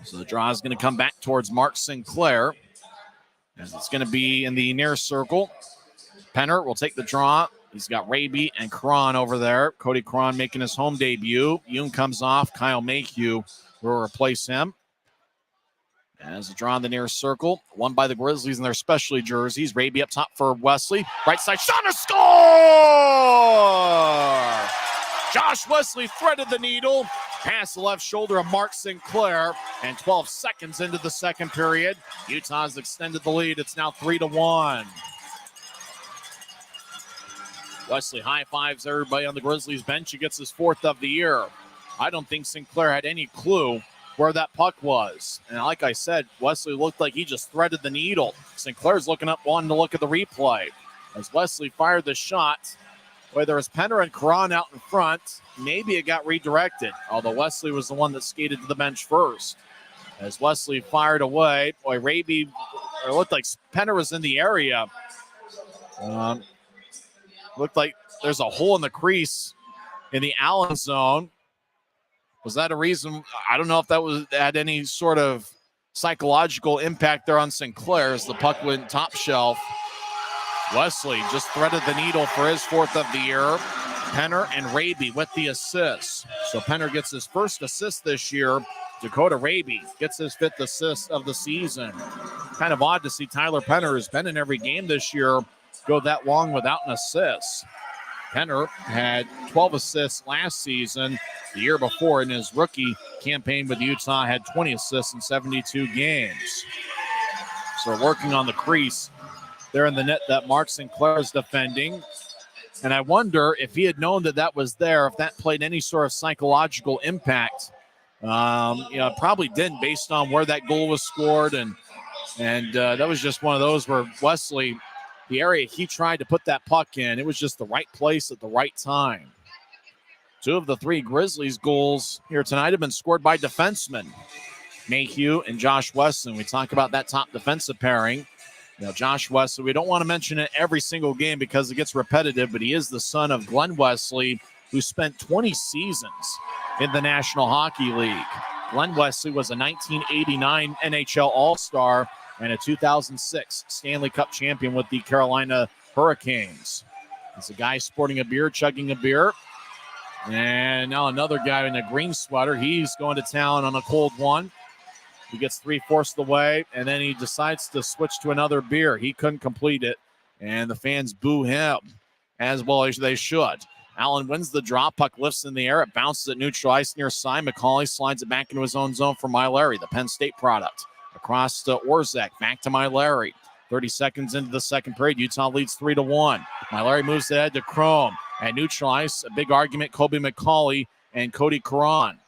So the draw is going to come back towards Mark Sinclair, as it's going to be in the near circle. Penner will take the draw. He's got Raby and Cron over there. Cody Cron making his home debut. Yoon comes off. Kyle Mayhew will replace him. As a draw in the near circle, won by the Grizzlies in their specialty jerseys. Raby up top for Wesley. Right side shot and a score! Josh Wesley threaded the needle. Past the left shoulder of Mark Sinclair. And 12 seconds into the second period, Utah's extended the lead. It's now 3-1. Wesley high-fives everybody on the Grizzlies bench. He gets his 4th of the year. I don't think Sinclair had any clue where that puck was. And like I said, Wesley looked like he just threaded the needle. Sinclair's looking up, wanting to look at the replay. As Wesley fired the shot, where there was Penner and Cron out in front, maybe it got redirected, although Wesley was the one that skated to the bench first. As Wesley fired away, Raby, it looked like Penner was in the area. Looked like there's a hole in the crease in the Allen zone. Was that a reason? I don't know if that had any sort of psychological impact there on Sinclair as the puck went top shelf. Wesley just threaded the needle for his 4th of the year. Penner and Raby with the assists. So Penner gets his first assist this year. Dakota Raby gets his 5th assist of the season. Kind of odd to see Tyler Penner, who's been in every game this year, go that long without an assist. Penner had 12 assists last season. The year before, in his rookie campaign with Utah, had 20 assists in 72 games. So working on the crease there in the net that Mark Sinclair is defending. And I wonder if he had known that that was there, if that played any sort of psychological impact. Probably didn't, based on where that goal was scored. And that was just one of those where Wesley, the area he tried to put that puck in, it was just the right place at the right time. 2 of the 3 Grizzlies goals here tonight have been scored by defensemen, Mayhew and Josh Wesley. We talk about that top defensive pairing. You know, Josh Wesley, we don't want to mention it every single game because it gets repetitive, but he is the son of Glenn Wesley, who spent 20 seasons in the National Hockey League. Glenn Wesley was a 1989 NHL All-Star and a 2006 Stanley Cup champion with the Carolina Hurricanes. It's a guy sporting a beer, chugging a beer. And now another guy in a green sweater. He's going to town on a cold one. He gets 3/4 of the way, and then he decides to switch to another beer. He couldn't complete it, and the fans boo him, as well as they should. Allen wins the draw. Puck lifts in the air. It bounces at neutral ice near Cy. McCauley slides it back into his own zone for Myleri, the Penn State product. Across to Orzek, back to Myleri. 30 seconds into the second period. Utah leads 3-1. Larry moves ahead to Chrome. And neutralize a big argument, Kobe McCauley and Cody Caron.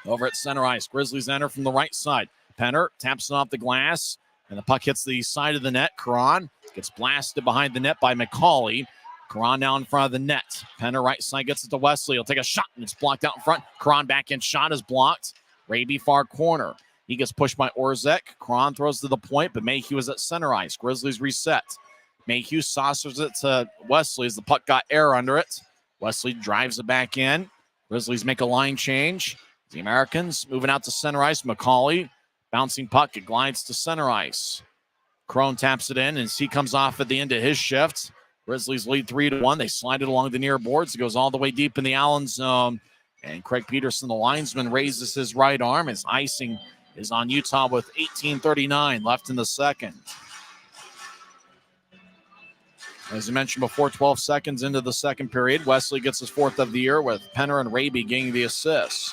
Over at center ice, Grizzlies enter from the right side. Penner taps it off the glass, and the puck hits the side of the net. Caron gets blasted behind the net by McCauley. Caron now in front of the net. Penner right side gets it to Wesley. He'll take a shot, and it's blocked out in front. Caron back in, shot is blocked. Raby far corner. He gets pushed by Orzek. Caron throws to the point, but Mayhew is at center ice. Grizzlies reset. Mayhew saucers it to Wesley as the puck got air under it. Wesley drives it back in. Grizzlies make a line change. The Americans moving out to center ice. McCauley, bouncing puck. It glides to center ice. Crone taps it in, and he comes off at the end of his shift. Grizzlies lead 3-1. They slide it along the near boards. It goes all the way deep in the Allen zone. And Craig Peterson, the linesman, raises his right arm. His icing is on Utah with 18:39 left in the second. As I mentioned before, 12 seconds into the second period, Wesley gets his fourth of the year with Penner and Raby getting the assists.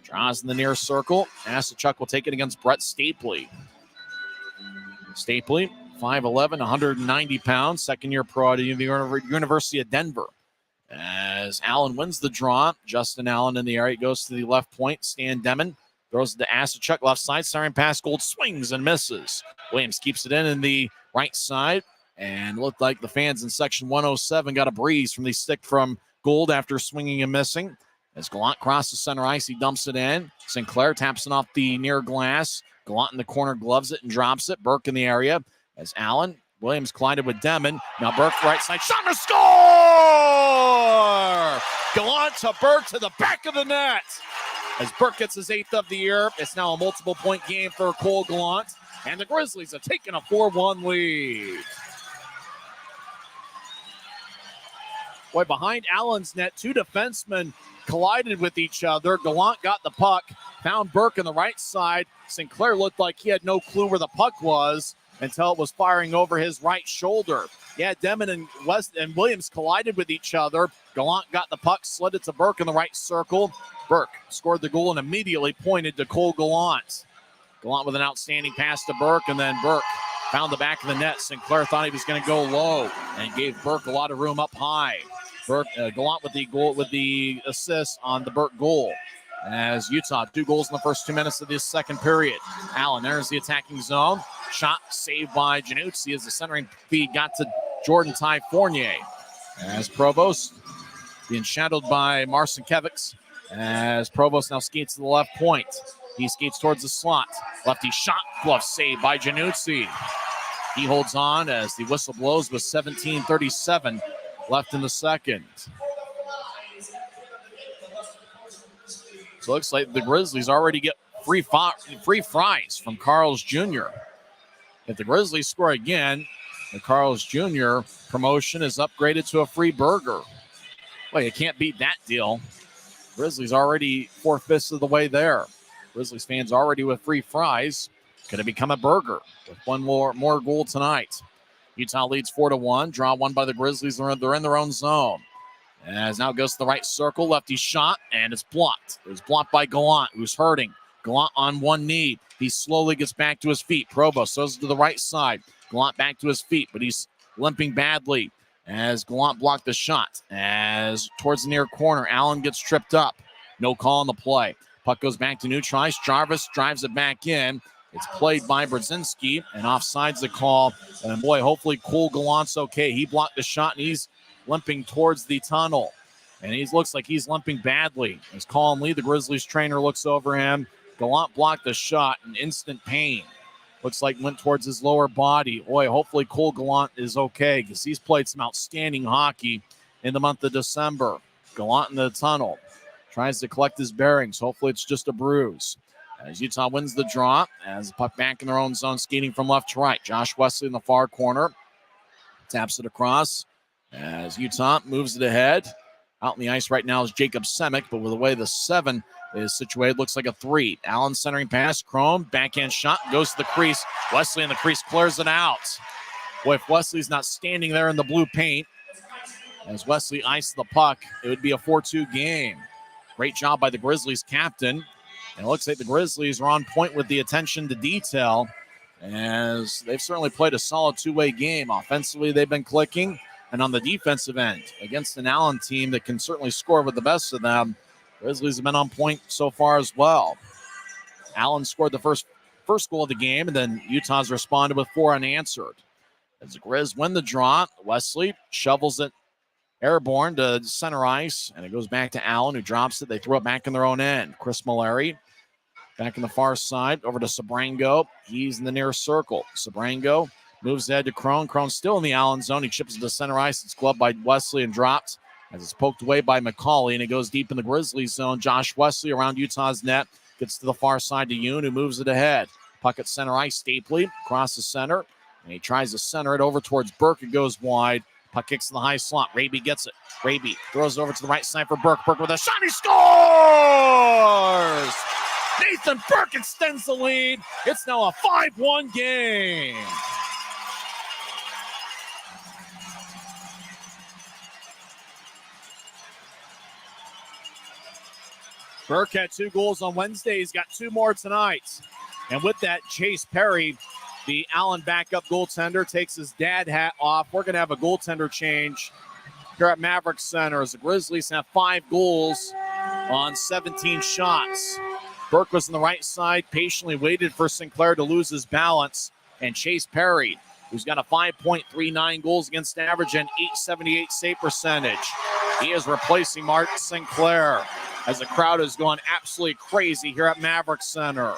Draws in the near circle. Asachuk will take it against Brett Stapley. Stapley, 5'11", 190 pounds, second-year pro at the University of Denver. As Allen wins the draw, Justin Allen in the area goes to the left point. Stan Demon throws it to Asachuk, left side. Siren pass, Gold swings and misses. Williams keeps it in the right side. And looked like the fans in section 107 got a breeze from the stick from Gould after swinging and missing. As Gallant crosses center ice, he dumps it in. Sinclair taps it off the near glass. Gallant in the corner gloves it and drops it. Burke in the area. As Allen, Williams collided with Demon. Now Burke right side. Shot and a score! Gallant to Burke to the back of the net. As Burke gets his 8th of the year, it's now a multiple-point game for Cole Gallant. And the Grizzlies have taken a 4-1 lead. Boy, behind Allen's net, two defensemen collided with each other. Gallant got the puck, found Burke on the right side. Sinclair looked like he had no clue where the puck was until it was firing over his right shoulder. Yeah, Demon and Williams collided with each other. Gallant got the puck, slid it to Burke in the right circle. Burke scored the goal and immediately pointed to Cole Gallant. Gallant with an outstanding pass to Burke, and then Burke found the back of the net. Sinclair thought he was going to go low and gave Burke a lot of room up high. Burke, Gallant with the assist on the Burke goal. As Utah, 2 goals in the first 2 minutes of this second period. Allen there's the attacking zone. Shot saved by Januzzi as the centering feed got to Jordan Ty Fournier. As Provost being shadowed by Marcin Kevics. As Provost now skates to the left point. He skates towards the slot. Lefty shot, glove saved by Januzzi. He holds on as the whistle blows with 17:37 left in the second. So it looks like the Grizzlies already get free fries from Carl's Jr. If the Grizzlies score again, the Carl's Jr. promotion is upgraded to a free burger. Well, you can't beat that deal. Grizzlies already 4/5 of the way there. Grizzlies fans already with free fries. Could it become a burger with one more goal tonight? Utah leads 4-1. Draw one by the Grizzlies. They're in their own zone. As now goes to the right circle. Lefty shot, and it's blocked. It was blocked by Gallant, who's hurting. Gallant on one knee. He slowly gets back to his feet. Provost goes to the right side. Gallant back to his feet, but he's limping badly as Gallant blocked the shot. As towards the near corner, Allen gets tripped up. No call on the play. Puck goes back to neutralize. Jarvis drives it back in. It's played by Brzezinski, and offside's the call. And boy, hopefully Cole Gallant's okay. He blocked the shot, and he's limping towards the tunnel. And he looks like he's limping badly. As Colin Lee, the Grizzlies trainer, looks over him. Gallant blocked the shot in instant pain. Looks like went towards his lower body. Boy, hopefully Cole Gallant is okay because he's played some outstanding hockey in the month of December. Gallant in the tunnel. Tries to collect his bearings. Hopefully it's just a bruise. As Utah wins the draw, as the puck back in their own zone, skating from left to right. Josh Wesley in the far corner. Taps it across. As Utah moves it ahead. Out on the ice right now is Jacob Semick, but with the way the 7 is situated, looks like a 3. Allen centering pass. Chrome, backhand shot, goes to the crease. Wesley in the crease clears it out. Boy, if Wesley's not standing there in the blue paint, as Wesley iced the puck, it would be a 4-2 game. Great job by the Grizzlies captain. And it looks like the Grizzlies are on point with the attention to detail as they've certainly played a solid two-way game. Offensively, they've been clicking. And on the defensive end, against an Allen team that can certainly score with the best of them, Grizzlies have been on point so far as well. Allen scored the first goal of the game, and then Utah's responded with 4 unanswered. As the Grizz win the draw, Wesley shovels it airborne to center ice, and it goes back to Allen, who drops it. They throw it back in their own end. Chris Mallory back in the far side, over to Sabrango. He's in the near circle. Sabrango moves ahead to Crone. Crone's still in the Allen zone. He chips it to center ice. It's gloved by Wesley and dropped as it's poked away by McCauley, and it goes deep in the Grizzlies zone. Josh Wesley around Utah's net. Gets to the far side to Yoon, who moves it ahead. Puck at center ice. Stapley across the center, and he tries to center it over towards Burke. It goes wide. Puck kicks in the high slot. Raby gets it. Raby throws it over to the right side for Burke. Burke with a shot. He scores! Nathan Burke extends the lead. It's now a 5-1 game. Burke had 2 goals on Wednesday. He's got 2 more tonight. And with that, Chase Perry, the Allen backup goaltender, takes his dad hat off. We're going to have a goaltender change here at Maverik Center as the Grizzlies have 5 goals on 17 shots. Burke was on the right side, patiently waited for Sinclair to lose his balance. And Chase Perry, who's got a 5.39 goals against average and .878 save percentage. He is replacing Mark Sinclair as the crowd is going absolutely crazy here at Maverik Center.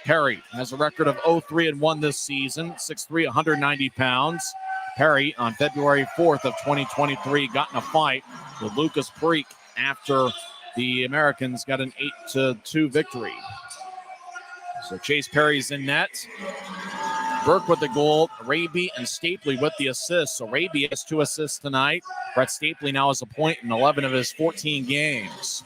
Perry has a record of 0-3-1 this season, 6'3", 190 pounds. Perry, on February 4th of 2023, got in a fight with Lucas Preek after the Americans got an 8-2 victory. So Chase Perry's in net. Burke with the goal, Raby and Stapley with the assist. So Raby has 2 assists tonight. Brett Stapley now has a point in 11 of his 14 games.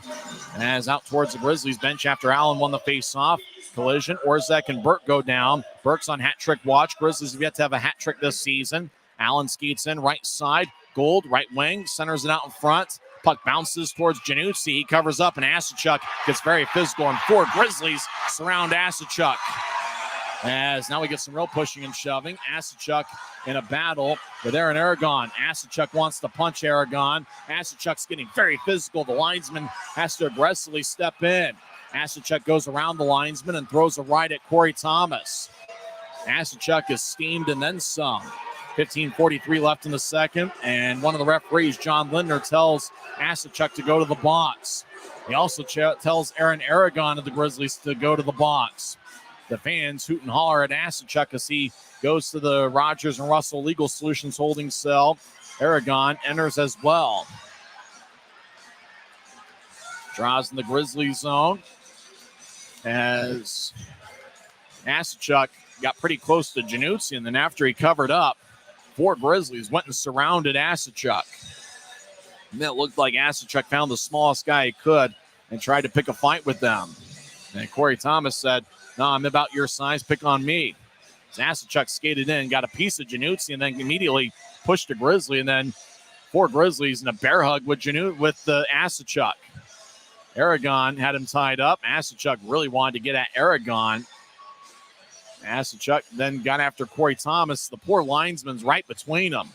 And as out towards the Grizzlies bench after Allen won the face-off. Collision, Orzek and Burke go down. Burke's on hat trick watch. Grizzlies have yet to have a hat trick this season. Allen skates in, right side. Gold, right wing, centers it out in front. Puck bounces towards Januzzi. He covers up, and Asachuk gets very physical, and 4 Grizzlies surround Asachuk. As now we get some real pushing and shoving. Asachuk in a battle with Aaron Aragon. Asachuk wants to punch Aragon. Asachuk's getting very physical. The linesman has to aggressively step in. Asachuk goes around the linesman and throws a right at Corey Thomas. Asachuk is steamed and then some. 15:43 left in the second, and one of the referees, John Lindner, tells Asachuk to go to the box. He also tells Aaron Aragon of the Grizzlies to go to the box. The fans hoot and holler at Asachuk as he goes to the Rogers and Russell Legal Solutions holding cell. Aragon enters as well. Draws in the Grizzlies zone as Asachuk got pretty close to Januzzi, and then after he covered up, 4 Grizzlies went and surrounded Asachuk. And it looked like Asachuk found the smallest guy he could and tried to pick a fight with them. And Corey Thomas said, "No, I'm about your size, pick on me." As Asachuk skated in, got a piece of Januzzi, and then immediately pushed a Grizzly, and then 4 Grizzlies in a bear hug with Asachuk. Aragon had him tied up. Asachuk really wanted to get at Aragon. Asachuk then got after Corey Thomas. The poor linesman's right between them.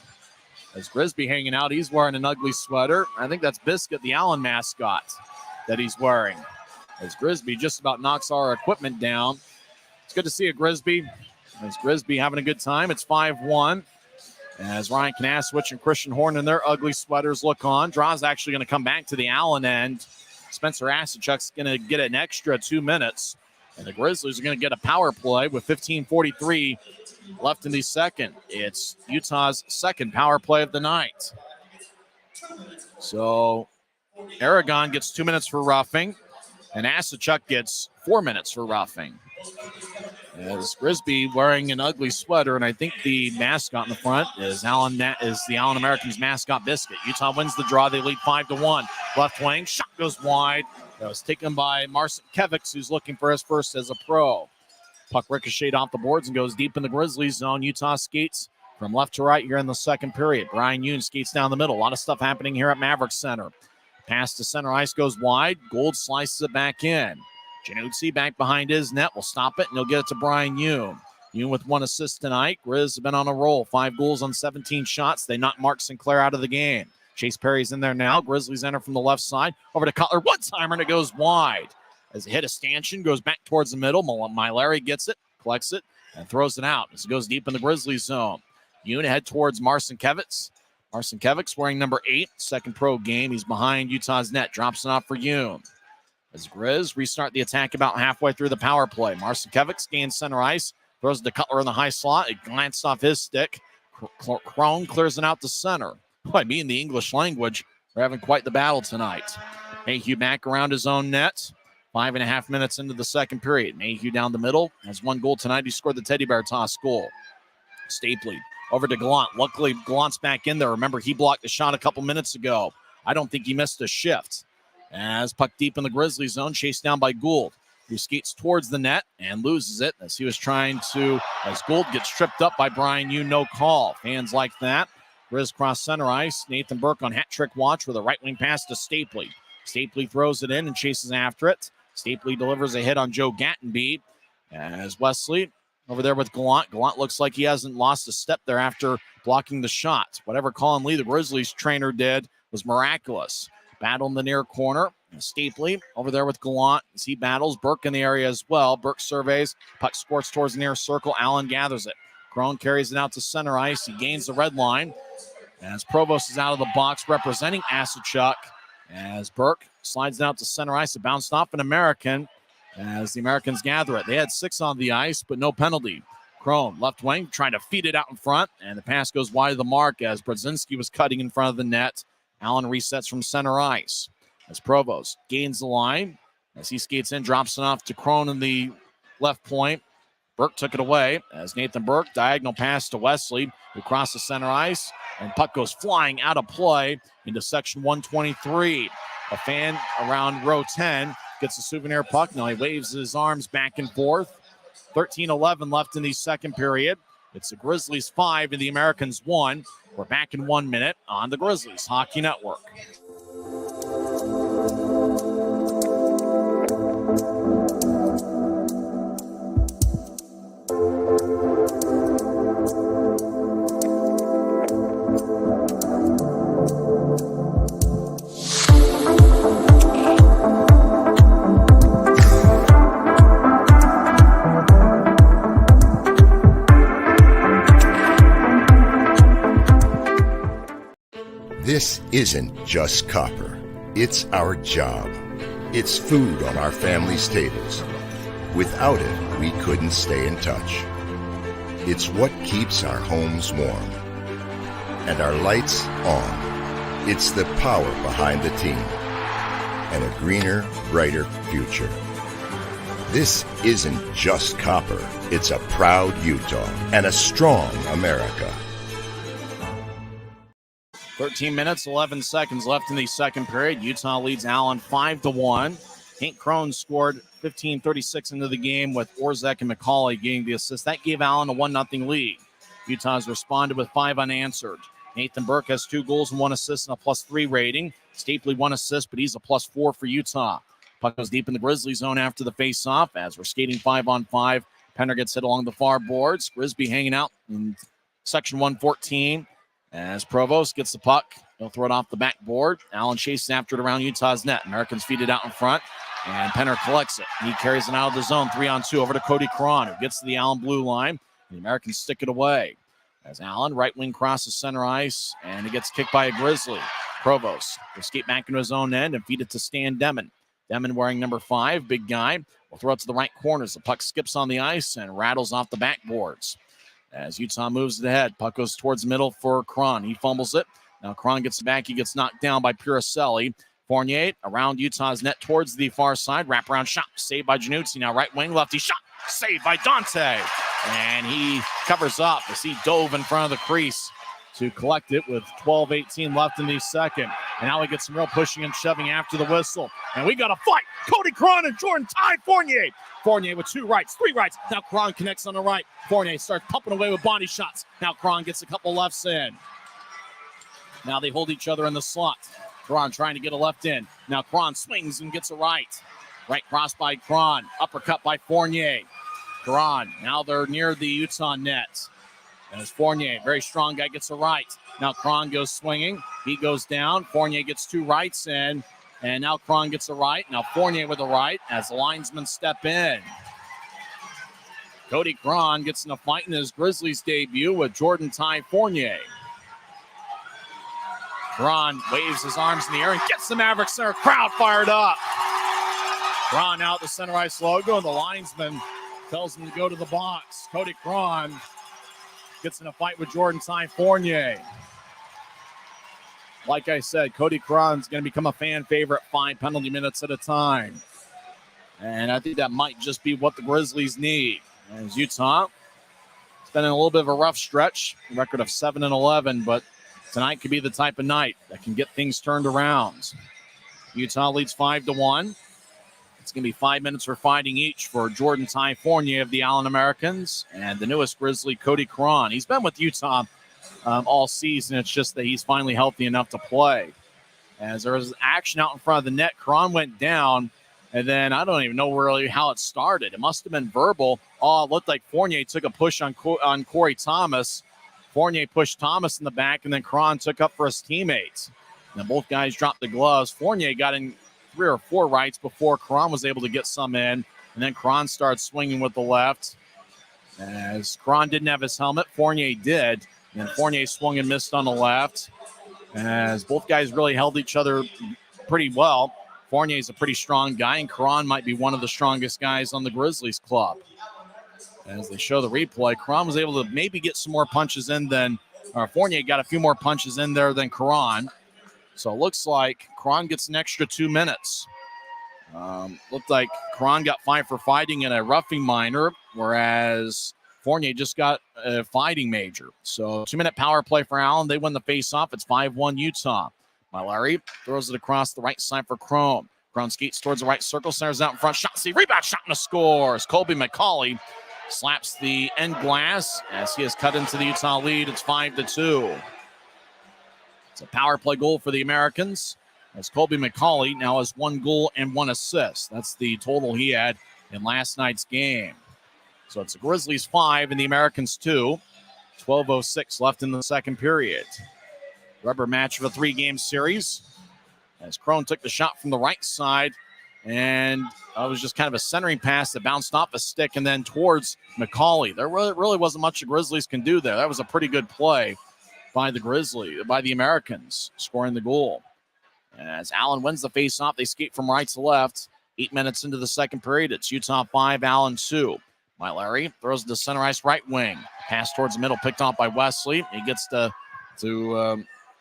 As Grisby hanging out, he's wearing an ugly sweater. I think that's Biscuit, the Allen mascot, that he's wearing. As Grisby just about knocks our equipment down. It's good to see you, Grisby. As Grisby having a good time. It's 5-1. As Ryan Kanaswich and Christian Horn in their ugly sweaters look on. Draw's actually going to come back to the Allen end. Spencer Asachuk's going to get an extra 2 minutes. And the Grizzlies are going to get a power play with 15:43 left in the second. It's Utah's second power play of the night. So Aragon gets 2 minutes for roughing, and Asachuk gets 4 minutes for roughing. As Grisby wearing an ugly sweater, and I think the mascot in the front is the Allen Americans mascot Biscuit. Utah wins the draw. They lead 5-1. Left wing, shot goes wide. That was taken by Marcin Kevics, who's looking for his first as a pro. Puck ricocheted off the boards and goes deep in the Grizzlies zone. Utah skates from left to right here in the second period. Brian Yoon skates down the middle. A lot of stuff happening here at Maverik Center. Pass to center ice goes wide. Gold slices it back in. Januzzi back behind his net will stop it, and he'll get it to Brian Yoon. Yoon with 1 assist tonight. Grizz have been on a roll. 5 goals on 17 shots. They knocked Mark Sinclair out of the game. Chase Perry's in there now. Grizzlies enter from the left side. Over to Cutler. One-timer, and it goes wide. As it hit a stanchion, goes back towards the middle. Maverik gets it, collects it, and throws it out as it goes deep in the Grizzlies zone. Yoon ahead towards Marcinkiewicz. Marcinkiewicz wearing number 8, second pro game. He's behind Utah's net. Drops it off for Yoon. As Grizz restart the attack about halfway through the power play. Marcinkiewicz gains center ice. Throws it to Cutler in the high slot. It glanced off his stick. Crone clears it out to center. Boy, me in the English language, we're having quite the battle tonight. Mayhew back around his own net. 5.5 minutes into the second period. Mayhew down the middle. Has 1 goal tonight. He scored the teddy bear toss goal. Stapley over to Gallant. Luckily, Gallant's back in there. Remember, he blocked the shot a couple minutes ago. I don't think he missed a shift. As puck deep in the Grizzly zone, chased down by Gould, who skates towards the net and loses it as he was trying to, as Gould gets tripped up by Brian Yoon, no call. Fans like that. Grizz cross center ice. Nathan Burke on hat trick watch with a right wing pass to Stapley. Stapley throws it in and chases after it. Stapley delivers a hit on Joe Gattenby as Wesley over there with Gallant. Gallant looks like he hasn't lost a step there after blocking the shot. Whatever Colin Lee, the Grizzlies trainer, did was miraculous. Battle in the near corner. Stapley over there with Gallant as he battles. Burke in the area as well. Burke surveys. Puck squirts towards the near circle. Allen gathers it. Crone carries it out to center ice. He gains the red line. As Provost is out of the box representing Asachuk. As Burke slides it out to center ice. It bounced off an American as the Americans gather it. They had 6 on the ice, but no penalty. Crone, left wing, trying to feed it out in front. And the pass goes wide of the mark as Brodzinski was cutting in front of the net. Allen resets from center ice. As Provost gains the line. As he skates in, drops it off to Crone in the left point. Burke took it away as Nathan Burke, diagonal pass to Wesley, who crosses center ice, and puck goes flying out of play into section 123. A fan around row 10 gets a souvenir puck. Now he waves his arms back and forth. 13-11 left in the second period. It's the Grizzlies 5 and the Americans 1. We're back in 1 minute on the Grizzlies Hockey Network. This isn't just copper. It's our job. It's food on our family's tables. Without it, we couldn't stay in touch. It's what keeps our homes warm. And our lights on. It's the power behind the team. And a greener, brighter future. This isn't just copper. It's a proud Utah and a strong America. 13 minutes, 11 seconds left in the second period. Utah leads Allen 5-1. Hank Crone scored 15:36 into the game with Orzek and McCauley getting the assist. That gave Allen a 1-0 lead. Utah's responded with 5 unanswered. Nathan Burke has 2 goals and 1 assist and a +3 rating. Stapley 1 assist, but he's a +4 for Utah. Puck goes deep in the Grizzly zone after the face-off as we're skating 5-on-5. Penner gets hit along the far boards. Grisby hanging out in section 114. As Provost gets the puck, he'll throw it off the backboard. Allen chases after it around Utah's net. Americans feed it out in front, and Penner collects it. He carries it out of the zone, 3-on-2 over to Cody Cron, who gets to the Allen blue line. The Americans stick it away. As Allen, right wing crosses center ice, and he gets kicked by a Grizzly. Provost will skate back into his own end and feed it to Stan Demon. Demon wearing number 5, big guy. Will throw it to the right corners. The puck skips on the ice and rattles off the backboards. As Utah moves it ahead, puck goes towards the middle for Cron. He fumbles it. Now Cron gets it back. He gets knocked down by Puricelli. Fournier around Utah's net towards the far side. Wraparound shot saved by Januzzi. Now right wing, lefty shot saved by Dante. And he covers up as he dove in front of the crease to collect it with 12:18 left in the second. And now we get some real pushing and shoving after the whistle. And we got a fight. Cody Cron and Jordan Ty Fournier. Fournier with 2 rights, 3 rights. Now Cron connects on the right. Fournier starts pumping away with body shots. Now Cron gets a couple lefts in. Now they hold each other in the slot. Cron trying to get a left in. Now Cron swings and gets a right. Right cross by Cron. Uppercut by Fournier. Cron, now they're near the Utah net. As Fournier, very strong guy, gets a right. Now Cron goes swinging. He goes down. Fournier gets 2 rights in. And now Cron gets a right. Now Fournier with a right as the linesmen step in. Cody Cron gets in a fight in his Grizzlies debut with Jordan Ty Fournier. Cron waves his arms in the air and gets the Maverik Center crowd fired up. Cron out the center ice logo, and the linesman tells him to go to the box. Cody Cron gets in a fight with Jordan Ty Fournier. Like I said, Cody Cron's going to become a fan favorite 5 penalty minutes at a time. And I think that might just be what the Grizzlies need. As Utah, it's been in a little bit of a rough stretch, record of 7-11, but tonight could be the type of night that can get things turned around. Utah leads 5-1. It's going to be 5 minutes for fighting each for Jordan Ty Fournier of the Allen Americans and the newest Grizzly, Cody Cron. He's been with Utah all season. It's just that he's finally healthy enough to play. As there was action out in front of the net, Cron went down, and then I don't even know really how it started. It must have been verbal. Oh, it looked like Fournier took a push on Corey Thomas. Fournier pushed Thomas in the back, and then Cron took up for his teammates. And then both guys dropped the gloves. Fournier got in 3 or 4 rights before Cron was able to get some in, and then Cron started swinging with the left. As Cron didn't have his helmet, Fournier did, and Fournier swung and missed on the left. As both guys really held each other pretty well. Fournier's a pretty strong guy, and Cron might be one of the strongest guys on the Grizzlies club. As they show the replay, Cron was able to maybe get some more punches in than Fournier got a few more punches in there than Cron. So it looks like Cron gets an extra 2 minutes. Looked like Cron got 5 for fighting in a roughing minor, whereas Fournier just got a fighting major. So 2-minute power play for Allen. They win the face-off. It's 5-1 Utah. Larry throws it across the right side for Cron. Cron skates towards the right circle, centers out in front. Shot, see, rebound, shot, and a score. Colby McCauley slaps the end glass as he has cut into the Utah lead. It's 5-2. It's a power play goal for the Americans, as Colby McCauley now has 1 goal and 1 assist. That's the total he had in last night's game. So it's the Grizzlies 5 and the Americans 2. 12:06 left in the second period. Rubber match of a 3-game series, as Cron took the shot from the right side, and it was just kind of a centering pass that bounced off a stick and then towards McCauley. There really wasn't much the Grizzlies can do there. That was a pretty good play by the Americans, scoring the goal. As Allen wins the faceoff, they skate from right to left. 8 minutes into the second period, it's Utah 5, Allen 2. Larry throws the center ice right wing. Pass towards the middle, picked off by Wesley. He gets to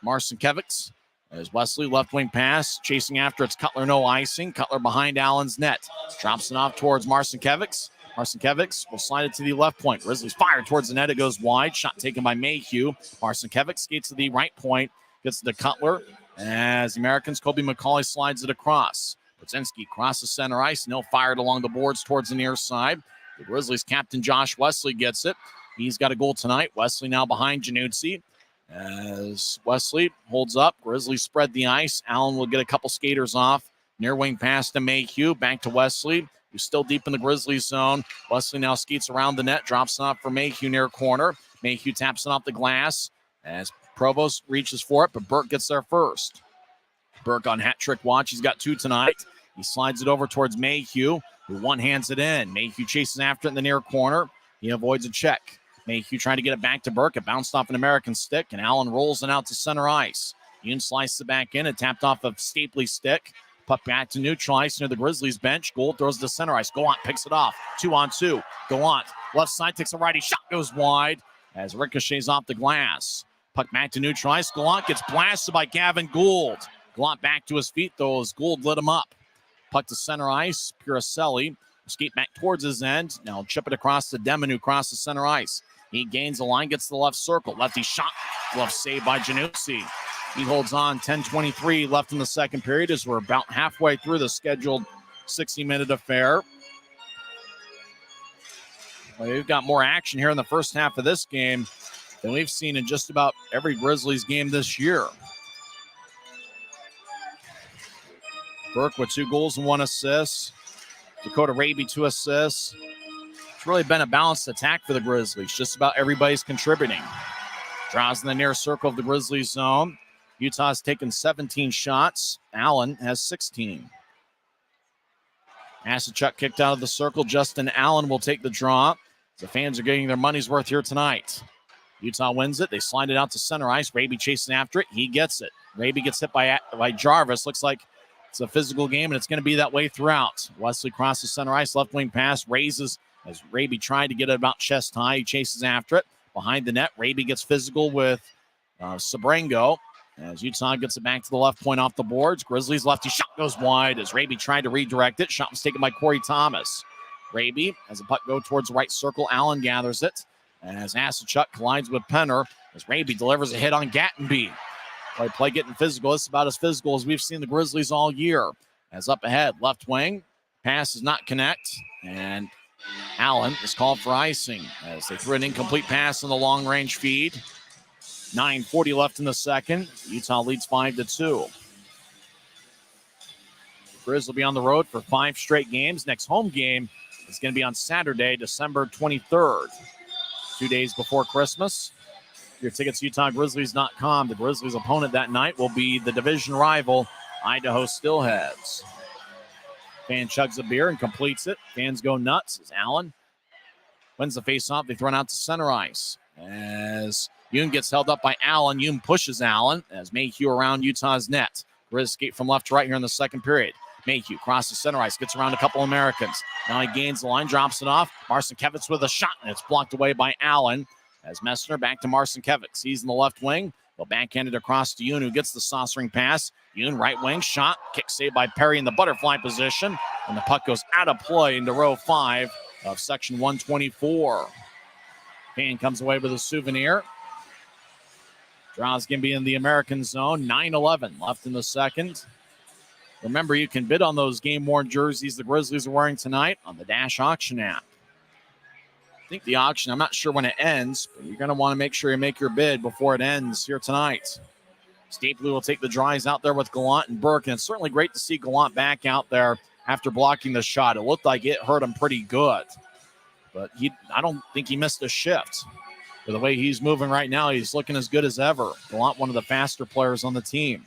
Marcinkiewicz. As Wesley, left wing pass, chasing after, it's Cutler, no icing. Cutler behind Allen's net. Drops it off towards Marcinkiewicz. Marcinkiewicz will slide it to the left point. Grizzlies fire towards the net. It goes wide. Shot taken by Mayhew. Marcinkiewicz skates to the right point. Gets to Cutler. As the Americans, Colby McCauley slides it across. Brzezinski crosses center ice, and he'll fire it along the boards towards the near side. The Grizzlies captain Josh Wesley gets it. He's got a goal tonight. Wesley now behind Januzzi. As Wesley holds up, Grizzlies spread the ice. Allen will get a couple skaters off. Near wing pass to Mayhew. Back to Wesley, who's still deep in the Grizzlies zone. Wesley now skates around the net. Drops it off for Mayhew near corner. Mayhew taps it off the glass as Provost reaches for it, but Burke gets there first. Burke on hat trick watch. He's got 2 tonight. He slides it over towards Mayhew, who one-hands it in. Mayhew chases after it in the near corner. He avoids a check. Mayhew trying to get it back to Burke. It bounced off an American stick, and Allen rolls it out to center ice. Yoon slices it back in. It tapped off of Stapley's stick. Puck back to neutral ice near the Grizzlies bench. Gould throws it to center ice. Gallant picks it off. 2-on-2. Gallant left side takes a righty. Shot goes wide as ricochets off the glass. Puck back to neutral ice. Gallant gets blasted by Gavin Gould. Gallant back to his feet, though, as Gould lit him up. Puck to center ice. Puricelli skate back towards his end. Now chip it across to Demon, who crosses center ice. He gains the line, gets the left circle. Lefty shot. Glove saved by Januzzi. He holds on. 10:23 left in the second period as we're about halfway through the scheduled 60-minute affair. Well, we've got more action here in the first half of this game than we've seen in just about every Grizzlies game this year. Burke with 2 goals and 1 assist. Dakota Raby 2 assists. It's really been a balanced attack for the Grizzlies. Just about everybody's contributing. Draws in the near circle of the Grizzlies zone. Utah's taken 17 shots. Allen has 16. Asachuk kicked out of the circle. Justin Allen will take the draw. The fans are getting their money's worth here tonight. Utah wins it. They slide it out to center ice. Raby chasing after it. He gets it. Raby gets hit by Jarvis. Looks like it's a physical game, and it's going to be that way throughout. Wesley crosses center ice. Left wing pass. Raises as Raby tried to get it about chest high. He chases after it. Behind the net, Raby gets physical with Sabrango. As Utah gets it back to the left point off the boards. Grizzlies lefty shot goes wide as Raby tried to redirect it. Shot was taken by Corey Thomas. Raby, as the puck go towards the right circle, Allen gathers it. As Asachuk collides with Penner, as Raby delivers a hit on Gattenby. Play getting physical. It's about as physical as we've seen the Grizzlies all year. As up ahead, left wing, pass does not connect. And Allen is called for icing as they threw an incomplete pass on the long-range feed. 9:40 left in the second. Utah leads 5-2. The Grizz will be on the road for 5 straight games. Next home game is going to be on Saturday, December 23rd, 2 days before Christmas. Your tickets, UtahGrizzlies.com. The Grizzlies' opponent that night will be the division rival, Idaho Steelheads. Fan chugs a beer and completes it. Fans go nuts as Allen wins the faceoff. They throw it out to center ice as Yoon gets held up by Allen. Yoon pushes Allen as Mayhew around Utah's net. Grizz escape from left to right here in the second period. Mayhew crosses center ice, gets around a couple Americans. Now he gains the line, drops it off. Marcinkiewicz with a shot, and it's blocked away by Allen. As Messner back to Marcinkiewicz. He's in the left wing. They'll backhand it across to Yoon, who gets the saucering pass. Yoon, right wing, shot. Kick saved by Perry in the butterfly position. And the puck goes out of play into row 5 of section 124. Payne comes away with a souvenir. Draws going to be in the American zone. 9:11 left in the second. Remember, you can bid on those game-worn jerseys the Grizzlies are wearing tonight on the Dash Auction app. I think the auction, I'm not sure when it ends, but you're going to want to make sure you make your bid before it ends here tonight. Stapley will take the drives out there with Gallant and Burke, and it's certainly great to see Gallant back out there after blocking the shot. It looked like it hurt him pretty good, but I don't think he missed a shift. With the way he's moving right now, he's looking as good as ever. Gallant, one of the faster players on the team.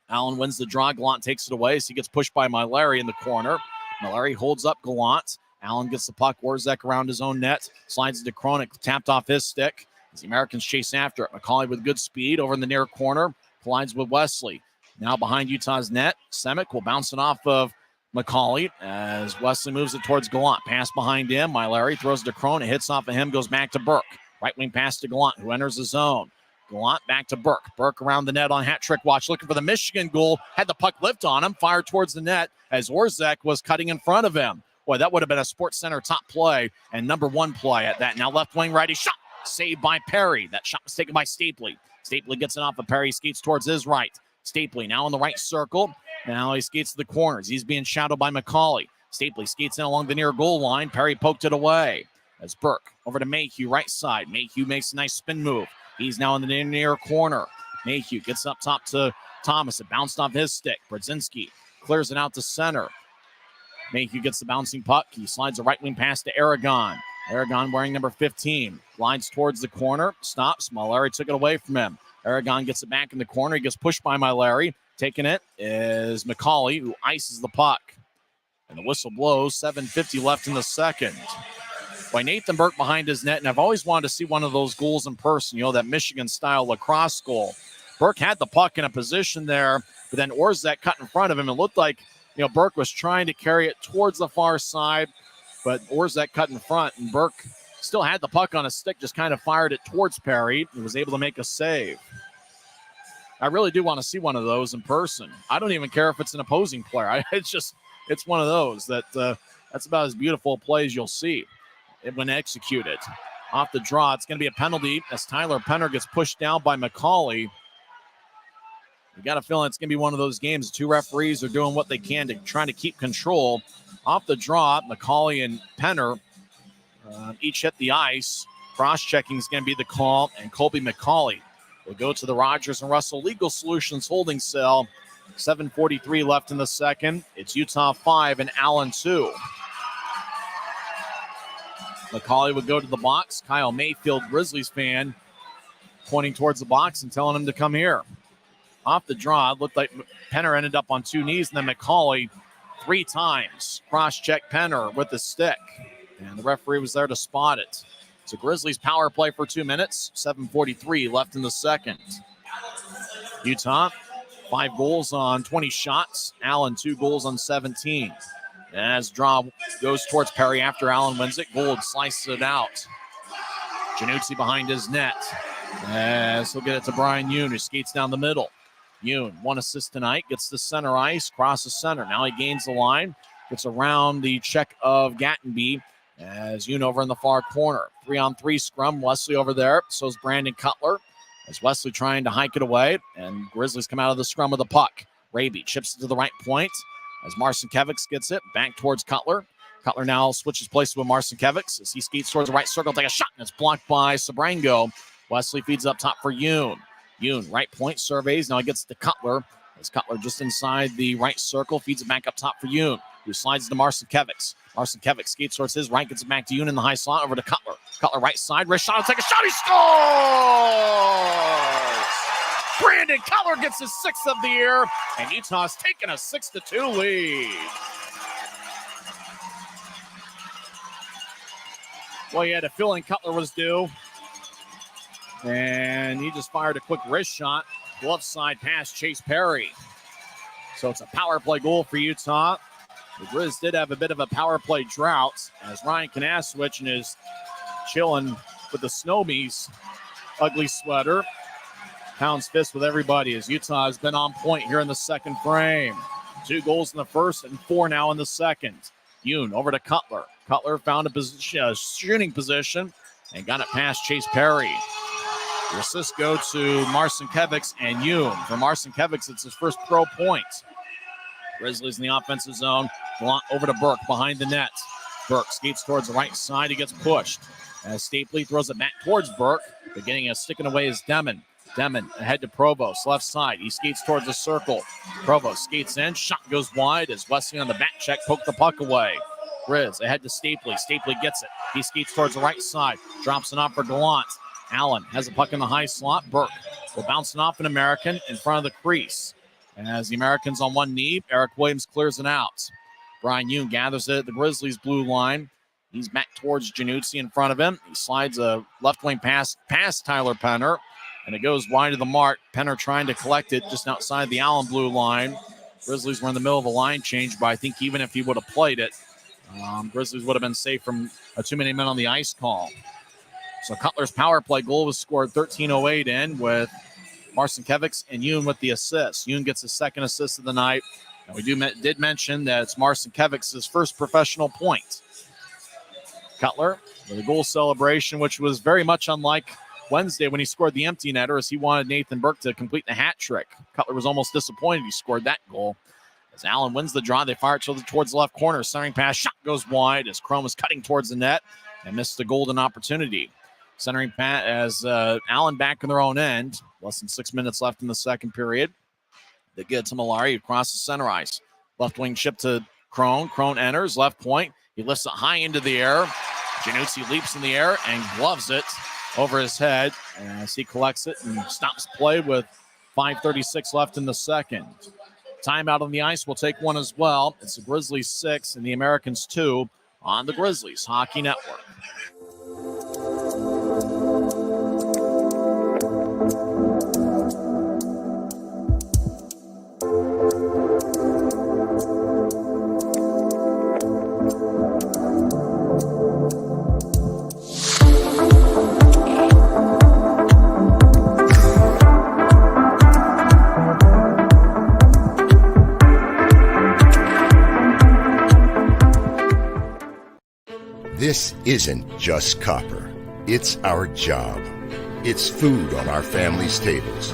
Allen wins the draw. Gallant takes it away as he gets pushed by Maverik in the corner. Maverik holds up Gallant. Allen gets the puck. Warzek around his own net. Slides to Kronik. Tapped off his stick. As the Americans chase after it. McCauley with good speed over in the near corner. Collides with Wesley. Now behind Utah's net. Semick will bounce it off of McCauley as Wesley moves it towards Gallant. Pass behind him. Maverik throws to Kronik. Hits off of him. Goes back to Burke. Right wing pass to Gallant, who enters the zone. Gallant back to Burke. Burke around the net on hat trick watch, looking for the Michigan goal. Had the puck lift on him, fired towards the net as Warzek was cutting in front of him. Boy, that would have been a Sports Center top play and number 1 play at that. Now left wing righty shot, saved by Perry. That shot was taken by Stapley. Stapley gets it off of Perry, skates towards his right. Stapley now in the right circle. Now he skates to the corners. He's being shadowed by McCauley. Stapley skates in along the near goal line. Perry poked it away. As Burke over to Mayhew, right side. Mayhew makes a nice spin move. He's now in the near corner. Mayhew gets up top to Thomas. It bounced off his stick. Brzezinski clears it out to center. Mayhew gets the bouncing puck. He slides a right wing pass to Aragon. Aragon wearing number 15. Glides towards the corner. Stops. Maverik took it away from him. Aragon gets it back in the corner. He gets pushed by Maverik. Taking it is McCauley, who ices the puck. And the whistle blows. 7:50 left in the second. By Nathan Burke behind his net, and I've always wanted to see one of those goals in person, that Michigan-style lacrosse goal. Burke had the puck in a position there, but then Warzek cut in front of him. It looked like, Burke was trying to carry it towards the far side, but Warzek cut in front, and Burke still had the puck on a stick, just kind of fired it towards Perry and was able to make a save. I really do want to see one of those in person. I don't even care if it's an opposing player. It's one of those that's about as beautiful a play as you'll see when executed. Off the draw, it's going to be a penalty as Tyler Penner gets pushed down by McCauley. You got a feeling it's going to be one of those games. 2 referees are doing what they can to try to keep control. Off the draw, McCauley and Penner each hit the ice. Cross-checking is going to be the call, and Colby McCauley will go to the Rogers and Russell Legal Solutions holding cell. 7:43 left in the second. It's Utah 5 and Allen 2. McCauley would go to the box. Kyle Mayfield, Grizzlies fan, pointing towards the box and telling him to come here. Off the draw, it looked like Penner ended up on two knees, and then McCauley 3 times cross-checked Penner with the stick. And the referee was there to spot it. It's a Grizzlies power play for 2 minutes, 7:43 left in the second. Utah, 5 goals on 20 shots. Allen, 2 goals on 17. As draw goes towards Perry after Allen wins it, Gould slices it out. Januzzi behind his net. As he'll get it to Brian Yoon, who skates down the middle. Yoon, 1 assist tonight, gets to center ice, crosses center. Now he gains the line, gets around the check of Gattenby. As Yoon over in the far corner. 3-on-3 scrum. Wesley over there. So is Brandon Cutler. As Wesley trying to hike it away. And Grizzlies come out of the scrum with the puck. Raby chips it to the right point. As Marcinkiewicz gets it back towards Cutler. Cutler now switches places with Marcinkiewicz. As he skates towards the right circle. Take a shot. And it's blocked by Sabrango. Wesley feeds up top for Yoon. Yoon, right point, surveys. Now he gets to Cutler. As Cutler just inside the right circle. Feeds it back up top for Yoon, who slides to Marcinkiewicz. Marcinkiewicz skates towards his right, gets it back to Yoon in the high slot, over to Cutler. Cutler right side, wrist shot, take a shot, he scores! Brandon Cutler gets his 6th of the year, and Utah's taking a 6-2 lead. Well, you had a feeling Cutler was due, and he just fired a quick wrist shot. Glove side pass, Chase Perry. So it's a power play goal for Utah. The Grizz did have a bit of a power play drought as Ryan Kanaswich is chilling with the Snowbees ugly sweater. Pounds fist with everybody as Utah has been on point here in the second frame. 2 goals in the first and 4 now in the second. Yoon over to Cutler. Cutler found a shooting position and got it past Chase Perry. The assists go to Marcinkiewicz and Yoon. For Marcinkiewicz, it's his first pro point. Grizzlies in the offensive zone. Over to Burke behind the net. Burke skates towards the right side. He gets pushed. As Stapley throws it back towards Burke. Beginning of sticking away is Demon. Demon ahead to Provost, left side. He skates towards the circle. Provost skates in. Shot goes wide as Wesley on the back check poked the puck away. Grizz ahead to Stapley. Stapley gets it. He skates towards the right side. Drops it off for Gallant. Allen has a puck in the high slot. Burke will bounce it off an American in front of the crease. And as the American's on one knee, Eric Williams clears it out. Brian Yoon gathers it at the Grizzlies' blue line. He's back towards Januzzi in front of him. He slides a left wing pass past Tyler Penner, and it goes wide of the mark. Penner trying to collect it just outside the Allen blue line. Grizzlies were in the middle of a line change, but I think even if he would have played it, Grizzlies would have been safe from a too many men on the ice call. So Cutler's power play goal was scored 13:08 in with Marcinkiewicz and Yoon with the assist. Yoon gets his 2nd assist of the night. And we did mention that it's Marcinkiewicz's first professional point. Cutler with a goal celebration, which was very much unlike Wednesday when he scored the empty netter, as he wanted Nathan Burke to complete the hat trick. Cutler was almost disappointed he scored that goal. As Allen wins the draw, they fire it towards the left corner. Centering pass, shot goes wide as Chrome is cutting towards the net and missed the golden opportunity. Centering pass as Allen back in their own end. Less than 6 minutes left in the second period. They get to Malari, who crosses center ice. Left wing chip to Crone. Crone enters, left point. He lifts it high into the air. Januzzi leaps in the air and gloves it over his head as he collects it and stops play with 5:36 left in the second. Timeout on the ice. We'll take one as well. It's the Grizzlies 6 and the Americans 2 on the Grizzlies Hockey Network. This isn't just copper. It's our job. It's food on our family's tables.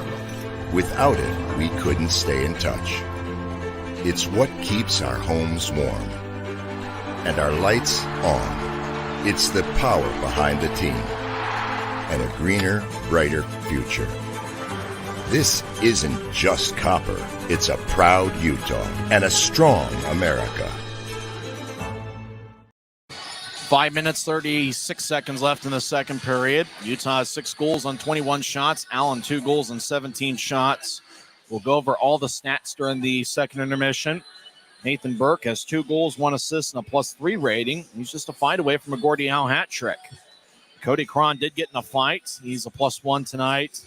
Without it, we couldn't stay in touch. It's what keeps our homes warm. And our lights on. It's the power behind the team. And a greener, brighter future. This isn't just copper. It's a proud Utah and a strong America. 5 minutes, 36 seconds left in the second period. Utah has 6 goals on 21 shots. Allen 2 goals on 17 shots. We'll go over all the stats during the second intermission. Nathan Burke has 2 goals, 1 assist, and a +3 rating. He's just a fight away from a Gordie Howe hat trick. Cody Cron did get in a fight. He's a +1 tonight.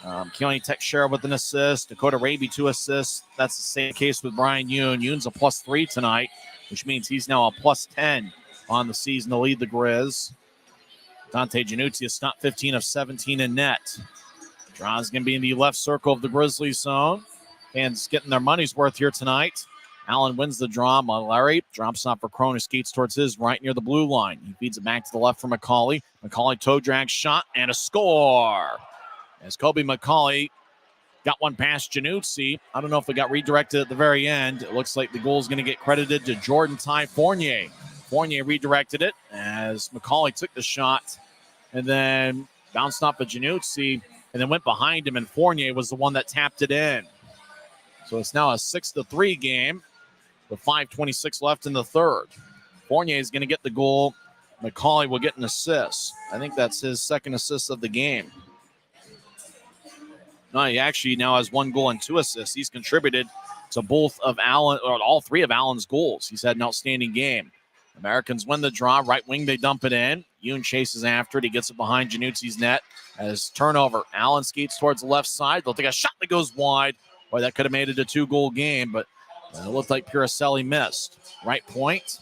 Keone Teixeira with an assist. Dakota Raby 2 assists. That's the same case with Brian Yoon. Yoon's a +3 tonight, which means he's now a +10 on the season to lead the Grizz. Dante Januzzi has stopped 15 of 17 in net. Draw's going to be in the left circle of the Grizzlies zone. Fans getting their money's worth here tonight. Allen wins the draw. Larry drops off for Crone, who skates towards his right near the blue line. He feeds it back to the left for McCauley. McCauley toe drag shot and a score. As Kobe McCauley got one past Januzzi. I don't know if it got redirected at the very end. It looks like the goal is going to get credited to Jordan Ty Fournier. Fournier redirected it as McCauley took the shot and then bounced off of Januzzi and then went behind him, and Fournier was the one that tapped it in. So it's now a 6-3 game with 5:26 left in the third. Fournier is going to get the goal. McCauley will get an assist. I think that's his second assist of the game. No, he actually now has 1 goal and 2 assists. He's contributed to both of Allen, or all 3 of Allen's goals. He's had an outstanding game. Americans win the draw. Right wing, they dump it in. Yoon chases after it. He gets it behind Januzzi's net. As turnover, Allen skates towards the left side. They'll take a shot that goes wide. Boy, that could have made it a 2-goal game, but it looked like Puricelli missed. Right point.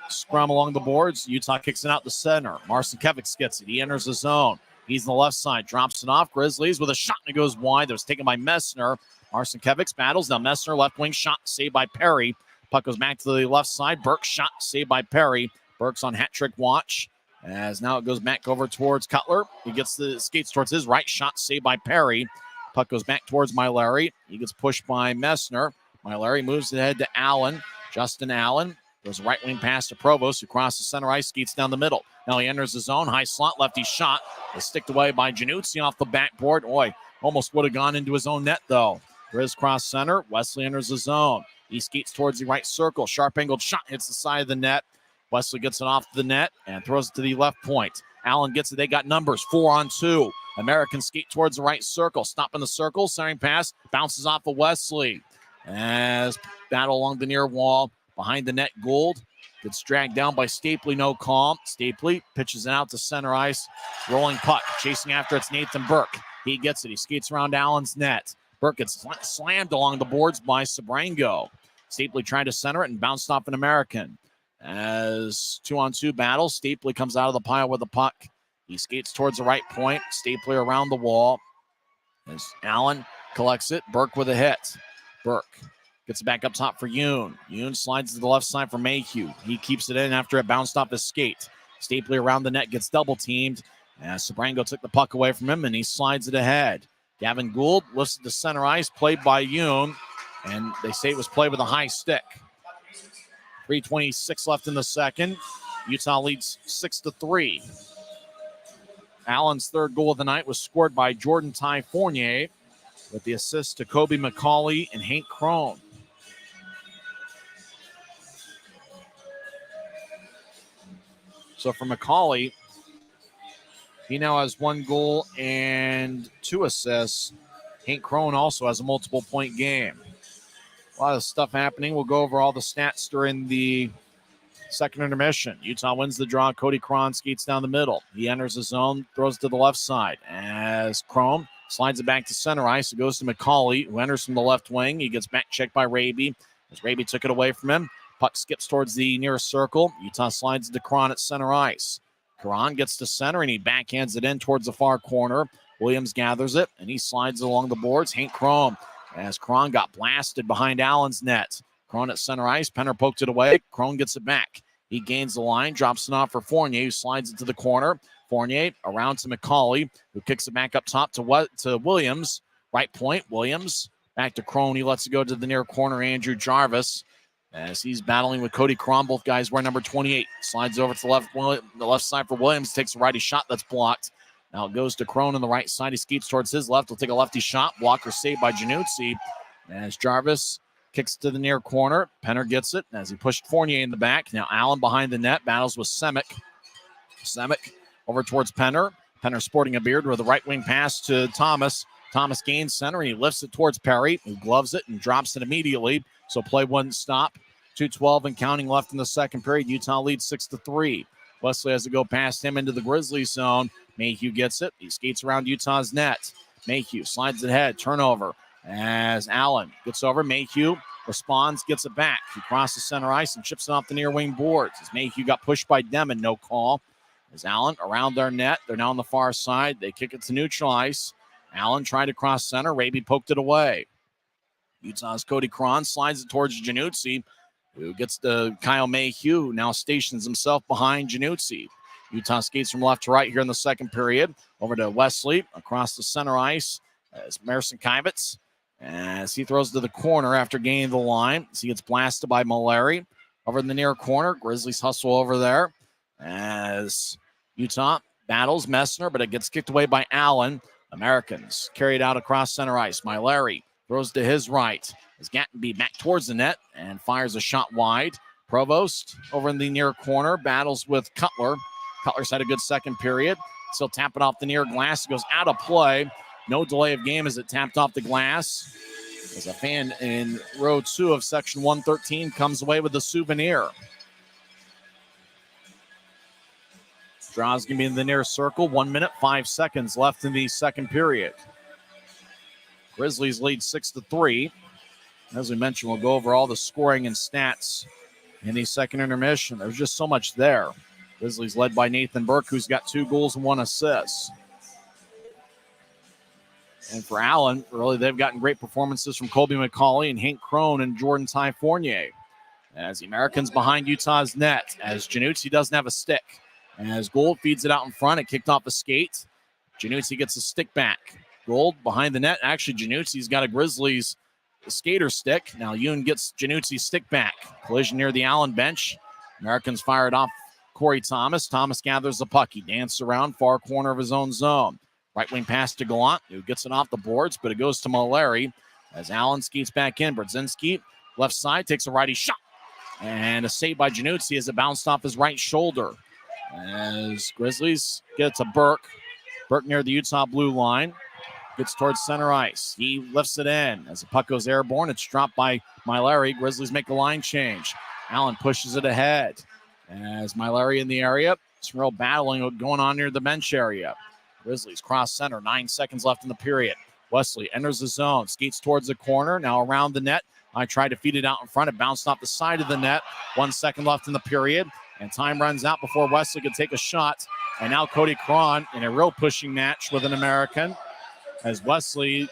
Scrum along the boards. Utah kicks it out the center. Marcinkiewicz gets it. He enters the zone. He's on the left side. Drops it off. Grizzlies with a shot and it goes wide. That was taken by Messner. Marcinkiewicz battles. Now Messner, left wing shot, saved by Perry. Puck goes back to the left side. Burke shot, saved by Perry. Burke's on hat trick watch. As now it goes back over towards Cutler. He gets the skates towards his right. Shot saved by Perry. Puck goes back towards Myleri. He gets pushed by Messner. Myleri moves ahead to Allen. Justin Allen goes right wing pass to Provost, who crosses center ice, skates down the middle. Now he enters the zone. High slot, lefty shot. Is sticked away by Januzzi off the backboard. Boy, almost would have gone into his own net, though. Grizz cross center. Wesley enters the zone. He skates towards the right circle. Sharp angled shot hits the side of the net. Wesley gets it off the net and throws it to the left point. Allen gets it. They got numbers. 4-on-2. Americans skate towards the right circle. Stop in the circle. Centering pass. Bounces off of Wesley. As battle along the near wall. Behind the net, Gould. Gets dragged down by Stapley. No call. Stapley pitches it out to center ice. Rolling puck. Chasing after it's Nathan Burke. He gets it. He skates around Allen's net. Burke gets slammed along the boards by Sabrango. Stapley tried to center it and bounced off an American. As 2-on-2 battle, Stapley comes out of the pile with the puck. He skates towards the right point. Stapley around the wall. As Allen collects it. Burke with a hit. Burke gets it back up top for Yoon. Yoon slides to the left side for Mayhew. He keeps it in after it bounced off his skate. Stapley around the net gets double teamed. As Sabrango took the puck away from him and he slides it ahead. Gavin Gould lifts it to center ice, played by Yoon. And they say it was played with a high stick. 3:26 left in the second. Utah leads 6-3. Allen's third goal of the night was scored by Jordan Ty Fournier with the assist to Kobe McCauley and Hank Crone. So for McCauley, he now has 1 goal and 2 assists. Hank Crone also has a multiple point game. A lot of stuff happening. We'll go over all the stats during the second intermission. Utah wins the draw. Cody Cron skates down the middle. He enters the zone, throws to the left side. As Crone slides it back to center ice, it goes to McCauley, who enters from the left wing. He gets back checked by Raby. As Raby took it away from him, puck skips towards the nearest circle. Utah slides to Cron at center ice. Cron gets to center, and he backhands it in towards the far corner. Williams gathers it, and he slides along the boards. Hank Crone. As Cron got blasted behind Allen's net. Crone at center ice. Penner poked it away. Crone gets it back. He gains the line, drops it off for Fournier, who slides it to the corner. Fournier around to McCauley, who kicks it back up top to Williams. Right point, Williams. Back to Crone. He lets it go to the near corner, Andrew Jarvis. As he's battling with Cody Cron. Both guys wear number 28. Slides over to the left side for Williams. Takes a righty shot that's blocked. Now it goes to Crone on the right side. He skates towards his left. He'll take a lefty shot. Blocker saved by Januzzi. As Jarvis Kicks to the near corner. Penner gets it as he pushed Fournier in the back. Now Allen behind the net. Battles with Semick. Semick over towards Penner. Penner sporting a beard with a right wing pass to Thomas. Thomas gains center. He lifts it towards Perry, who gloves it and drops it immediately. So play wouldn't stop. 2:12 and counting left in the second period. Utah leads 6-3. Wesley has to go past him into the Grizzlies zone. Mayhew gets it. He skates around Utah's net. Mayhew slides it ahead. Turnover as Allen gets over. Mayhew responds, gets it back. He crosses center ice and chips it off the near wing boards. As Mayhew got pushed by Demon, no call. As Allen around their net. They're now on the far side. They kick it to neutral ice. Allen tried to cross center. Raby poked it away. Utah's Cody Cron slides it towards Januzzi, who gets to Kyle Mayhew, who now stations himself behind Januzzi. Utah skates from left to right here in the second period. Over to Wesley across the center ice as Marcin Kivitz, as he throws to the corner after gaining the line. As he gets blasted by Mallory. Over in the near corner, Grizzlies hustle over there as Utah battles Messner, but it gets kicked away by Allen. Americans carried out across center ice. Mallory throws to his right as Gattenby back towards the net and fires a shot wide. Provost over in the near corner battles with Cutler. Cutler's had a good second period. Still tapping off the near glass. It goes out of play. No delay of game as it tapped off the glass. As a fan in row 2 of section 113 comes away with a souvenir. Draws going to be in the near circle. 1 minute, 5 seconds left in the second period. Grizzlies lead 6-3. As we mentioned, we'll go over all the scoring and stats in the second intermission. There's just so much there. Grizzlies led by Nathan Burke, who's got 2 goals and 1 assist. And for Allen, really, they've gotten great performances from Colby McCauley and Hank Crone and Jordan Ty Fournier. As the Americans behind Utah's net, as Januzzi doesn't have a stick. As Gold feeds it out in front, it kicked off a skate. Januzzi gets a stick back. Gold behind the net. Actually, Januzzi's got a Grizzlies skater stick. Now Yoon gets Januzzi's stick back. Collision near the Allen bench. Americans fire it off Corey Thomas. Thomas gathers the puck. He dances around far corner of his own zone. Right wing pass to Gallant, who gets it off the boards, but it goes to Mallory as Allen skates back in. Brzezinski, left side, takes a righty shot. And a save by Januzzi as it bounced off his right shoulder. As Grizzlies get it to Burke. Burke near the Utah blue line. Gets towards center ice. He lifts it in. As the puck goes airborne, it's dropped by Mallory. Grizzlies make a line change. Allen pushes it ahead. As Mallory in the area. Some real battling going on near the bench area. Grizzlies cross center. 9 seconds left in the period. Wesley enters the zone. Skates towards the corner. Now around the net. I tried to feed it out in front. It bounced off the side of the net. 1 second left in the period. And time runs out before Wesley can take a shot. And now Cody Cron in a real pushing match with an American. As Wesley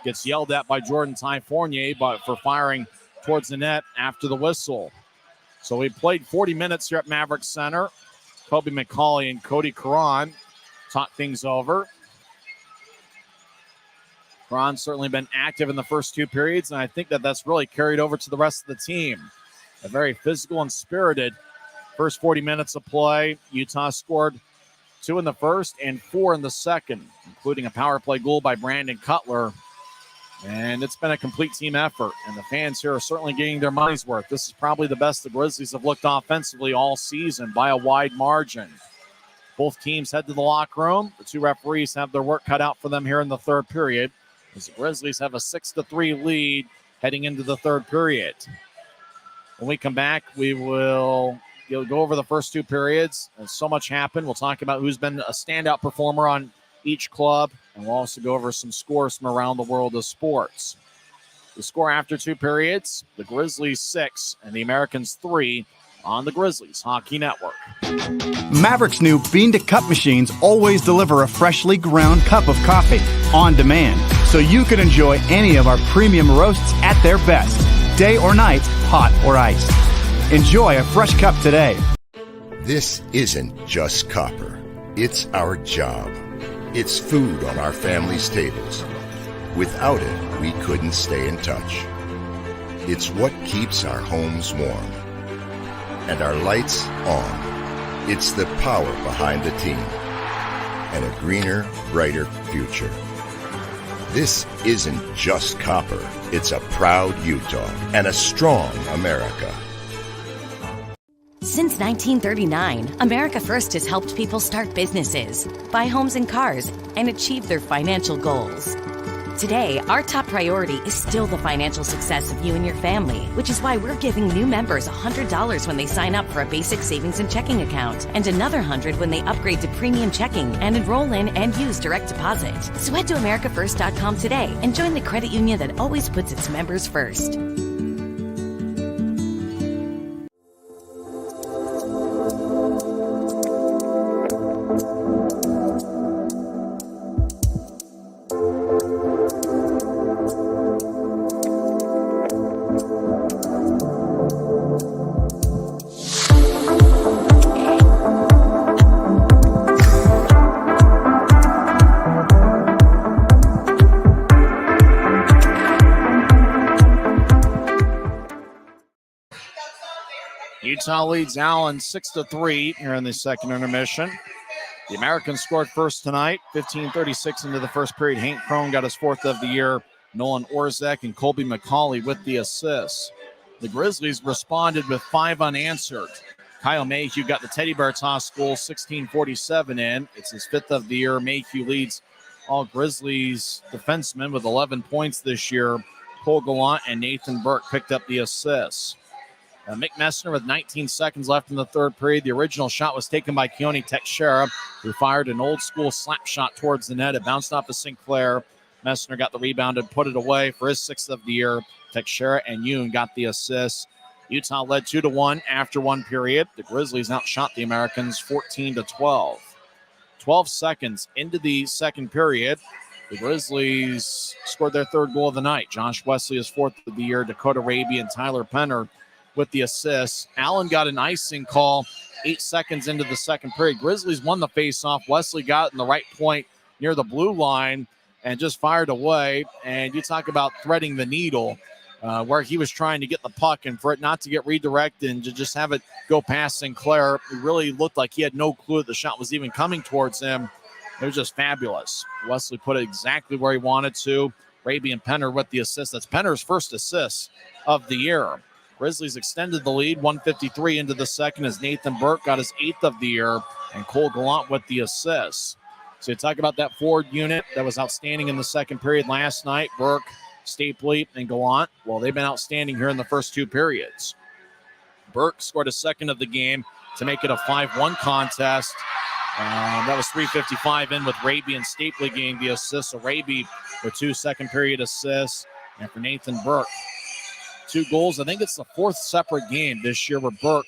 gets yelled at by Jordan Ty Fournier for firing towards the net after the whistle. So we played 40 minutes here at Maverik Center. Colby McCauley and Cody Cron talk things over. Cron's certainly been active in the first 2 periods, and I think that's really carried over to the rest of the team. A very physical and spirited first 40 minutes of play. Utah scored 2 in the first and 4 in the second, including a power play goal by Brandon Cutler. And it's been a complete team effort, and the fans here are certainly getting their money's worth. This is probably the best the Grizzlies have looked offensively all season by a wide margin. Both teams head to the locker room. The 2 referees have their work cut out for them here in the third period, as the Grizzlies have a 6-3 lead heading into the third period. When we come back, we will go over the first 2 periods. And so much happened. We'll talk about who's been a standout performer on each club, and we'll also go over some scores from around the world of sports. The score after 2 periods, the Grizzlies 6 and the Americans 3 on the Grizzlies Hockey Network. Maverik's new bean-to-cup machines always deliver a freshly ground cup of coffee on demand, so you can enjoy any of our premium roasts at their best, day or night, hot or iced. Enjoy a fresh cup today. This isn't just copper. It's our job. It's food on our family's tables. Without it, we couldn't stay in touch. It's what keeps our homes warm. And our lights on. It's the power behind the team. And a greener, brighter future. This isn't just copper. It's a proud Utah and a strong America. Since 1939, America First has helped people start businesses, buy homes and cars, and achieve their financial goals. Today, our top priority is still the financial success of you and your family, which is why we're giving new members $100 when they sign up for a basic savings and checking account, and another $100 when they upgrade to premium checking and enroll in and use direct deposit. So head to americafirst.com today and join the credit union that always puts its members first. Utah leads Allen 6-3 here in the second intermission. The Americans scored first tonight, 15:36 into the first period. Hank Crone got his fourth of the year. Nolan Orzek and Colby McCauley with the assists. The Grizzlies responded with 5 unanswered. Kyle Mayhew got the Teddy Bear toss goal, 16:47 in. It's his fifth of the year. Mayhew leads all Grizzlies defensemen with 11 points this year. Cole Gallant and Nathan Burke picked up the assists. Mick Messner with 19 seconds left in the third period. The original shot was taken by Keone Teixeira, who fired an old-school slap shot towards the net. It bounced off of Sinclair. Messner got the rebound and put it away for his sixth of the year. Teixeira and Yoon got the assists. Utah led 2-1 after one period. The Grizzlies outshot the Americans 14-12. 12 seconds into the second period, the Grizzlies scored their third goal of the night. Josh Wesley is fourth of the year. Dakota Raby and Tyler Penner with the assists. Allen got an icing call 8 seconds into the second period. Grizzlies won the faceoff. Wesley got it in the right point near the blue line and just fired away. And you talk about threading the needle, where he was trying to get the puck and for it not to get redirected and to just have it go past Sinclair. It really looked like he had no clue that the shot was even coming towards him. It was just fabulous. Wesley put it exactly where he wanted to. Raby and Penner with the assist. That's Penner's first assist of the year. Grizzlies extended the lead, 1:53 into the second, as Nathan Burke got his eighth of the year, and Cole Gallant with the assists. So you talk about that forward unit that was outstanding in the second period last night. Burke, Stapley, and Gallant. Well, they've been outstanding here in the first two periods. Burke scored a second of the game to make it a 5-1 contest. That was 3:55 in with Raby and Stapley getting the assists. So Raby with 2 second period assists. And for Nathan Burke, 2 goals. I think it's the fourth separate game this year where Burke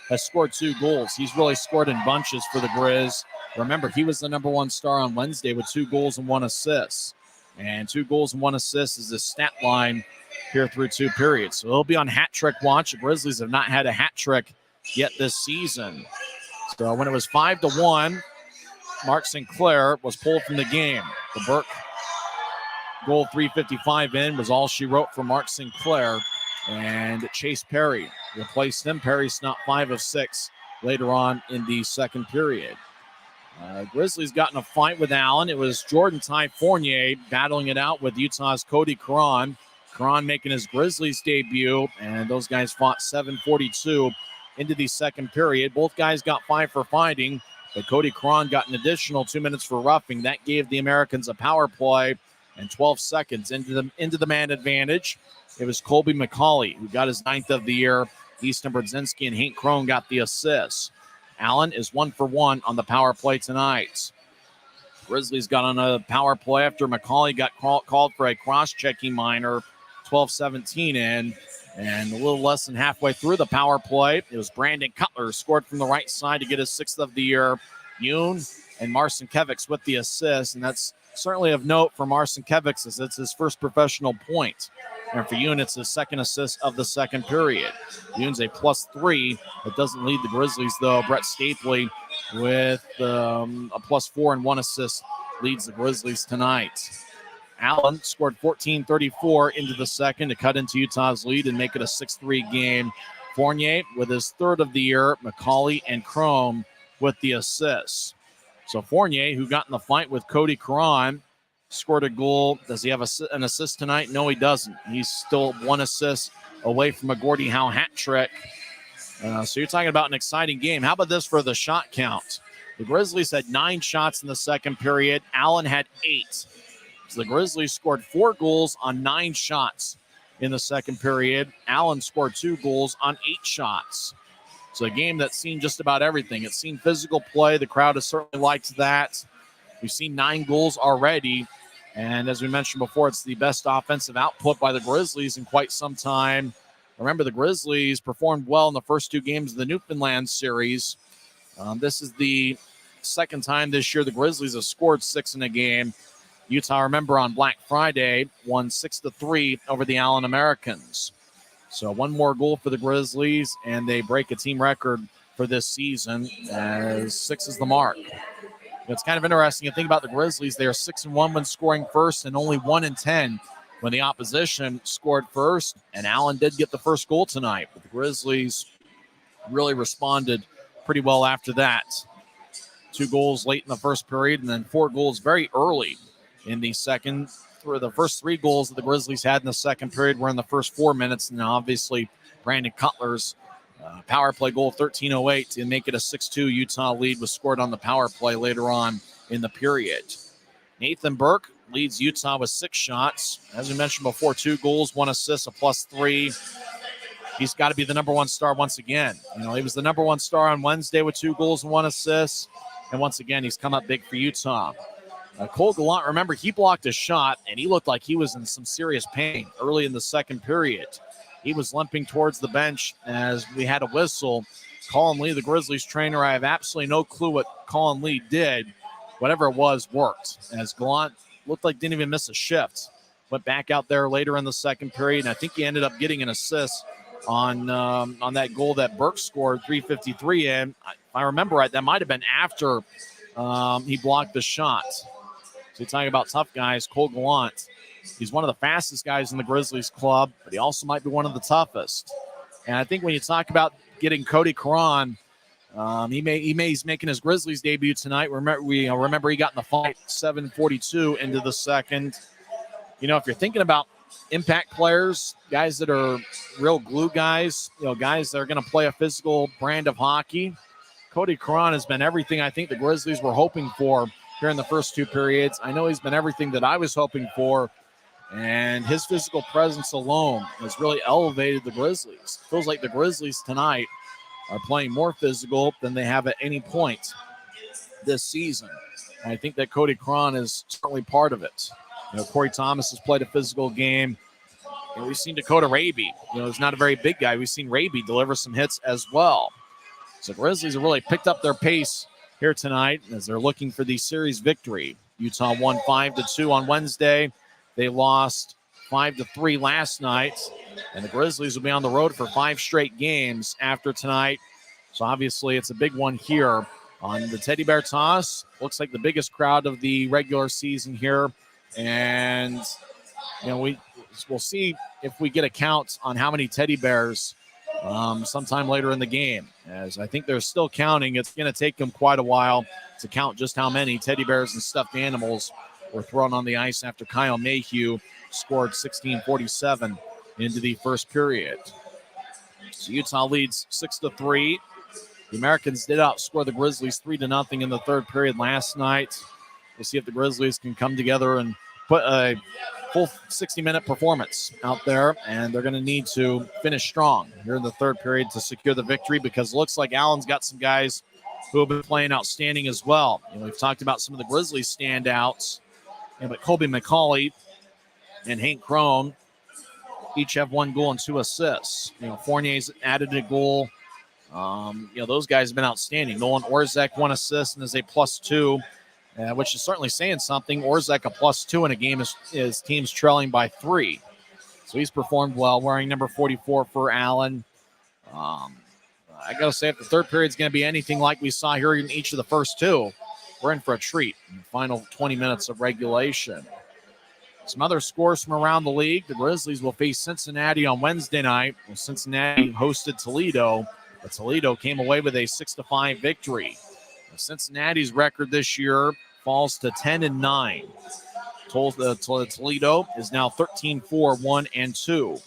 has scored 2 goals. He's really scored in bunches for the Grizz. Remember, he was the number 1 star on Wednesday with 2 goals and 1 assist. And 2 goals and 1 assist is his stat line here through 2 periods. So he'll be on hat trick watch. The Grizzlies have not had a hat trick yet this season. So when it was 5-1, Mark Sinclair was pulled from the game. The Burke goal 3:55 in was all she wrote for Mark Sinclair. And Chase Perry replaced him. Perry snapped 5 of 6 later on in the second period. Grizzlies got in a fight with Allen. It was Jordan Ty Fournier battling it out with Utah's Cody Cron. Cron making his Grizzlies debut, and those guys fought 7:42 into the second period. Both guys got 5 for fighting, but Cody Cron got an additional 2 minutes for roughing. That gave the Americans a power play, and 12 seconds into the man advantage. It was Colby McCauley who got his 9th of the year. Easton Brodzinski and Hank Crone got the assists. Allen is 1 for 1 on the power play tonight. Grizzlies got on a power play after McCauley got called for a cross-checking minor, 12-17 in. And a little less than halfway through the power play, it was Brandon Cutler who scored from the right side to get his 6th of the year. Yoon and Marcinkiewicz with the assist, and that's certainly of note for Marcinkiewicz as it's his first professional point. And for Yoon, it's his second assist of the second period. Yoon's a +3. It doesn't lead the Grizzlies, though. Brett Stapley with a +4 and 1 assist leads the Grizzlies tonight. Allen scored 14:34 into the second to cut into Utah's lead and make it a 6-3 game. Fournier with his 3rd of the year. McCauley and Crone with the assists. So Fournier, who got in the fight with Cody Cron, scored a goal. Does he have an assist tonight? No, he doesn't. He's still one assist away from a Gordie Howe hat trick. So you're talking about an exciting game. How about this for the shot count? The Grizzlies had 9 shots in the second period. Allen had 8. So the Grizzlies scored 4 goals on 9 shots in the second period. Allen scored 2 goals on 8 shots. So a game that's seen just about everything. It's seen physical play. The crowd has certainly liked that. We've seen 9 goals already. And as we mentioned before, it's the best offensive output by the Grizzlies in quite some time. Remember, the Grizzlies performed well in the first 2 games of the Newfoundland series. This is the second time this year the Grizzlies have scored 6 in a game. Utah, remember, on Black Friday, won 6-3 over the Allen Americans. So 1 more goal for the Grizzlies, and they break a team record for this season, as 6 is the mark. It's kind of interesting to think about the Grizzlies. They are 6-1 when scoring first, and only 1-10 when the opposition scored first. And Allen did get the first goal tonight, but the Grizzlies really responded pretty well after that. 2 goals late in the first period, and then 4 goals very early in the second. For the first 3 goals that the Grizzlies had in the second period were in the first 4 minutes, and obviously Brandon Cutler's power play goal, 13:08, to make it a 6-2 Utah lead, was scored on the power play later on in the period. Nathan Burke leads Utah with 6 shots. As we mentioned before, 2 goals, 1 assist, a +3. He's got to be the number 1 star once again. He was the number 1 star on Wednesday with 2 goals and 1 assist. And once again, he's come up big for Utah. Cole Gallant, remember, he blocked a shot, and he looked like he was in some serious pain early in the second period. He was limping towards the bench as we had a whistle. Colin Lee, the Grizzlies trainer, I have absolutely no clue what Colin Lee did. Whatever it was, worked, as Gallant looked like didn't even miss a shift. Went back out there later in the second period, and I think he ended up getting an assist on that goal that Burke scored, 3:53 in. If I remember right, that might have been after he blocked the shot. So you're talking about tough guys. Cole Gallant, he's one of the fastest guys in the Grizzlies club, but he also might be one of the toughest. And I think when you talk about getting Cody Caron, he's making his Grizzlies debut tonight. Remember he got in the fight 7:42 into the second. If you're thinking about impact players, guys that are real glue guys, guys that are going to play a physical brand of hockey, Cody Caron has been everything I think the Grizzlies were hoping for here in the first 2 periods. I know he's been everything that I was hoping for, and his physical presence alone has really elevated the Grizzlies. Feels like the Grizzlies tonight are playing more physical than they have at any point this season. And I think that Cody Caron is certainly part of it. Corey Thomas has played a physical game. We've seen Dakota Raby. He's not a very big guy. We've seen Raby deliver some hits as well. So Grizzlies have really picked up their pace here tonight as they're looking for the series victory. Utah won 5-2 on Wednesday. They lost 5-3 last night, and the Grizzlies will be on the road for 5 straight games after tonight. So obviously it's a big one here on the Teddy Bear Toss. Looks like the biggest crowd of the regular season here, and we'll see if we get a count on how many teddy bears sometime later in the game, as I think they're still counting. It's going to take them quite a while to count just how many teddy bears and stuffed animals were thrown on the ice after Kyle Mayhew scored 16:47 into the first period. So Utah leads 6-3. The Americans did outscore the Grizzlies 3-0 in the third period last night. We'll see if the Grizzlies can come together and put a full 60-minute performance out there, and they're going to need to finish strong here in the third period to secure the victory, because it looks like Allen's got some guys who have been playing outstanding as well. We've talked about some of the Grizzlies standouts, but Colby McCauley and Hank Crone each have 1 goal and 2 assists. Fournier's added a goal. Those guys have been outstanding. Nolan Orzek 1 assist and is a +2. Which is certainly saying something. Orzek a +2 in a game his team's trailing by 3. So he's performed well, wearing number 44 for Allen. I got to say, if the third period is going to be anything like we saw here in each of the first 2, we're in for a treat in the final 20 minutes of regulation. Some other scores from around the league. The Grizzlies will face Cincinnati on Wednesday night. Cincinnati hosted Toledo, but Toledo came away with a 6-5 victory. Cincinnati's record this year falls to 10-9. Toledo is now 13-4-1-2.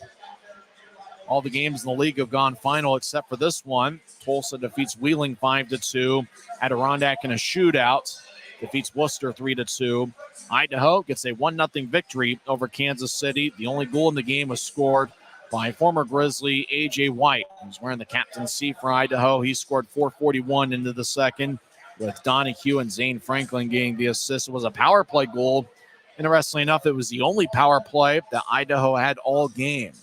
All the games in the league have gone final except for this one. Tulsa defeats Wheeling 5-2. Adirondack in a shootout defeats Worcester 3-2. Idaho gets a 1-0 victory over Kansas City. The only goal in the game was scored by former Grizzly A.J. White, who's wearing the captain's C for Idaho. He scored 4:41 into the second, with Donahue and Zane Franklin getting the assist. It was a power play goal. Interestingly enough, it was the only power play that Idaho had all game.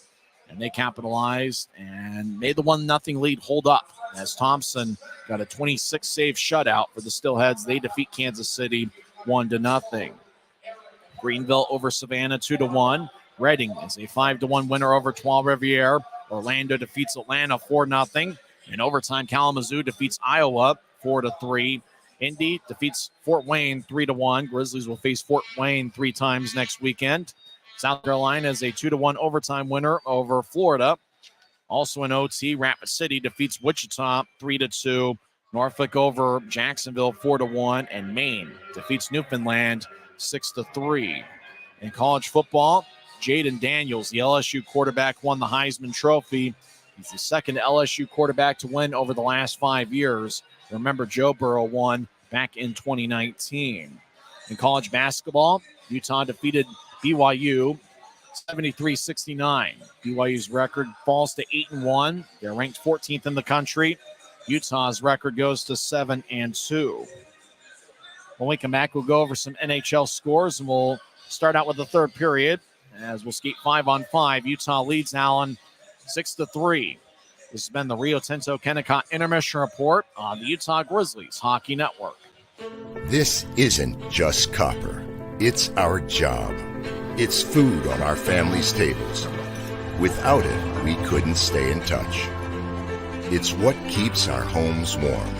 And they capitalized and made the 1-0 lead hold up as Thompson got a 26-save shutout for the Steelheads. They defeat Kansas City 1-0. Greenville over Savannah 2-1. Reading is a 5-1 winner over Trois-Rivières. Orlando defeats Atlanta 4-0. In overtime, Kalamazoo defeats Iowa 4-3. Indy defeats Fort Wayne 3-1. Grizzlies will face Fort Wayne 3 times next weekend. South Carolina is a 2-1 overtime winner over Florida. Also in OT, Rapid City defeats Wichita 3-2. Norfolk over Jacksonville 4-1. And Maine defeats Newfoundland 6-3. In college football, Jaden Daniels, the LSU quarterback, won the Heisman Trophy. He's the second LSU quarterback to win over the last 5 years. Remember, Joe Burrow won back in 2019. In college basketball, Utah defeated BYU 73-69. BYU's record falls to 8-1. They're ranked 14th in the country. Utah's record goes to 7-2. When we come back, we'll go over some NHL scores, and we'll start out with the third period as we'll skate 5-on-5. Utah leads Allen 6-3. This has been the Rio Tinto Kennecott Intermission Report on the Utah Grizzlies Hockey Network. This isn't just copper. It's our job. It's food on our family's tables. Without it, we couldn't stay in touch. It's what keeps our homes warm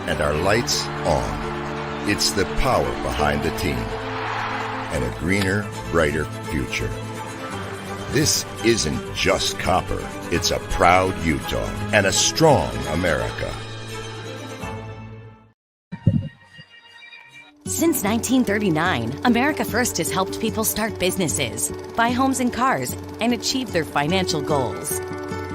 and our lights on. It's the power behind the team and a greener, brighter future. This isn't just copper. It's a proud Utah and a strong America. Since 1939, America First has helped people start businesses, buy homes and cars, and achieve their financial goals.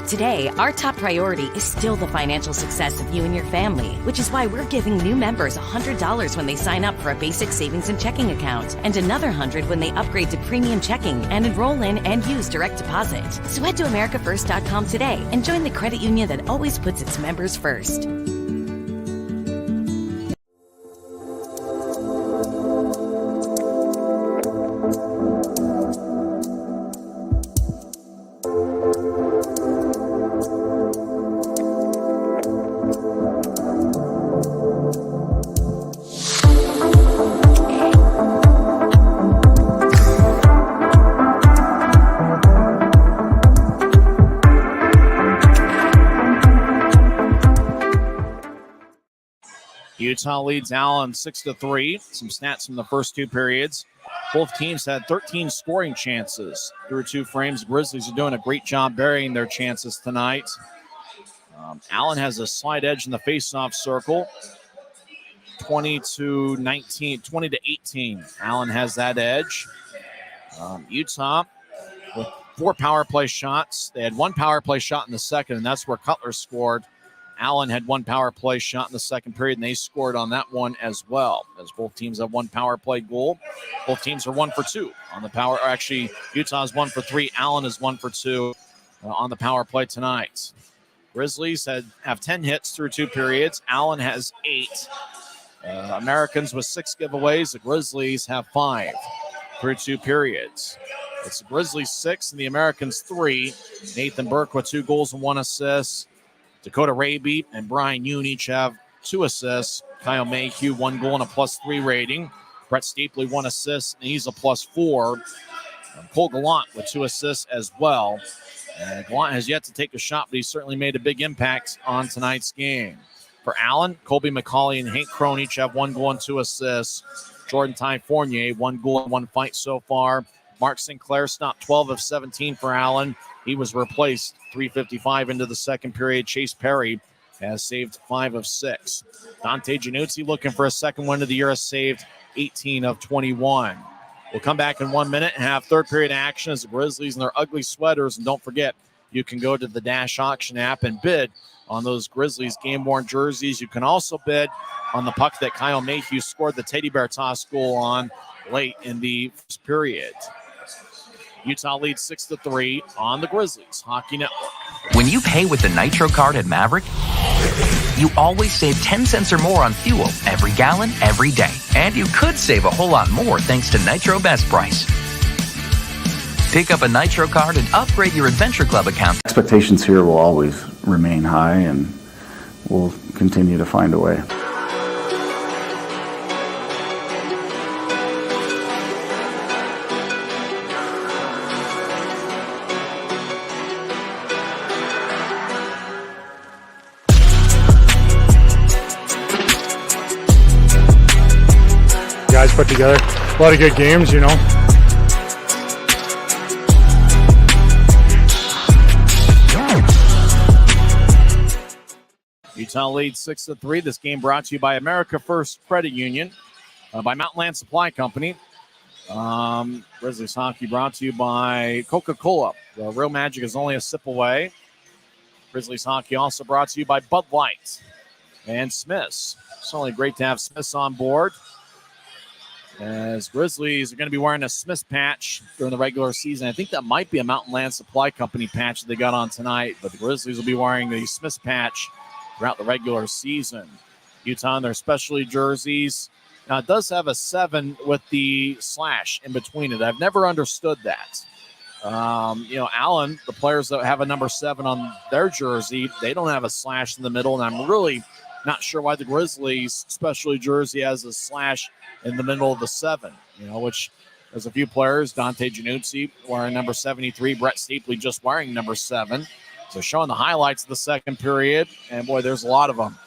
Today, our top priority is still the financial success of you and your family, which is why we're giving new members $100 when they sign up for a basic savings and checking account, and another $100 when they upgrade to premium checking and enroll in and use direct deposit. So head to AmericaFirst.com today and join the credit union that always puts its members first. Utah leads Allen 6-3. Some stats from the first 2 periods. Both teams had 13 scoring chances through 2 frames. Grizzlies are doing a great job burying their chances tonight. Allen has a slight edge in the faceoff circle. 20-18. Allen has that edge. Utah with 4 power play shots. They had 1 power play shot in the second, and that's where Cutler scored. Allen had 1 power play shot in the second period, and they scored on that one as well, as both teams have 1 power play goal. Both teams are 1 for 2 on the power. Actually, Utah's 1 for 3. Allen is 1 for 2 on the power play tonight. Grizzlies have 10 hits through 2 periods. Allen has 8. Americans with 6 giveaways. The Grizzlies have 5 through 2 periods. It's the Grizzlies 6 and the Americans 3. Nathan Burke with 2 goals and 1 assist. Dakota Raby and Brian Yoon each have 2 assists. Kyle Mayhew, 1 goal and a +3 rating. Brett Stapley, 1 assist, and he's a +4. Cole Gallant with 2 assists as well. Gallant has yet to take a shot, but he certainly made a big impact on tonight's game. For Allen, Colby McCauley and Hank Crone each have 1 goal and 2 assists. Jordan Ty Fournier, 1 goal and 1 fight so far. Mark Sinclair stopped 12 of 17 for Allen. He was replaced 3:55 into the second period. Chase Perry has saved 5 of 6. Dante Januzzi looking for a second win of the year, has saved 18 of 21. We'll come back in 1 minute and have third period action as the Grizzlies in their ugly sweaters. And don't forget, you can go to the Dash Auction app and bid on those Grizzlies game-worn jerseys. You can also bid on the puck that Kyle Mayhew scored the teddy bear toss goal on late in the first period. Utah leads 6-3 on the Grizzlies Hockey Network. When you pay with the Nitro card at Maverik, you always save 10 cents or more on fuel every gallon, every day. And you could save a whole lot more thanks to Nitro Best Price. Pick up a Nitro card and upgrade your Adventure Club account. Expectations here will always remain high, and we'll continue to find a way. Guys put together a lot of good games, you know. Utah leads 6-3. This game brought to you by America First Credit Union, by Mountain Land Supply Company. Grizzlies hockey brought to you by Coca-Cola. The real magic is only a sip away. Grizzlies hockey also brought to you by Bud Light and Smith's. It's only great to have Smith's on board, as Grizzlies are going to be wearing a Smith's patch during the regular season. I think that might be a Mountain Land Supply Company patch that they got on tonight, but the Grizzlies will be wearing the Smith's patch throughout the regular season. Utah in their specialty jerseys. Now, it does have a 7 with the slash in between it. I've never understood that. Allen, the players that have a number 7 on their jersey, they don't have a slash in the middle, and I'm really not sure why the Grizzlies specialty jersey has a slash in the middle of the 7, which there's a few players. Dante Januzzi wearing number 73, Brett Stapley just wearing number 7. So showing the highlights of the second period, and boy, there's a lot of them.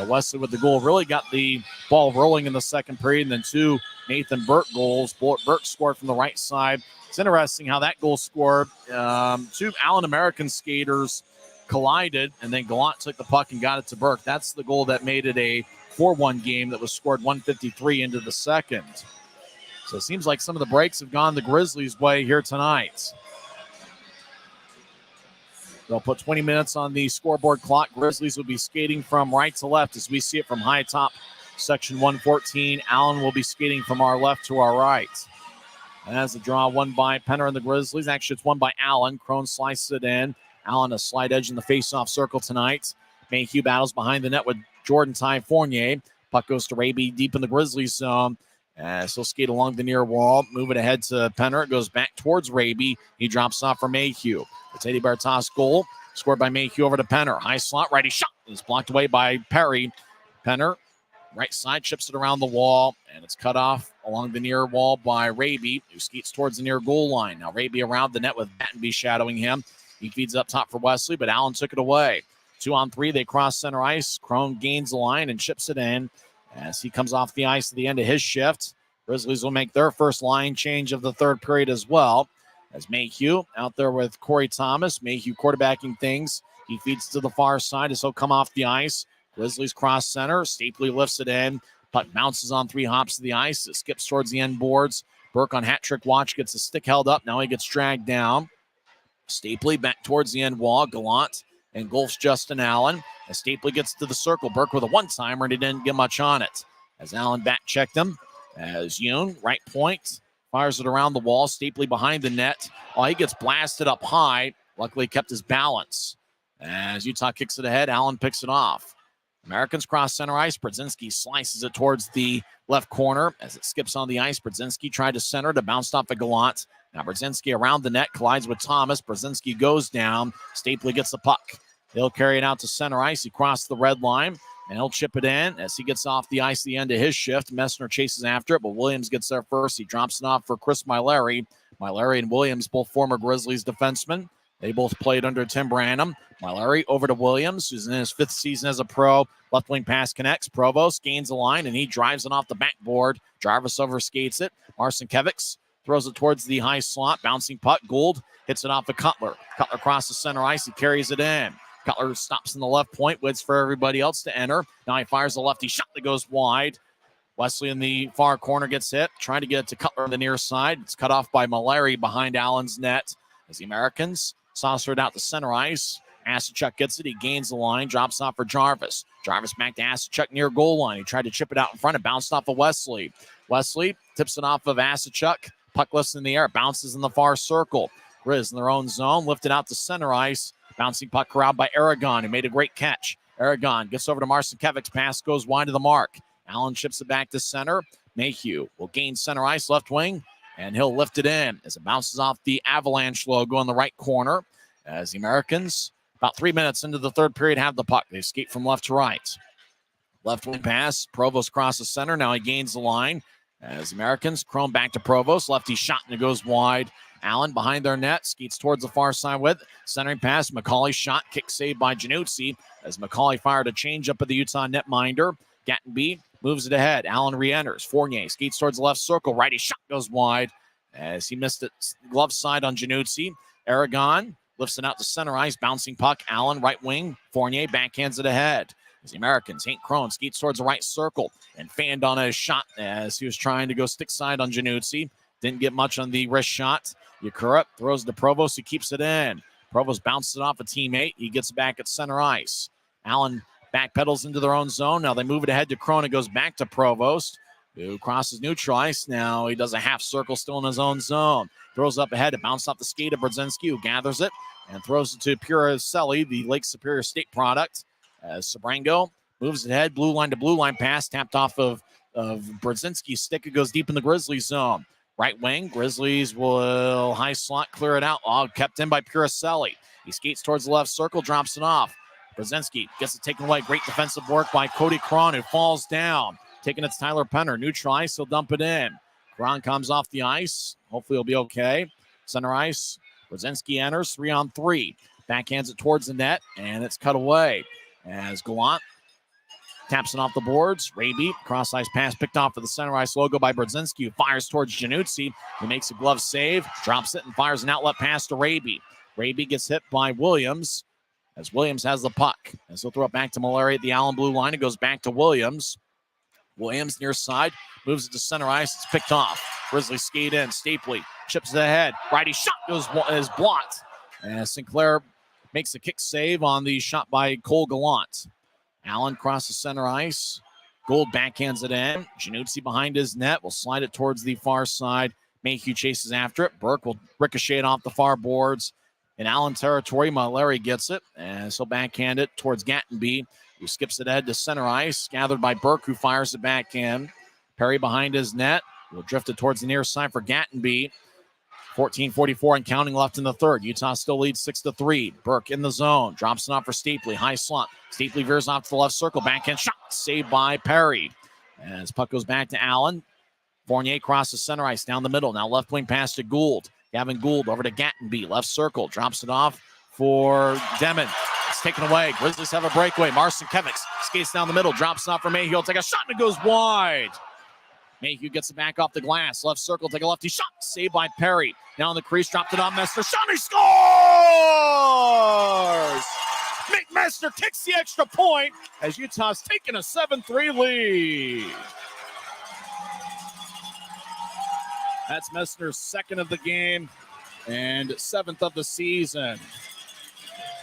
Wesley with the goal really got the ball rolling in the second period, and then 2 Nathan Burke goals. Burke scored from the right side. It's interesting how that goal scored. 2 Allen American skaters collided, and then Gallant took the puck and got it to Burke. That's the goal that made it a 4-1 game that was scored 1:53 into the second. So it seems like some of the breaks have gone the Grizzlies' way here tonight. They'll put 20 minutes on the scoreboard clock. Grizzlies will be skating from right to left as we see it from high top, section 114. Allen will be skating from our left to our right. As the draw won by Penner and the Grizzlies. Actually, it's won by Allen. Crone slices it in. Allen a slide edge in the face-off circle tonight. Mayhew battles behind the net with Jordan Ty Fournier. Puck goes to Raby deep in the Grizzlies zone. He'll skate along the near wall. Move it ahead to Penner. It goes back towards Raby. He drops off for Mayhew. The Teddy Bear toss goal scored by Mayhew over to Penner. High slot, righty shot. It's blocked away by Perry. Penner, right side, chips it around the wall, and it's cut off along the near wall by Raby, who skates towards the near goal line. Now Raby around the net with Battenby shadowing him. He feeds up top for Wesley, but Allen took it away. 2-on-3, they cross center ice. Crone gains the line and chips it in as he comes off the ice at the end of his shift. Grizzlies will make their first line change of the third period as well. As Mayhew out there with Corey Thomas. Mayhew quarterbacking things. He feeds to the far side as he'll come off the ice. Grizzlies cross center. Stapley lifts it in. Puck bounces on 3 hops to the ice. It skips towards the end boards. Burke on hat trick watch gets the stick held up. Now he gets dragged down. Stapley back towards the end wall. Gallant engulfs Justin Allen. As Stapley gets to the circle. Burke with a one-timer, and he didn't get much on it. As Allen back checked him. As Yoon, right point, fires it around the wall. Stapley behind the net. Oh, he gets blasted up high. Luckily kept his balance. As Utah kicks it ahead, Allen picks it off. Americans cross center ice. Brzezinski slices it towards the left corner. As it skips on the ice, Brzezinski tried to center to bounce off a Gallant. Now Brzezinski around the net, collides with Thomas. Brzezinski goes down. Stapley gets the puck. He'll carry it out to center ice. He crossed the red line, and he'll chip it in as he gets off the ice at the end of his shift. Messner chases after it, but Williams gets there first. He drops it off for Chris Myleri. Myleri and Williams, both former Grizzlies defensemen. They both played under Tim Branham. Myleri over to Williams, who's in his 5th season as a pro. Left wing pass connects. Provost gains the line, and he drives it off the backboard. Jarvis overskates it. Marcinkiewicz throws it towards the high slot. Bouncing puck. Gould hits it off of Cutler. Cutler crosses center ice. He carries it in. Cutler stops in the left point. Waits for everybody else to enter. Now he fires a lefty shot that goes wide. Wesley in the far corner gets hit, trying to get it to Cutler on the near side. It's cut off by Maverik behind Allen's net as the Americans saucer it out to center ice. Asachuk gets it. He gains the line, drops off for Jarvis. Jarvis back to Asachuk near goal line. He tried to chip it out in front. It bounced off of Wesley. Wesley tips it off of Asachuk. Puck lifts in the air, bounces in the far circle. Grizz in their own zone, lifted out to center ice. Bouncing puck corralled by Aragon, who made a great catch. Aragon gets over to Marcinkevich's pass, goes wide to the mark. Allen chips it back to center. Mayhew will gain center ice, left wing, and he'll lift it in as it bounces off the Avalanche logo in the right corner. As the Americans, about 3 minutes into the third period, have the puck. They skate from left to right. Left wing pass. Provost crosses center. Now he gains the line. As the Americans, Chrome back to Provost. Lefty shot and it goes wide. Allen behind their net, skates towards the far side with centering pass. McCauley shot, kick saved by Januzzi as McCauley fired a changeup at the Utah netminder. Gattenby moves it ahead. Allen re-enters. Fournier skates towards the left circle. Righty shot goes wide as he missed it. Glove side on Januzzi. Aragon lifts it out to center ice. Bouncing puck. Allen right wing. Fournier backhands it ahead. As the Americans, Hank Crone skates towards the right circle and fanned on a shot as he was trying to go stick side on Januzzi. Didn't get much on the wrist shot. Yakura throws to Provost, who keeps it in. Provost bounces it off a teammate. He gets back at center ice. Allen backpedals into their own zone. Now they move it ahead to Crone. It goes back to Provost, who crosses neutral ice. Now he does a half circle still in his own zone. Throws up ahead. It bounces off the skate of Brzezinski, who gathers it and throws it to Puracelli, the Lake Superior State product. As Sabrango moves it ahead. Blue line to blue line pass. Tapped off of Brzezinski's stick. It goes deep in the Grizzlies zone. Right wing, Grizzlies will high slot, clear it out. Oh, kept in by Puracelli. He skates towards the left circle, drops it off. Brzezinski gets it taken away. Great defensive work by Cody Cron, who falls down. Taking it's Tyler Penner. Neutral ice, he'll dump it in. Cron comes off the ice. Hopefully he'll be okay. Center ice, Brzezinski enters 3-on-3. Backhands it towards the net, and it's cut away. As Gallant taps it off the boards. Raby, cross ice pass picked off for the center ice logo by Brzezinski, who fires towards Januzzi. He makes a glove save, drops it, and fires an outlet pass to Raby. Raby gets hit by Williams as Williams has the puck. And so throw it back to Mallory at the Allen blue line. It goes back to Williams. Williams near side, moves it to center ice. It's picked off. Grizzlies skate in. Stapley chips it ahead. Righty shot is blocked. And Sinclair makes a kick save on the shot by Cole Gallant. Allen crosses center ice. Gold backhands it in. Januzzi behind his net will slide it towards the far side. Mayhew chases after it. Burke will ricochet it off the far boards. In Allen territory, Mallory gets it. And so backhand it towards Gattenby, who skips it ahead to center ice. Gathered by Burke, who fires it back in. Perry behind his net will drift it towards the near side for Gattenby. 14:44 and counting left in the third. Utah still leads 6-3. Burke in the zone. Drops it off for Stapley. High slot. Stapley veers off to the left circle. Backhand shot. Saved by Perry. As puck goes back to Allen. Fournier crosses center ice down the middle. Now left wing pass to Gould. Gavin Gould over to Gattenby. Left circle. Drops it off for Demon. It's taken away. Grizzlies have a breakaway. Marcinkevic skates down the middle. Drops it off for Mayhew. He'll take a shot and it goes wide. Mayhew gets it back off the glass. Left circle, take a lefty shot. Saved by Perry. Now in the crease, dropped it on Messner. Shot, he scores! Mick Messner kicks the extra point as Utah's taken a 7-3 lead. That's Messner's second of the game and seventh of the season.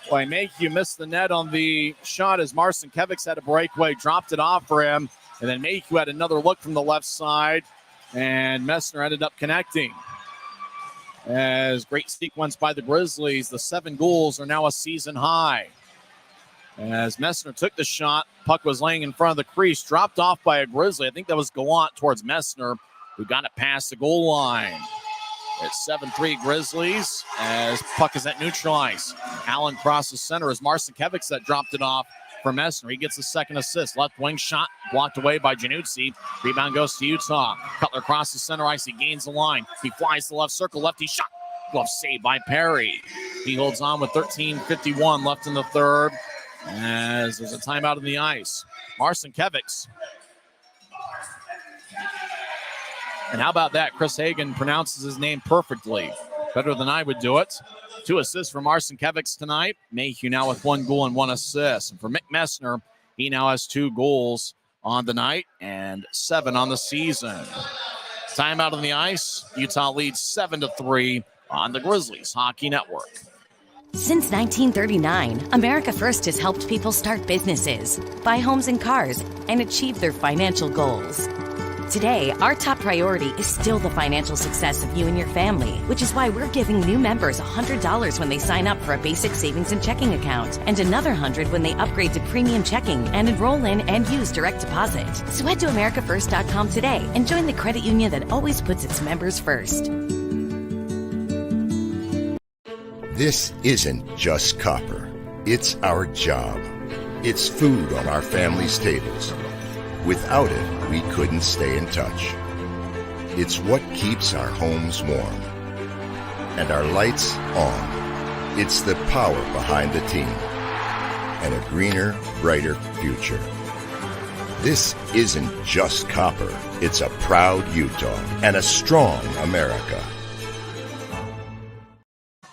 Boy, Mayhew missed the net on the shot as Marcinkevic had a breakaway, dropped it off for him. And then Mayhew had another look from the left side, and Messner ended up connecting. As great sequence by the Grizzlies, the 7 goals are now a season high. As Messner took the shot, puck was laying in front of the crease, dropped off by a Grizzly. I think that was Gallant towards Messner, who got it past the goal line. It's 7-3 Grizzlies as puck is at neutral ice. Allen crosses center as Marcinkevic that dropped it off for Messner. He gets the second assist. Left wing shot blocked away by Januzzi. Rebound goes to Utah. Cutler crosses center ice. He gains the line. He flies to the left circle. Lefty shot. Glove saved by Perry. He holds on with 13:51 left in the third as there's a timeout on the ice. Marcinkevic. And how about that? Chris Hagan pronounces his name perfectly. Better than I would do it. 2 assists for Marcinkevic tonight. Mayhew now with 1 goal and 1 assist. And for Mick Messner, he now has 2 goals on the night and 7 on the season. Timeout on the ice. Utah leads 7-3 on the Grizzlies Hockey Network. Since 1939, America First has helped people start businesses, buy homes and cars, and achieve their financial goals. Today, our top priority is still the financial success of you and your family, which is why we're giving new members $100 when they sign up for a basic savings and checking account, and another $100 when they upgrade to premium checking and enroll in and use direct deposit. So head to americafirst.com today and join the credit union that always puts its members first. This isn't just copper. It's our job. It's food on our family's tables. Without it, we couldn't stay in touch. It's what keeps our homes warm and our lights on. It's the power behind the team and a greener, brighter future. This isn't just copper. It's a proud Utah and a strong America.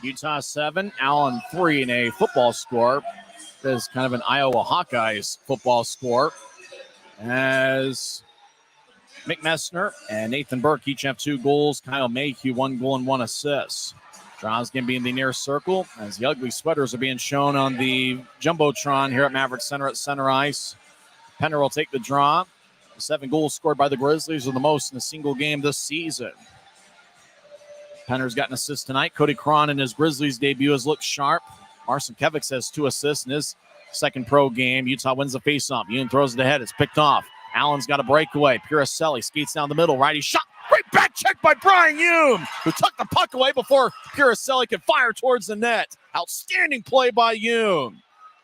Utah 7, Allen 3 in a football score. This is kind of an Iowa Hawkeyes football score, as Mick Messner and Nathan Burke each have 2 goals. Kyle Mayhew 1 goal and 1 assist. Draws going to be in the near circle as the ugly sweaters are being shown on the Jumbotron here at Maverik Center at center ice. Penner will take the draw. 7 goals scored by the Grizzlies are the most in a single game this season. Penner's got an assist tonight. Cody Cron in his Grizzlies debut has looked sharp. Marcin Kevics has 2 assists in his second pro game. Utah wins the faceoff. Union throws it ahead. It's picked off. Allen's got a breakaway. Puricelli skates down the middle. Righty shot. Great back check by Brian Hume, who took the puck away before Puricelli could fire towards the net. Outstanding play by Hume.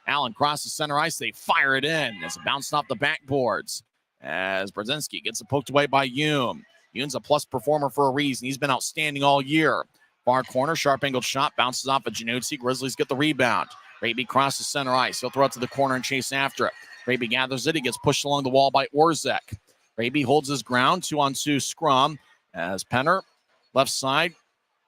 Allen crosses center ice. They fire it in as it bounced off the backboards. As Brzezinski gets it poked away by Hume. Hume's a plus performer for a reason. He's been outstanding all year. Far corner, sharp angled shot, bounces off of Januzzi. Grizzlies get the rebound. Raby crosses center ice. He'll throw it to the corner and chase after it. Raby gathers it. He gets pushed along the wall by Orzek. Raby holds his ground. 2-on-2 scrum as Penner, left side,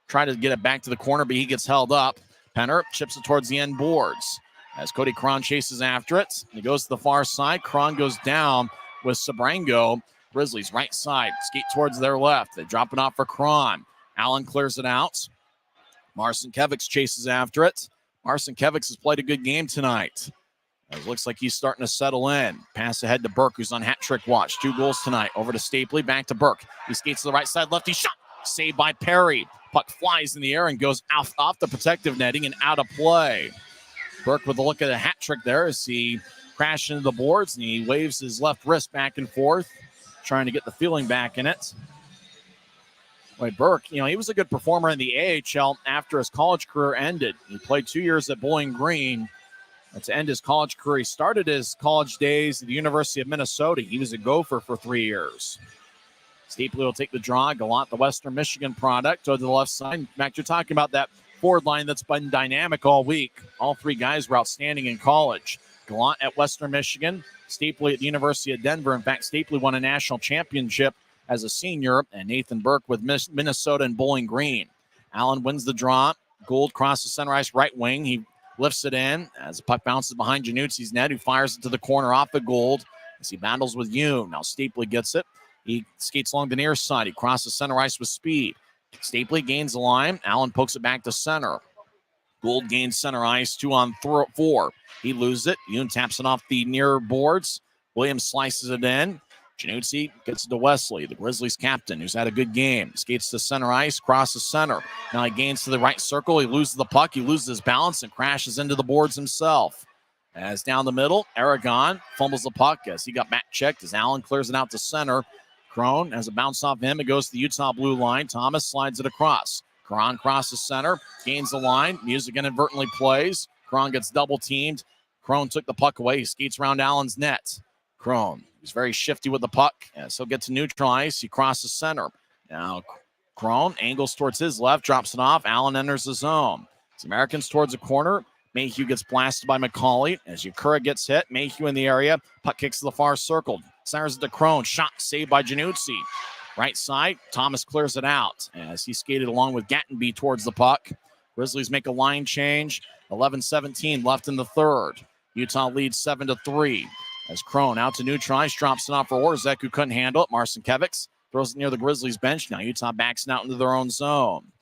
try to get it back to the corner, but he gets held up. Penner chips it towards the end boards as Cody Cron chases after it. He goes to the far side. Cron goes down with Sabrango. Grizzlies right side, skate towards their left. They drop it off for Cron. Allen clears it out. Marcin Kevics chases after it. Marcin Kevics has played a good game tonight. It looks like he's starting to settle in. Pass ahead to Burke, who's on hat trick watch. 2 goals tonight. Over to Stapley, back to Burke. He skates to the right side, lefty shot. Saved by Perry. Puck flies in the air and goes off the protective netting and out of play. Burke with a look at a hat trick there as he crashed into the boards, and he waves his left wrist back and forth, trying to get the feeling back in it. Wait, Burke, he was a good performer in the AHL after his college career ended. He played 2 years at Bowling Green. To end his college career, he started his college days at the University of Minnesota. He was a Gopher for 3 years. Stapley will take the draw. Gallant, the Western Michigan product, to the left side. In fact, you're talking about that forward line that's been dynamic all week. All 3 guys were outstanding in college. Gallant at Western Michigan, Stapley at the University of Denver. In fact, Stapley won a national championship as a senior, and Nathan Burke with Minnesota and Bowling Green. Allen wins the draw. Gould crosses center ice right wing. He lifts it in as the puck bounces behind Januzzi's net, who fires it to the corner off the Gould as he battles with Hume. Now Stapley gets it. He skates along the near side. He crosses center ice with speed. Stapley gains the line. Allen pokes it back to center. Gould gains center ice, 2-on-4. He loses it. Hume taps it off the near boards. Williams slices it in. Januzzi gets it to Wesley, the Grizzlies captain, who's had a good game. Skates to center ice, crosses center. Now he gains to the right circle. He loses the puck. He loses his balance and crashes into the boards himself. As down the middle, Aragon fumbles the puck as he got back checked as Allen clears it out to center. Crone has a bounce off him. It goes to the Utah blue line. Thomas slides it across. Cron crosses center, gains the line. Music inadvertently plays. Cron gets double teamed. Crone took the puck away. He skates around Allen's net. Crone, he's very shifty with the puck. As he'll get to neutral ice, he crosses center. Now Crone angles towards his left, drops it off. Allen enters the zone. As Americans towards the corner, Mayhew gets blasted by McCauley. As Ukura gets hit, Mayhew in the area. Puck kicks to the far circle. Centers it to Crone. Shot saved by Januzzi. Right side, Thomas clears it out as he skated along with Gattenby towards the puck. Grizzlies make a line change. 11-17 left in the third. Utah leads 7-3. As Crone out to Neutron, drops it off for Orzek, who couldn't handle it. Marcinkiewicz throws it near the Grizzlies bench. Now Utah backs it out into their own zone.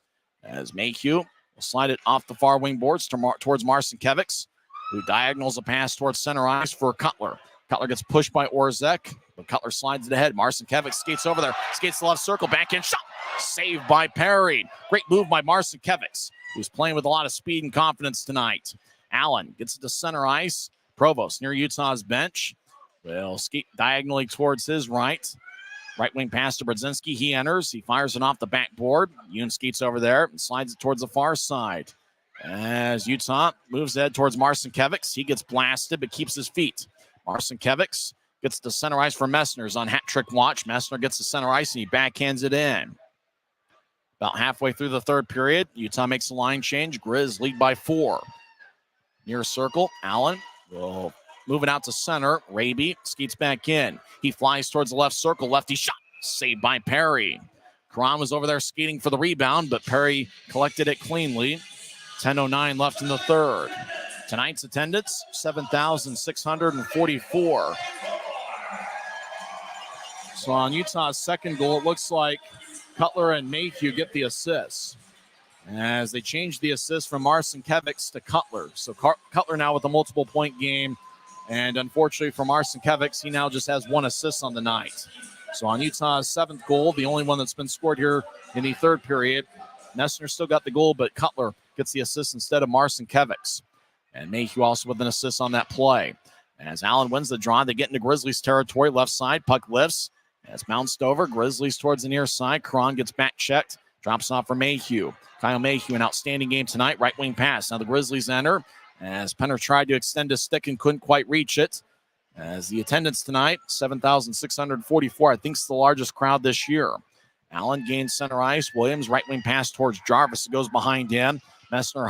As Mayhew will slide it off the far wing boards towards Marcinkiewicz, who diagonals a pass towards center ice for Cutler. Cutler gets pushed by Orzek, but Cutler slides it ahead. Marcinkiewicz skates over there, skates the left circle, backhand shot. Saved by Perry. Great move by Marcinkiewicz, who's playing with a lot of speed and confidence tonight. Allen gets it to center ice. Provost near Utah's bench will skate diagonally towards his right. Right wing pass to Brodzinski. He enters. He fires it off the backboard. Yoon skates over there and slides it towards the far side. As Utah moves ahead towards Marcinkiewicz, he gets blasted but keeps his feet. Marcinkiewicz gets to center ice for Messner's on hat trick watch. Messner gets to center ice and he backhands it in. About halfway through the third period, Utah makes a line change. Grizz lead by 4. Near circle, Allen will move it out to center. Raby skates back in. He flies towards the left circle. Lefty shot. Saved by Perry. Karan was over there skating for the rebound, but Perry collected it cleanly. 10:09 left in the third. Tonight's attendance, 7,644. So on Utah's second goal, it looks like Cutler and Mayhew get the assists, as they change the assist from Marcinkiewicz to Cutler. So Cutler now with a multiple point game. And unfortunately for Marcinkiewicz, he now just has 1 assist on the night. So on Utah's 7th goal, the only one that's been scored here in the third period, Messner still got the goal, but Cutler gets the assist instead of Marcinkiewicz. And Mayhew also with an assist on that play. As Allen wins the draw, they get into Grizzlies territory. Left side, puck lifts. It's bounced over. Grizzlies towards the near side. Karan gets back checked. Drops off for Mayhew. Kyle Mayhew, an outstanding game tonight. Right wing pass. Now the Grizzlies enter. As Penner tried to extend his stick and couldn't quite reach it. As the attendance tonight, 7,644. I think it's the largest crowd this year. Allen gains center ice. Williams, right wing pass towards Jarvis. It goes behind him. Messner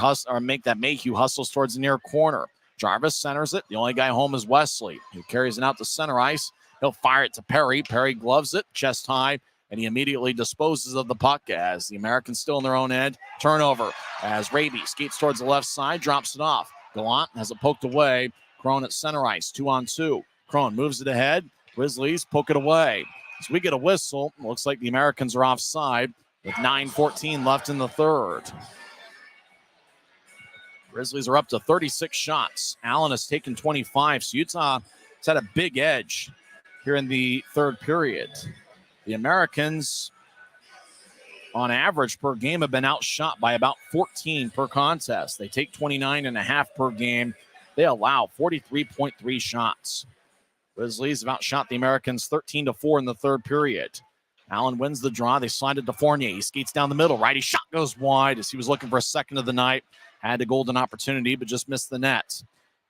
Mayhew hustles towards the near corner. Jarvis centers it. The only guy home is Wesley, who carries it out to center ice. He'll fire it to Perry. Perry gloves it, chest high, and he immediately disposes of the puck as the Americans still in their own end. Turnover as Raby skates towards the left side, drops it off. Gallant has it poked away. Crone at center ice, 2-on-2. Crone moves it ahead. Grizzlies poke it away. So we get a whistle. Looks like the Americans are offside with 9:14 left in the third. Grizzlies are up to 36 shots. Allen has taken 25, so Utah has had a big edge here in the third period. The Americans, on average per game, have been outshot by about 14 per contest. They take 29.5 per game. They allow 43.3 shots. Grizzlies have outshot the Americans 13-4 in the third period. Allen wins the draw. They slide it to Fournier. He skates down the middle. Righty shot goes wide as he was looking for a second of the night. Had a golden opportunity, but just missed the net.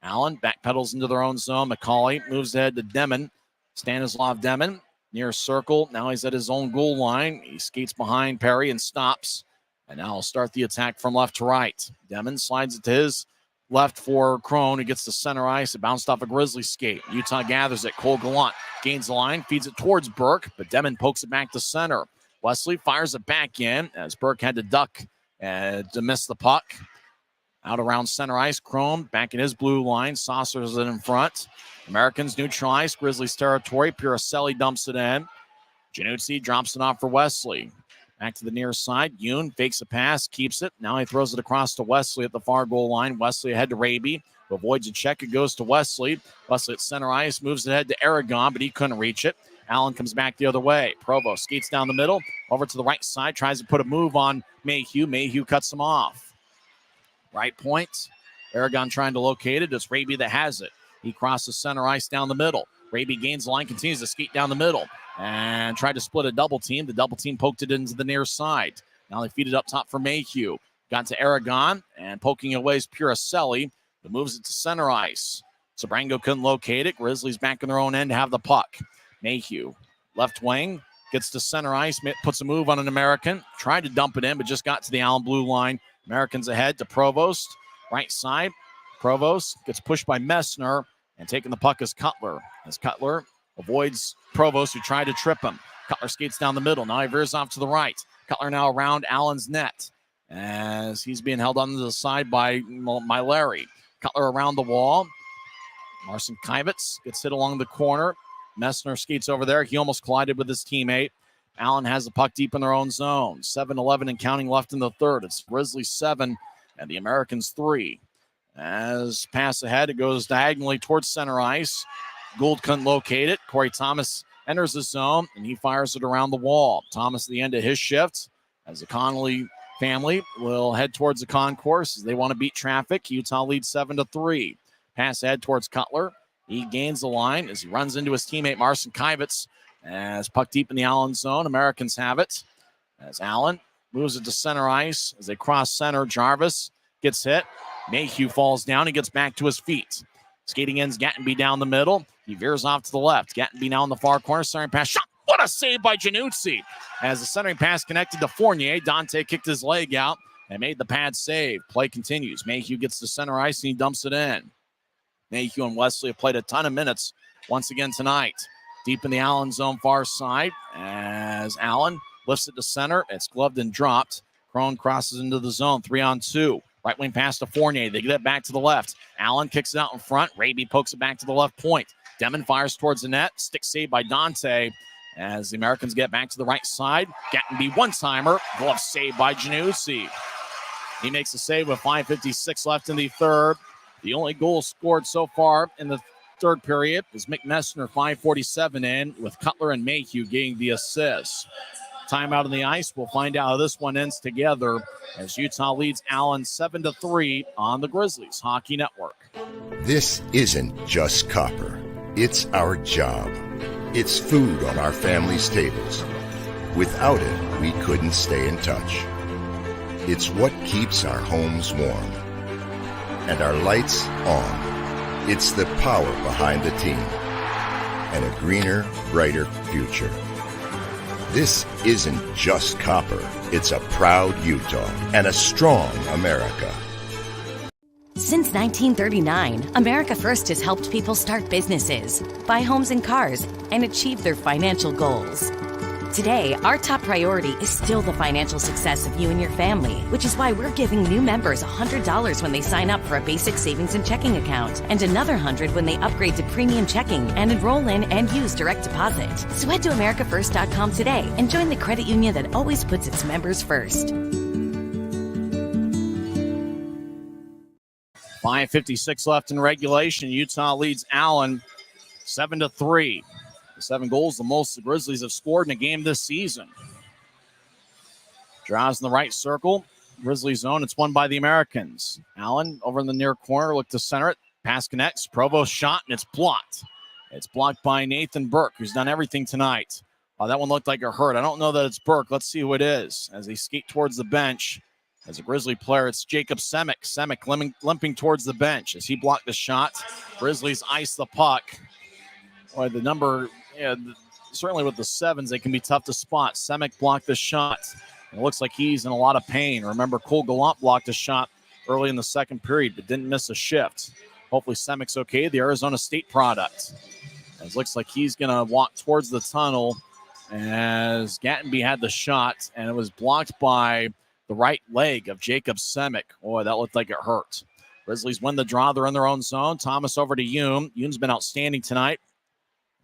Allen backpedals into their own zone. McCauley moves ahead to Demon. Stanislav Demon near circle. Now he's at his own goal line. He skates behind Perry and stops. And now he'll start the attack from left to right. Demon slides it to his left for Crone, who gets to center ice. It bounced off a Grizzlies skate. Utah gathers it. Cole Gallant gains the line, feeds it towards Burke, but Demon pokes it back to center. Wesley fires it back in as Burke had to duck to miss the puck. Out around center ice, Crone back in his blue line. Saucers it in front. Americans neutralize Grizzlies territory. Puricelli dumps it in. Januzzi drops it off for Wesley. Back to the near side. Yoon fakes a pass, keeps it. Now he throws it across to Wesley at the far goal line. Wesley ahead to Raby. Avoids a check. It goes to Wesley. Wesley at center ice. Moves it ahead to Aragon, but he couldn't reach it. Allen comes back the other way. Provost skates down the middle. Over to the right side. Tries to put a move on Mayhew. Mayhew cuts him off. Right point. Aragon trying to locate it. It's Raby that has it. He crosses center ice down the middle. Raby gains the line, continues to skate down the middle, and tried to split a double team. The double team poked it into the near side. Now they feed it up top for Mayhew. Got to Aragon, and poking away is Puricelli, who moves it to center ice. Sabrango couldn't locate it. Grizzlies back in their own end to have the puck. Mayhew, left wing, gets to center ice, puts a move on an American. Tried to dump it in, but just got to the Allen blue line. Americans ahead to Provost. Right side. Provost gets pushed by Messner, and taking the puck is Cutler. As Cutler avoids Provost, who tried to trip him. Cutler skates down the middle. Now he veers off to the right. Cutler now around Allen's net as he's being held on the side by Larry. Cutler around the wall. Marcin Kivitz gets hit along the corner. Messner skates over there. He almost collided with his teammate. Allen has the puck deep in their own zone. 7-11 and counting left in the third. It's Grizzlies 7 and the Americans 3. As pass ahead, it goes diagonally towards center ice. Gould couldn't locate it. Corey Thomas enters the zone, and he fires it around the wall. Thomas at the end of his shift, as the Connolly family will head towards the concourse as they want to beat traffic. Utah leads 7-3. Pass ahead towards Cutler. He gains the line as he runs into his teammate Marcin Kivitz. As puck deep in the Allen zone, Americans have it. As Allen moves it to center ice. As they cross center, Jarvis gets hit. Mayhew falls down. He gets back to his feet. Skating ends Gattenby down the middle. He veers off to the left. Gattenby now in the far corner. Centering pass. Shot. What a save by Januzzi. As the centering pass connected to Fournier, Dante kicked his leg out and made the pad save. Play continues. Mayhew gets to center ice and he dumps it in. Mayhew and Wesley have played a ton of minutes once again tonight. Deep in the Allen zone far side as Allen lifts it to center. It's gloved and dropped. Crone crosses into the zone. 3-on-2. Right wing pass to Fournier. They get it back to the left. Allen kicks it out in front. Raby pokes it back to the left point. Demon fires towards the net. Stick saved by Dante as the Americans get back to the right side. Gattenby one-timer. Glove saved by Januzzi. He makes the save with 5:56 left in the third. The only goal scored so far in the third period is McMessner, 5:47 in, with Cutler and Mayhew getting the assists. Timeout on the ice. We'll find out how this one ends together as Utah leads Allen 7-3 on the Grizzlies Hockey Network. This isn't just copper. It's our job. It's food on our family's tables. Without it, we couldn't stay in touch. It's what keeps our homes warm and our lights on. It's the power behind the team and a greener, brighter future. This isn't just copper. It's a proud Utah and a strong America. Since 1939, America First has helped people start businesses, buy homes and cars, and achieve their financial goals. Today, our top priority is still the financial success of you and your family, which is why we're giving new members $100 when they sign up for a basic savings and checking account, and another $100 when they upgrade to premium checking and enroll in and use direct deposit. So head to americafirst.com today and join the credit union that always puts its members first. 5:56 left in regulation. Utah leads Allen 7-3. 7 goals, the most the Grizzlies have scored in a game this season. Draws in the right circle. Grizzlies zone. It's won by the Americans. Allen over in the near corner. Look to center it. Pass connects. Provost shot, and it's blocked. It's blocked by Nathan Burke, who's done everything tonight. That one looked like it hurt. I don't know that it's Burke. Let's see who it is. As they skate towards the bench. As a Grizzly player, it's Jacob Semick. Semick limping towards the bench as he blocked the shot. Grizzlies ice the puck. Boy, the number... Yeah, certainly with the 7s, they can be tough to spot. Semick blocked the shot. It looks like he's in a lot of pain. Remember, Cole Gallant blocked a shot early in the second period, but didn't miss a shift. Hopefully Semick's okay. The Arizona State product. It looks like he's going to walk towards the tunnel as Gattenby had the shot, and it was blocked by the right leg of Jacob Semick. Boy, that looked like it hurt. Grizzlies win the draw. They're in their own zone. Thomas over to Hume. Hume's been outstanding tonight,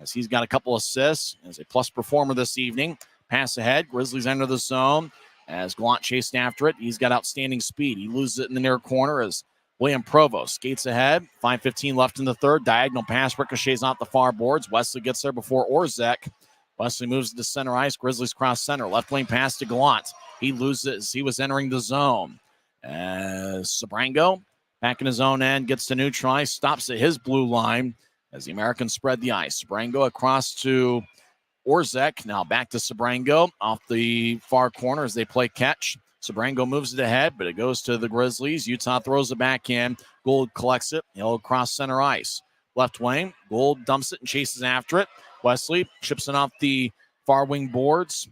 as he's got a couple assists as a plus performer this evening. Pass ahead. Grizzlies enter the zone as Gallant chased after it. He's got outstanding speed. He loses it in the near corner as William Provost skates ahead. 5:15 left in the third. Diagonal pass ricochets off the far boards. Wesley gets there before Orzek. Wesley moves to center ice. Grizzlies cross center. Left lane pass to Gallant. He loses it as he was entering the zone. As Sabrango back in his own end gets to neutral ice. Stops at his blue line as the Americans spread the ice. Sabrango across to Orzek. Now back to Sabrango off the far corner as they play catch. Sabrango moves it ahead, but it goes to the Grizzlies. Utah throws it back in. Gould collects it. He'll cross center ice. Left wing. Gould dumps it and chases after it. Wesley chips it off the far wing boards.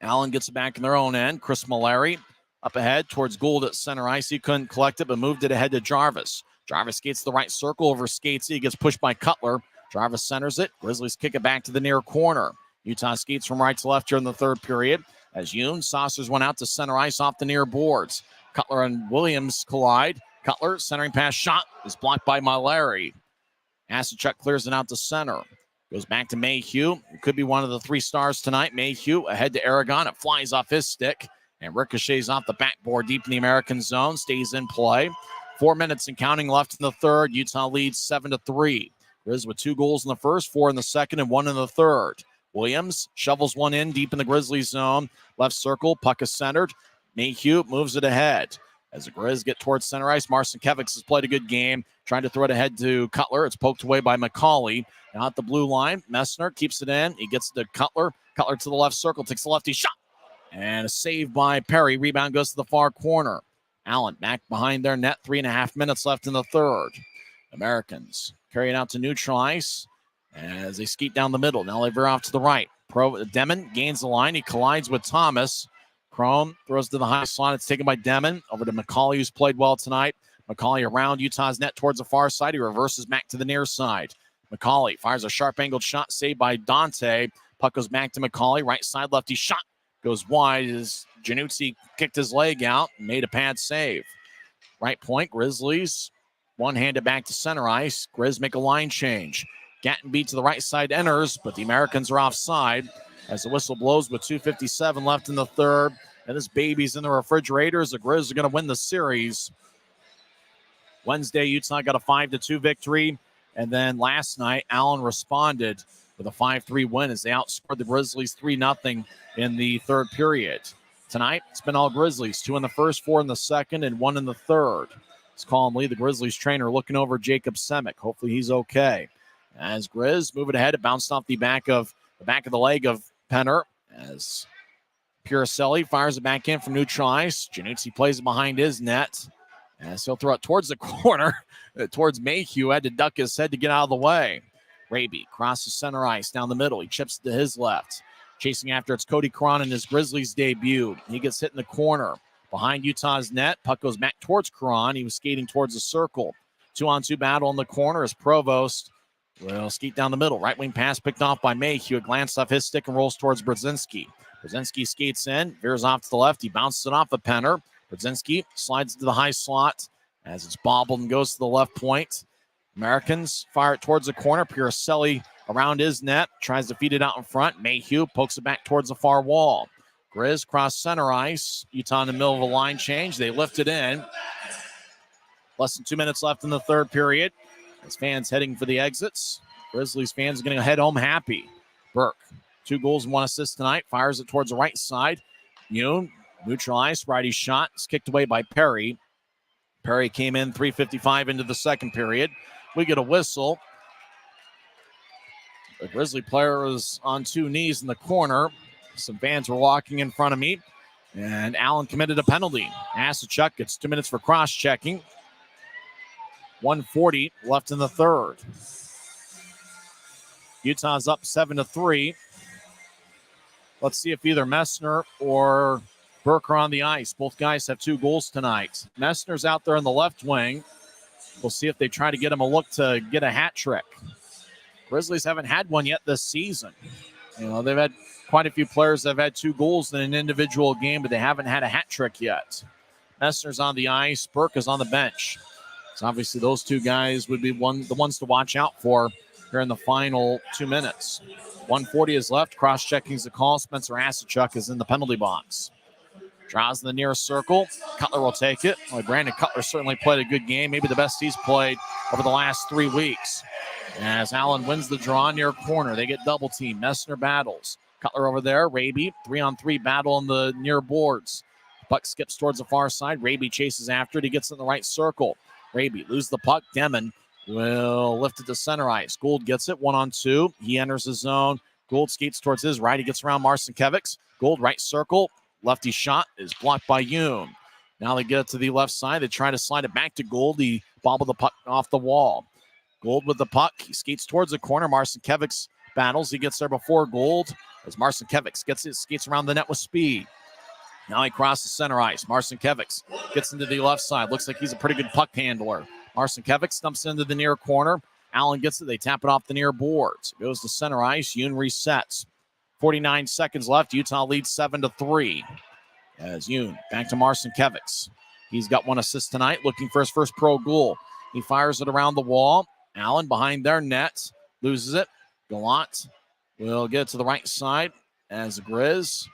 Allen gets it back in their own end. Chris Mallory up ahead towards Gould at center ice. He couldn't collect it, but moved it ahead to Jarvis. Jarvis skates the right circle over skates. He gets pushed by Cutler. Jarvis centers it. Grizzlies kick it back to the near corner. Utah skates from right to left here in the third period. As Yoon saucers one out to center ice off the near boards. Cutler and Williams collide. Cutler, centering pass shot, is blocked by Mallory. Asachuk clears it out to center. Goes back to Mayhew. It could be one of the 3 stars tonight. Mayhew ahead to Aragon. It flies off his stick and ricochets off the backboard deep in the American zone. Stays in play. 4 minutes and counting left in the third. Utah leads 7-3. Grizz with 2 goals in the first, 4 in the second, and 1 in the third. Williams shovels one in deep in the Grizzlies zone. Left circle, puck is centered. Mayhew moves it ahead. As the Grizz get towards center ice, Marcinkiewicz has played a good game. Trying to throw it ahead to Cutler. It's poked away by McCauley. Now at the blue line, Messner keeps it in. He gets it to Cutler. Cutler to the left circle, takes the lefty shot. And a save by Perry. Rebound goes to the far corner. Allen back behind their net. 3.5 minutes left in the third. Americans carry it out to neutral ice as they skeet down the middle. Now they veer off to the right. Demon gains the line. He collides with Thomas. Chrome throws to the high slot. It's taken by Demon. Over to McCauley, who's played well tonight. McCauley around Utah's net towards the far side. He reverses back to the near side. McCauley fires a sharp-angled shot saved by Dante. Puck goes back to McCauley. Right side lefty shot goes wide as Januzzi kicked his leg out and made a pad save. Right point, Grizzlies. One-handed back to center ice. Grizz make a line change. Gattenby to the right side enters, but the Americans are offside as the whistle blows with 2:57 left in the third. And this baby's in the refrigerator as the Grizz are going to win the series. Wednesday, Utah got a 5-2 victory. And then last night, Allen responded with a 5-3 win as they outscored the Grizzlies 3-0 in the third period. Tonight, it's been all Grizzlies, 2 in the first, 4 in the second, and 1 in the third. It's Colin Lee, the Grizzlies trainer, looking over Jacob Semick. Hopefully he's okay. As Grizz move it ahead, it bounced off the back of the leg of Penner as Puricelli fires it back in from neutral ice. Januzzi plays it behind his net as he'll throw it towards the corner, towards Mayhew. Had to duck his head to get out of the way. Raby crosses center ice down the middle. He chips to his left. Chasing after it's Cody Cron in his Grizzlies debut. He gets hit in the corner. Behind Utah's net, puck goes back towards Cron. He was skating towards the circle. 2-on-2 battle in the corner as Provost will skeet down the middle. Right wing pass picked off by Mayhew. It glanced off his stick and rolls towards Brzezinski. Brzezinski skates in, veers off to the left. He bounces it off of Penner. Brzezinski slides to the high slot as it's bobbled and goes to the left point. Americans fire it towards the corner. Puricelli around his net, tries to feed it out in front. Mayhew pokes it back towards the far wall. Grizz cross center ice. Utah in the middle of a line change. They lift it in. Less than 2 minutes left in the third period. As fans heading for the exits. Grizzlies fans are going to head home happy. Burke, 2 goals and 1 assist tonight. Fires it towards the right side. Yoon, neutral ice. Righty shot. It's kicked away by Perry. Perry came in 3:55 into the second period. We get a whistle. The Grizzly player was on 2 knees in the corner. Some fans were walking in front of me. And Allen committed a penalty. Asachuk gets 2 minutes for cross-checking. 1:40 left in the third. Utah's up 7-3. Let's see if either Messner or Burke are on the ice. Both guys have 2 goals tonight. Messner's out there on the left wing. We'll see if they try to get him a look to get a hat trick. Grizzlies haven't had one yet this season. You know, they've had quite a few players that have had 2 goals in an individual game, but they haven't had a hat trick yet. Messner's on the ice. Burke is on the bench. So obviously those 2 guys would be the ones to watch out for here in the final 2 minutes. 1:40 is left. Cross-checking is the call. Spencer Asachuk is in the penalty box. Draws in the near circle. Cutler will take it. Well, Brandon Cutler certainly played a good game, maybe the best he's played over the last 3 weeks. As Allen wins the draw near corner, they get double team. Messner battles. Cutler over there. Raby, 3-on-3 battle on the near boards. Puck skips towards the far side. Raby chases after it. He gets in the right circle. Raby loses the puck. Demon will lift it to center ice. Gould gets it 1-on-2. He enters the zone. Gould skates towards his right. He gets around Marcinkiewicz. Gould right circle. Lefty shot is blocked by Yoon. Now they get it to the left side. They try to slide it back to Gould. He bobbled the puck off the wall. Gould with the puck. He skates towards the corner. Marcinkiewicz battles. He gets there before Gould as Marcinkiewicz gets it, skates around the net with speed. Now he crosses center ice. Marcinkiewicz gets into the left side. Looks like he's a pretty good puck handler. Marcinkiewicz stumps into the near corner. Allen gets it. They tap it off the near boards. Goes to center ice. Yoon resets. 49 seconds left. Utah leads 7-3. As Yoon back to Marcinkiewicz. He's got 1 assist tonight, looking for his first pro goal. He fires it around the wall. Allen behind their net. Loses it. Gallant will get it to the right side as the Grizz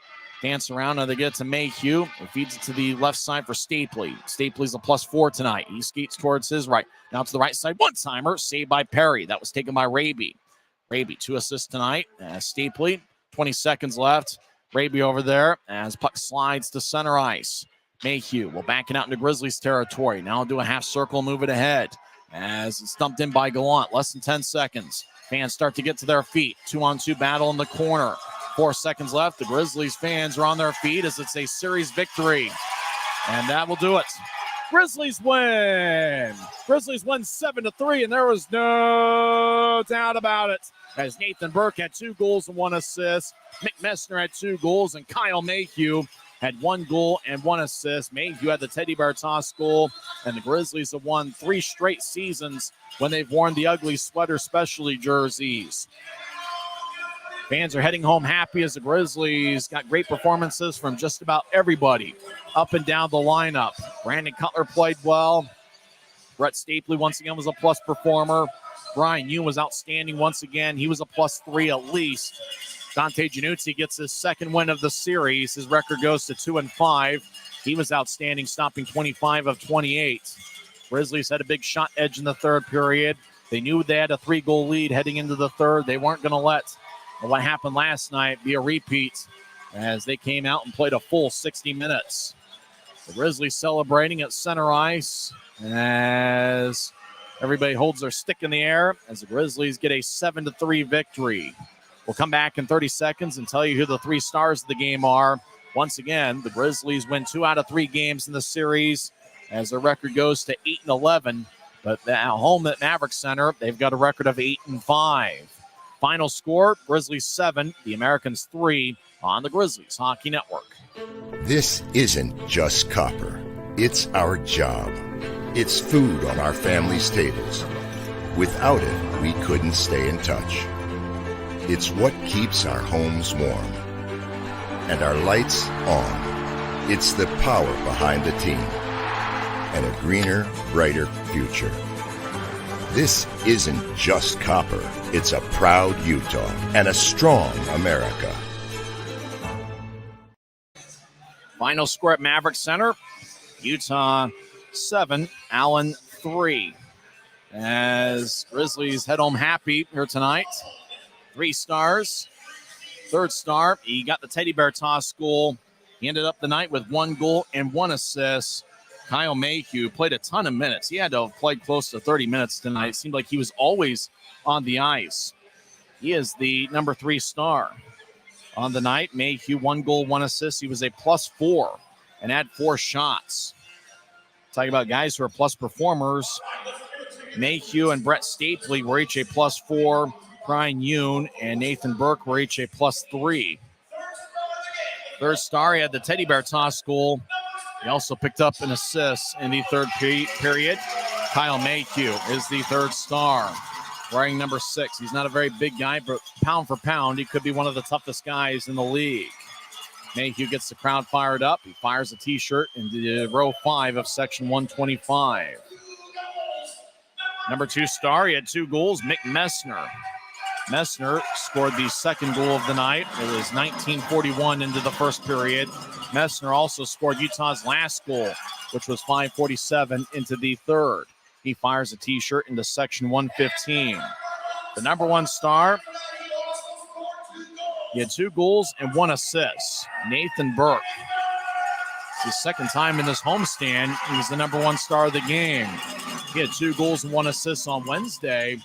dance around. Now they get it to Mayhew. It feeds it to the left side for Stapley. Stapley's a +4 tonight. He skates towards his right. Now to the right side. One-timer saved by Perry. That was taken by Raby. Raby, 2 assists tonight. Stapley, 20 seconds left. Raby over there as puck slides to center ice. Mayhew will back it out into Grizzlies territory. Now do a half circle, move it ahead as it's dumped in by Gallant. Less than 10 seconds. Fans start to get to their feet. 2-on-2 battle in the corner. 4 seconds left. The Grizzlies fans are on their feet as it's a series victory. And that will do it. Grizzlies win. Grizzlies win 7-3, and there was no doubt about it. As Nathan Burke had 2 goals and 1 assist. Mick Messner had 2 goals, and Kyle Mayhew had 1 goal and 1 assist. Mayhew had the teddy bear toss goal, and the Grizzlies have won 3 straight seasons when they've worn the ugly sweater specialty jerseys. Fans are heading home happy as the Grizzlies got great performances from just about everybody up and down the lineup. Brandon Cutler played well. Brett Stapley once again was a plus performer. Brian Yoon was outstanding once again. He was a +3 at least. Dante Januzzi gets his second win of the series. His record goes to 2-5. He was outstanding, stopping 25 of 28. Grizzlies had a big shot edge in the third period. They knew they had a 3-goal lead heading into the third. They weren't going to let what happened last night be a repeat as they came out and played a full 60 minutes. The Grizzlies celebrating at center ice as everybody holds their stick in the air as the Grizzlies get a 7-3 victory. We'll come back in 30 seconds and tell you who the 3 stars of the game are. Once again, the Grizzlies win 2 out of 3 games in the series as their record goes to 8-11. But at home at Maverik Center, they've got a record of 8-5. Final score, Grizzlies 7, the Americans 3 on the Grizzlies Hockey Network. This isn't just copper. It's our job. It's food on our family's tables. Without it, we couldn't stay in touch. It's what keeps our homes warm and our lights on. It's the power behind the team and a greener, brighter future. This isn't just copper. It's a proud Utah and a strong America. Final score at Maverik Center, Utah 7, Allen 3. As Grizzlies head home happy here tonight. 3 stars. Third star, he got the teddy bear toss goal. He ended up the night with 1 goal and 1 assist. Kyle Mayhew played a ton of minutes. He had to have played close to 30 minutes tonight. It seemed like he was always on the ice. He is the number 3 star on the night. Mayhew, 1 goal, 1 assist. He was a +4 and had 4 shots. Talking about guys who are plus performers. Mayhew and Brett Stapley were each a +4. Brian Yoon and Nathan Burke were each a +3. Third star, he had the teddy bear toss goal. He also picked up an assist in the third period. Kyle Mayhew is the third star, wearing number 6. He's not a very big guy, but pound for pound, he could be one of the toughest guys in the league. Mayhew gets the crowd fired up. He fires a T-shirt into row 5 of section 125. Number 2 star, he had 2 goals, Mick Messner. Messner scored the second goal of the night. It was 19:41 into the first period. Messner also scored Utah's last goal, which was 5:47 into the third. He fires a T-shirt into section 115. The number 1 star, he had 2 goals and 1 assist. Nathan Burke. It's his second time in this homestand. He was the number 1 star of the game. He had 2 goals and 1 assist on Wednesday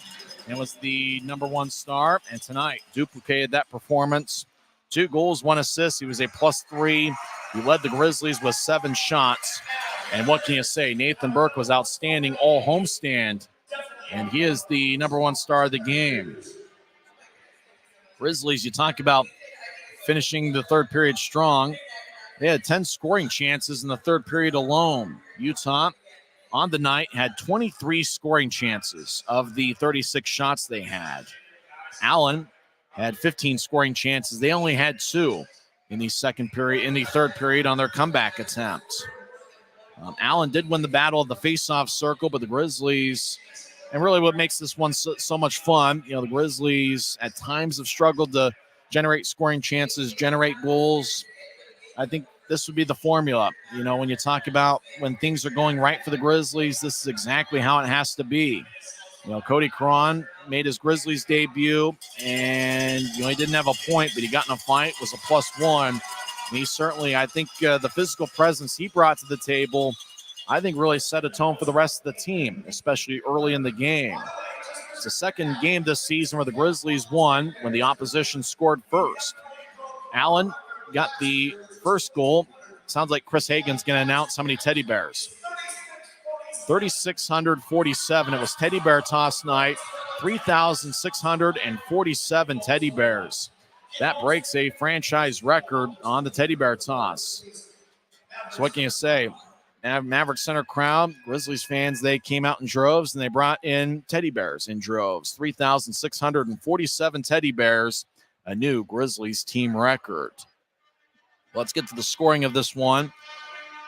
and was the number 1 star. And tonight, duplicated that performance. 2 goals, 1 assist. He was a +3. He led the Grizzlies with 7 shots. And what can you say? Nathan Burke was outstanding all homestand. And he is the number 1 star of the game. Grizzlies, you talk about finishing the third period strong. They had 10 scoring chances in the third period alone. Utah on the night had 23 scoring chances of the 36 shots they had. Allen had 15 scoring chances. They only had 2 in the third period on their comeback attempt. Allen did win the battle of the faceoff circle, but the Grizzlies And really what makes this one so much fun, the Grizzlies at times have struggled to generate scoring chances, generate goals. I think this would be the formula. When you talk about when things are going right for the Grizzlies, this is exactly how it has to be. Cody Cron made his Grizzlies debut, and he didn't have a point, but he got in a fight, was a +1. And he certainly, I think, the physical presence he brought to the table, I think, really set a tone for the rest of the team, especially early in the game. It's the second game this season where the Grizzlies won when the opposition scored first. Allen got the first goal. Sounds like Chris Hagan's going to announce how many teddy bears. 3,647. It was teddy bear toss night. 3,647 teddy bears. That breaks a franchise record on the teddy bear toss. So what can you say? Maverik Center crowd, Grizzlies fans, they came out in droves, and they brought in teddy bears in droves. 3,647 teddy bears, a new Grizzlies team record. Let's get to the scoring of this one.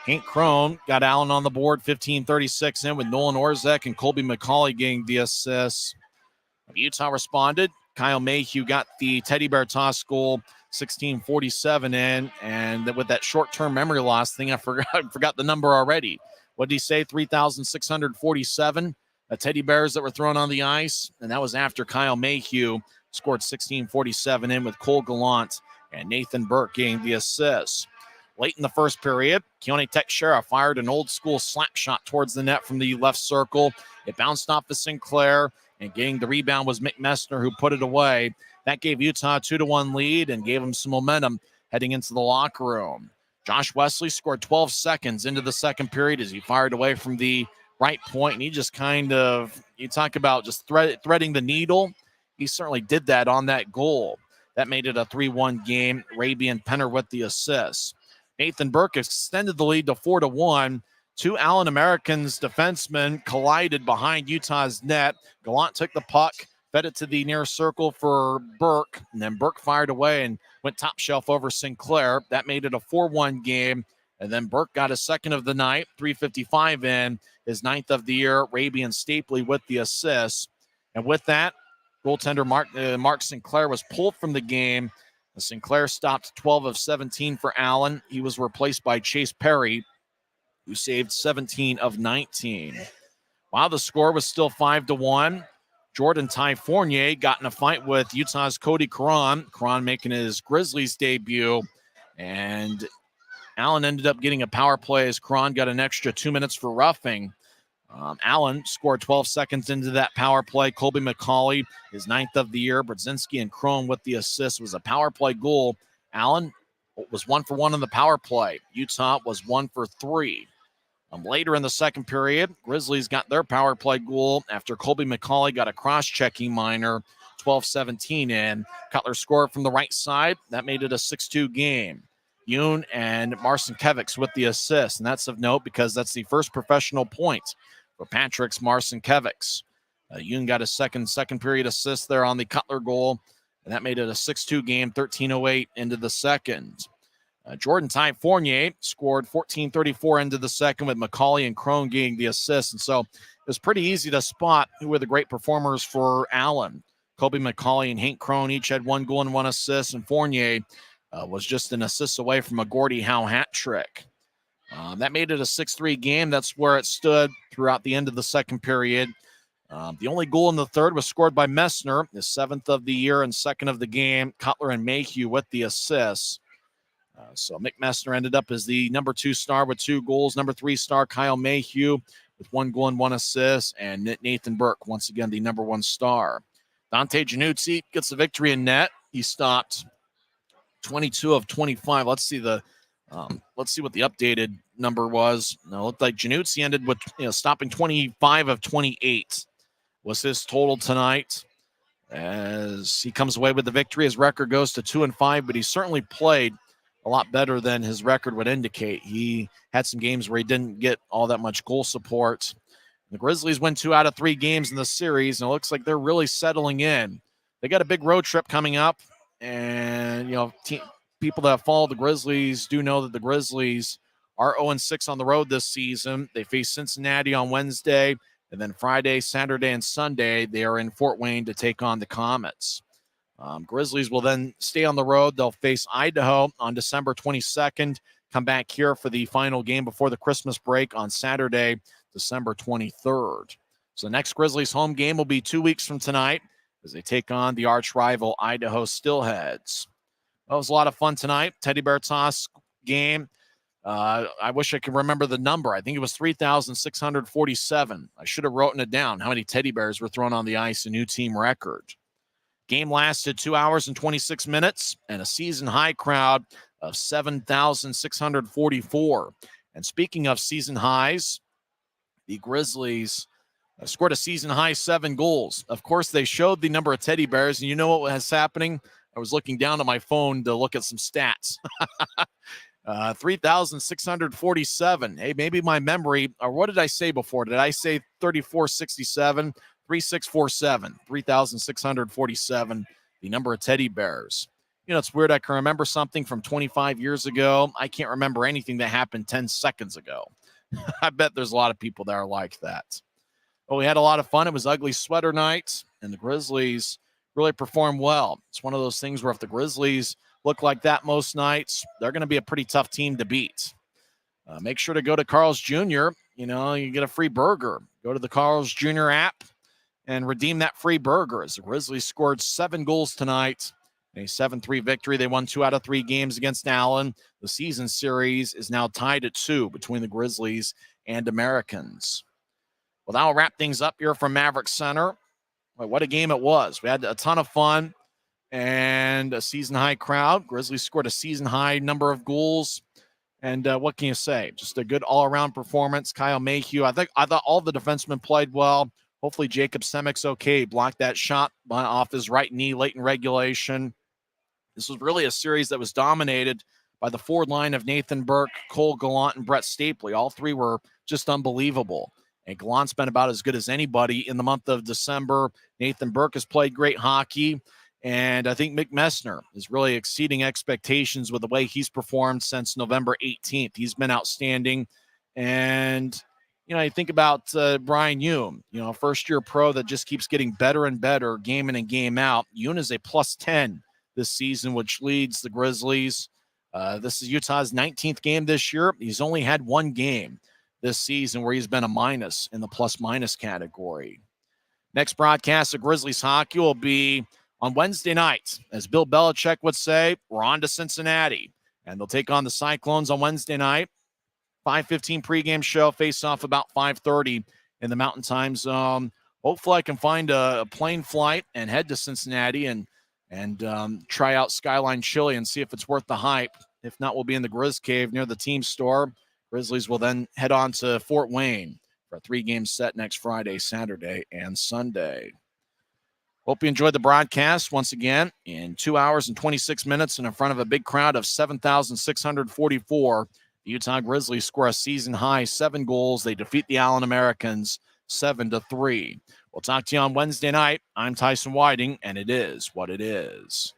Hank Crone got Allen on the board, 15:36 in, with Nolan Orzek and Colby McCauley getting the assists. Utah responded. Kyle Mayhew got the teddy bear toss goal, 16:47 in, and with that short-term memory loss thing, I forgot the number already. What did he say? 3,647 teddy bears that were thrown on the ice, and that was after Kyle Mayhew scored 16:47 in with Cole Gallant and Nathan Burke getting the assists. Late in the first period, Keone Teixeira fired an old-school slap shot towards the net from the left circle. It bounced off of Sinclair, and getting the rebound was Mick Messner, who put it away. That gave Utah a 2-1 lead and gave them some momentum heading into the locker room. Josh Wesley scored 12 seconds into the second period as he fired away from the right point, and he just kind of, you talk about just threading the needle. He certainly did that on that goal. That made it a 3-1 game. Rabian Penner with the assists. Nathan Burke extended the lead to 4-1. Two Allen Americans defensemen collided behind Utah's net. Gallant took the puck, fed it to the near circle for Burke, and then Burke fired away and went top shelf over Sinclair. That made it a 4-1 game, and then Burke got his second of the night, 3:55 in, his ninth of the year. Rabian Stapley with the assists. And with that, goaltender Mark Sinclair was pulled from the game. Sinclair stopped 12 of 17 for Allen. He was replaced by Chase Perry, who saved 17 of 19. While the score was still 5-1, Jordan Ty Fournier got in a fight with Utah's Cody Cron. Cron making his Grizzlies debut, and Allen ended up getting a power play as Cron got an extra 2 minutes for roughing. Allen scored 12 seconds into that power play. Colby McCauley, his ninth of the year. Brzezinski and Crone with the assist. Was a power play goal. Allen was 1 for 1 on the power play. Utah was 1 for 3. Later in the second period, Grizzlies got their power play goal after Colby McCauley got a cross-checking minor, 12-17 in. Cutler scored from the right side. That made it a 6-2 game. Yoon and Marcinkiewicz with the assist, and that's of note because that's the first professional point for Patrick's Marcinkiewicz. Yoon got a second period assist there on the Cutler goal, and that made it a 6-2 game, 13:08 into the second. Jordan Ty Fournier scored 14:34 into the second with McCauley and Crone getting the assist, and so it was pretty easy to spot who were the great performers for Allen. Colby McCauley and Hank Crone each had 1 goal and 1 assist, and Fournier was just an assist away from a Gordie Howe hat trick. That made it a 6-3 game. That's where it stood throughout the end of the second period. The only goal in the third was scored by Messner, his 7th of the year and 2nd of the game. Cutler and Mayhew with the assists. So Mick Messner ended up as the number 2 star with 2 goals. Number 3 star, Kyle Mayhew, with 1 goal and 1 assist. And Nathan Burke, once again, the number 1 star. Dante Januzzi gets the victory in net. He stopped 22 of 25. Let's see what the updated number was. No, it looked like Januzzi ended with stopping 25 of 28 was his total tonight. As he comes away with the victory, his record goes to 2-5, but he certainly played a lot better than his record would indicate. He had some games where he didn't get all that much goal support. The Grizzlies win 2 out of 3 games in the series, and it looks like they're really settling in. They got a big road trip coming up, and people that follow the Grizzlies do know that the Grizzlies are 0-6 on the road this season. They face Cincinnati on Wednesday, and And then Friday, Saturday, and Sunday, they are in Fort Wayne to take on the Comets. Grizzlies will then stay on the road. They'll face Idaho on December 22nd, come back here for the final game before the Christmas break on Saturday, December 23rd. So the next Grizzlies home game will be 2 weeks from tonight as they take on the arch rival Idaho Steelheads. That was a lot of fun tonight. Teddy bear toss game. I wish I could remember the number. I think it was 3,647. I should have written it down, how many teddy bears were thrown on the ice, a new team record. Game lasted 2 hours and 26 minutes and a season high crowd of 7,644. And speaking of season highs, the Grizzlies scored a season high 7 goals. Of course, they showed the number of teddy bears, and you know what was happening? I was looking down at my phone to look at some stats. 3,647. Hey, maybe my memory, or what did I say before? Did I say 3467? 3647, 3,647, the number of teddy bears. You know, it's weird. I can remember something from 25 years ago. I can't remember anything that happened 10 seconds ago. I bet there's a lot of people that are like that. Well, we had a lot of fun. It was ugly sweater night, and the Grizzlies really performed well. It's one of those things where if the Grizzlies look like that most nights, they're going to be a pretty tough team to beat. Make sure to go to Carl's Jr. You know, you get a free burger. Go to the Carl's Jr. app and redeem that free burger, as the Grizzlies scored 7 goals tonight. A 7-3 victory. They won 2 out of 3 games against Allen. The season series is now tied at 2 between the Grizzlies and Americans. Well, that'll wrap things up here from Maverik Center. Boy, what a game it was. We had a ton of fun and a season-high crowd. Grizzlies scored a season-high number of goals. And what can you say? Just a good all-around performance. Kyle Mayhew, I thought all the defensemen played well. Hopefully Jacob Semek's okay. Blocked that shot off his right knee late in regulation. This was really a series that was dominated by the forward line of Nathan Burke, Cole Gallant, and Brett Stapley. All three were just unbelievable. And Gallant's been about as good as anybody in the month of December. Nathan Burke has played great hockey. And I think Mick Messner is really exceeding expectations with the way he's performed since November 18th. He's been outstanding. And you know, you think about Brian Yoon, you know, first-year pro that just keeps getting better and better game in and game out. Yoon is a +10 this season, which leads the Grizzlies. This is Utah's 19th game this year. He's only had 1 game this season where he's been a minus in the plus-minus category. Next broadcast of Grizzlies hockey will be on Wednesday night. As Bill Belichick would say, we're on to Cincinnati. And they'll take on the Cyclones on Wednesday night. 5:15 pregame show, face off about 5:30 in the Mountain Time Zone. Hopefully I can find a plane flight and head to Cincinnati and try out Skyline Chili and see if it's worth the hype. If not, we'll be in the Grizz Cave near the team store. Grizzlies will then head on to Fort Wayne for a 3-game set next Friday, Saturday, and Sunday. Hope you enjoyed the broadcast once again in 2 hours and 26 minutes and in front of a big crowd of 7,644. The Utah Grizzlies score a season-high 7 goals. They defeat the Allen Americans 7-3. We'll talk to you on Wednesday night. I'm Tyson Whiting, and it is what it is.